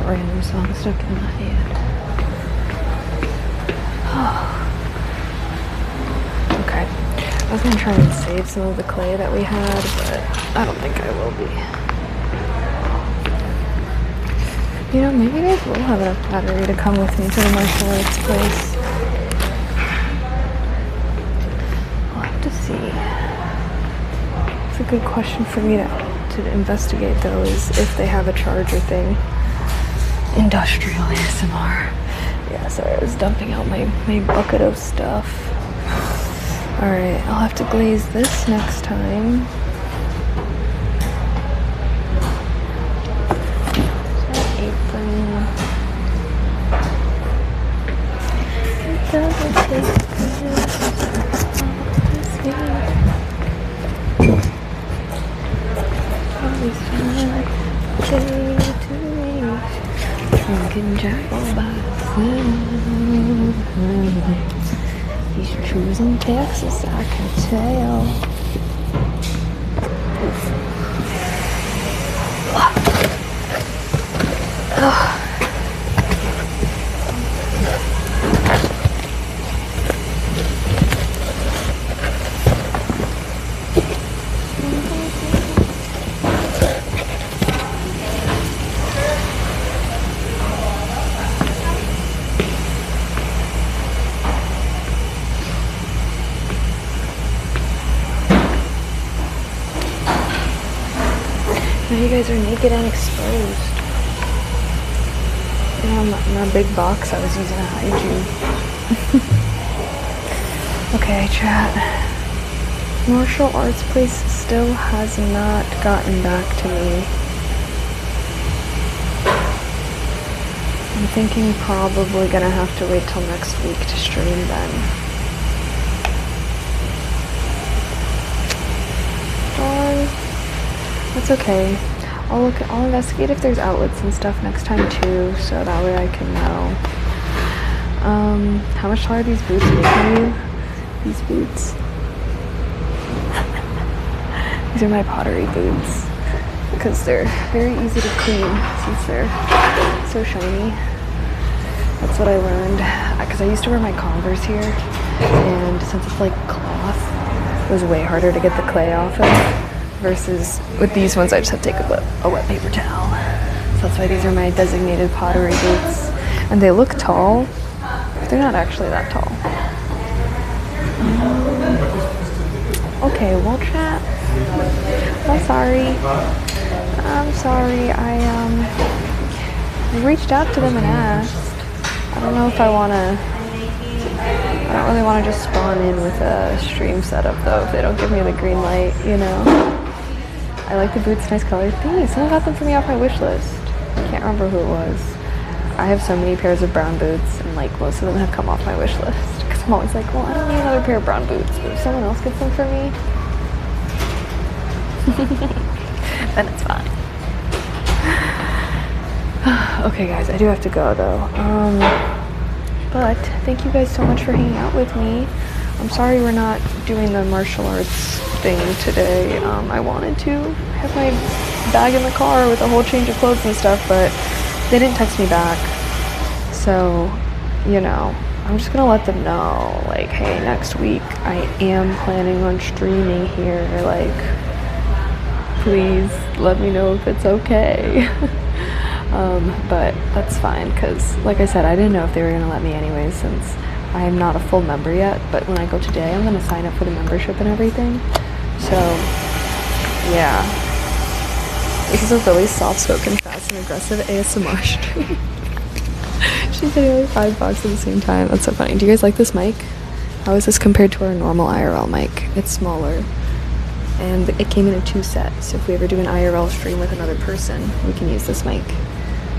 Random song stuck in my head. Okay, I was gonna try and save some of the clay that we had, but I don't think I will be. You know, maybe you guys will have enough battery to come with me to the martial arts place. I'll have to see. It's a good question for me to investigate though, is if they have a charger thing. Industrial ASMR. Yeah, sorry, I was dumping out my bucket of stuff. Alright, I'll have to glaze this next time. Apron. It doesn't taste good. Always fun. Drinking Jack all by himself. He's choosing Texas, I can tell. Now you guys are naked and exposed. You know, my big box I was using to hide you. Okay, chat. Martial arts place still has not gotten back to me. I'm thinking probably gonna have to wait till next week to stream then. Darn. That's okay. I'll investigate if there's outlets and stuff next time too, so that way I can know. How much are these boots making you? These boots. These are my pottery boots because they're very easy to clean since they're so shiny. That's what I learned because I used to wear my Converse here, and since it's like cloth, it was way harder to get the clay off of. Versus with these ones, I just have to take a wet paper towel. So that's why these are my designated pottery boots. And they look tall, but they're not actually that tall. Okay, well, chat. I'm sorry. I reached out to them and asked. I don't know if I want to really want to just spawn in with a stream setup though if they don't give me the green light, you know. I like the boots, nice color. Thanks, someone got them for me off my wish list. I can't remember who it was. I have so many pairs of brown boots and like most of them have come off my wish list. Because I'm always like, well, I don't need another pair of brown boots, but if someone else gets them for me, then it's fine. Okay guys, I do have to go though. But thank you guys so much for hanging out with me. I'm sorry we're not doing the martial arts thing today. I wanted to have my bag in the car with a whole change of clothes and stuff, but they didn't text me back. So, you know, I'm just gonna let them know, like, hey, next week I am planning on streaming here. Like, please let me know if it's okay. But that's fine, because like I said, I didn't know if they were gonna let me anyways, since I am not a full member yet. But when I go today, I'm gonna sign up for the membership and everything. So yeah, this is a really soft-spoken, fast and aggressive ASMR stream. She's hitting like 5 bucks at the same time. That's so funny. Do you guys like this mic? How is this compared to our normal IRL mic? It's smaller, and it came in a 2 set, so if we ever do an IRL stream with another person, we can use this mic.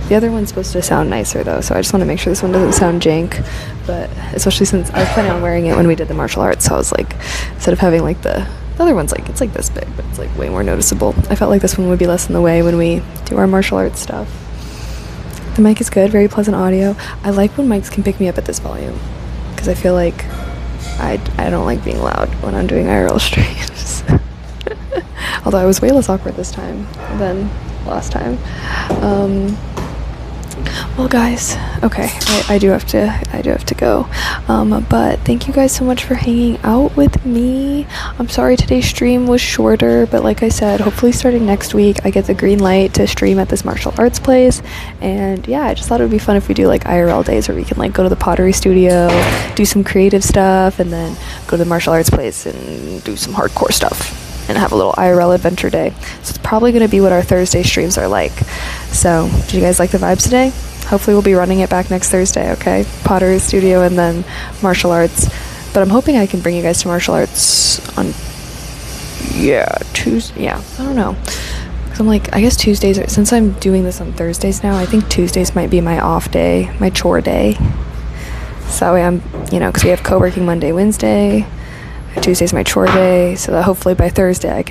The other one's supposed to sound nicer though, so I just want to make sure this one doesn't sound jank, but especially since I was planning on wearing it when we did the martial arts, so I was like, instead of having like the other one's like, it's like this big, but it's like way more noticeable. I felt like this one would be less in the way when we do our martial arts stuff. The mic is good, very pleasant audio. I like when mics can pick me up at this volume, because I feel like I don't like being loud when I'm doing IRL streams. Although I was way less awkward this time than last time. Well guys, okay, I do have to go. But thank you guys so much for hanging out with me. I'm sorry today's stream was shorter, but like I said, hopefully starting next week I get the green light to stream at this martial arts place. And yeah, I just thought it would be fun if we do like IRL days where we can like go to the pottery studio, do some creative stuff, and then go to the martial arts place and do some hardcore stuff and have a little IRL adventure day. So it's probably going to be what our Thursday streams are like. So did you guys like the vibes today? Hopefully we'll be running it back next Thursday, okay? Pottery studio and then martial arts. But I'm hoping I can bring you guys to martial arts on, Tuesday. Yeah, I don't know. Because I'm like, I guess Tuesdays, since I'm doing this on Thursdays now, I think Tuesdays might be my off day, my chore day. So I'm, because we have co-working Monday, Wednesday. Tuesday's my chore day, so that hopefully by Thursday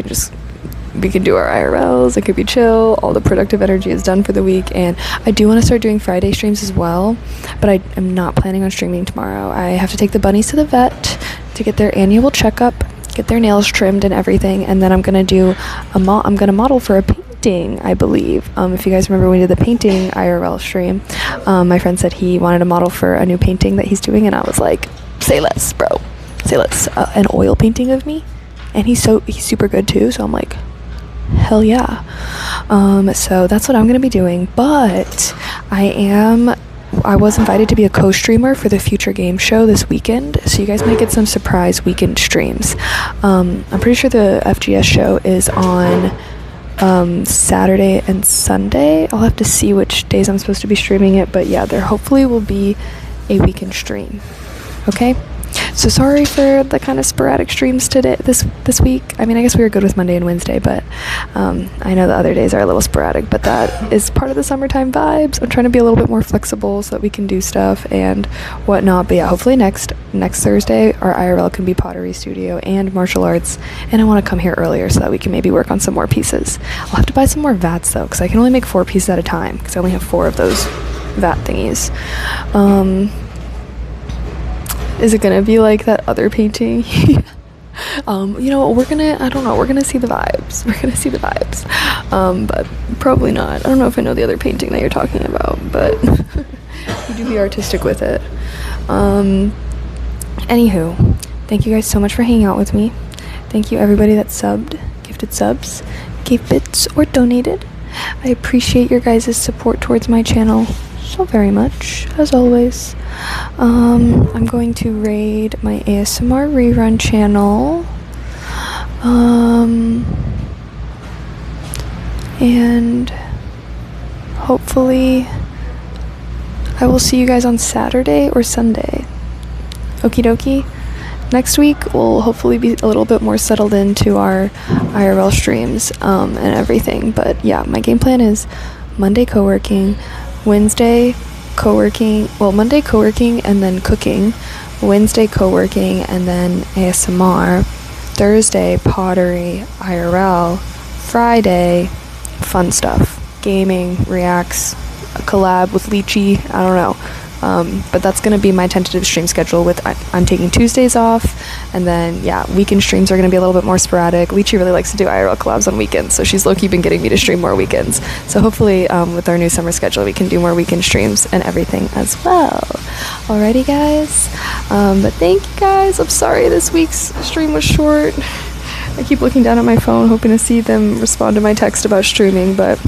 we can do our IRLs. It could be chill. All the productive energy is done for the week, and I do want to start doing Friday streams as well, but I am not planning on streaming tomorrow. I have to take the bunnies to the vet to get their annual checkup, get their nails trimmed and everything, and then I'm gonna do I'm gonna model for a painting, I believe. If you guys remember when we did the painting IRL stream, my friend said he wanted a model for a new painting that he's doing, and I was like, say less, bro. Say less. An oil painting of me, and he's super good too, so I'm like, hell yeah. So that's what I'm gonna be doing, but I was invited to be a co-streamer for the Future Game Show this weekend, so you guys might get some surprise weekend streams. I'm pretty sure the FGS show is on Saturday and Sunday. I'll have to see which days I'm supposed to be streaming it, but yeah, there hopefully will be a weekend stream. Okay? So sorry for the kind of sporadic streams today, this week. I mean, I guess we were good with Monday and Wednesday, but I know the other days are a little sporadic, but that is part of the summertime vibes. I'm trying to be a little bit more flexible so that we can do stuff and whatnot. But yeah, hopefully next Thursday our IRL can be pottery studio and martial arts, and I want to come here earlier so that we can maybe work on some more pieces. I'll have to buy some more vats though, because I can only make 4 pieces at a time, because I only have 4 of those vat thingies. Is it gonna be like that other painting? We're gonna see the vibes. But probably not. I don't know if I know the other painting that you're talking about, but you do be artistic with it. Anywho, thank you guys so much for hanging out with me. Thank you everybody that subbed, gifted subs, gave bits, or donated. I appreciate your guys' support towards my channel so very much, as always. I'm going to raid my ASMR rerun channel, and hopefully I will see you guys on Saturday or Sunday. Okie dokie. Next week we'll hopefully be a little bit more settled into our IRL streams and everything. But yeah, my game plan is Monday co-working, Wednesday co-working, well, Monday co-working and then cooking, Wednesday co-working and then ASMR, Thursday pottery, IRL, Friday fun stuff, gaming, reacts, a collab with Lychee, I don't know. But that's gonna be my tentative stream schedule with I'm taking Tuesdays off, and then yeah, weekend streams are gonna be a little bit more sporadic. Lychee really likes to do IRL collabs on weekends, so she's low-key been getting me to stream more weekends. So hopefully with our new summer schedule we can do more weekend streams and everything as well. Alrighty guys, but thank you guys. I'm sorry this week's stream was short. I keep looking down at my phone hoping to see them respond to my text about streaming, but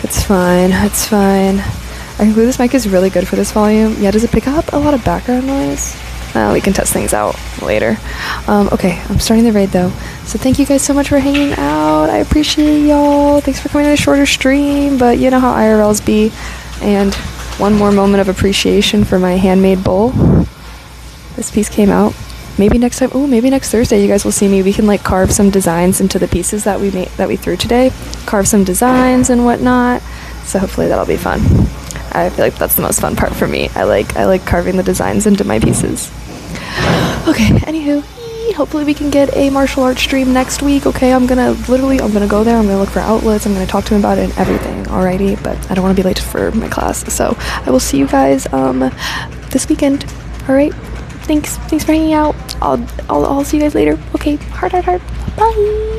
it's fine, it's fine. I conclude this mic is really good for this volume. Yeah, does it pick up a lot of background noise? We can test things out later. Okay, I'm starting the raid though. So thank you guys so much for hanging out. I appreciate y'all. Thanks for coming to a shorter stream, but you know how IRLs be. And one more moment of appreciation for my handmade bowl. This piece came out. Maybe next time, maybe next Thursday you guys will see me. We can like carve some designs into the pieces that we threw today. Carve some designs and whatnot. So hopefully that'll be fun. I feel like that's the most fun part for me. I like carving the designs into my pieces. Okay, anywho, hopefully we can get a martial arts stream next week. Okay, I'm gonna go there, I'm gonna look for outlets, I'm gonna talk to him about it and everything, alrighty? But I don't wanna be late for my class, so I will see you guys this weekend. Alright? Thanks for hanging out. I'll see you guys later. Okay, heart. Bye.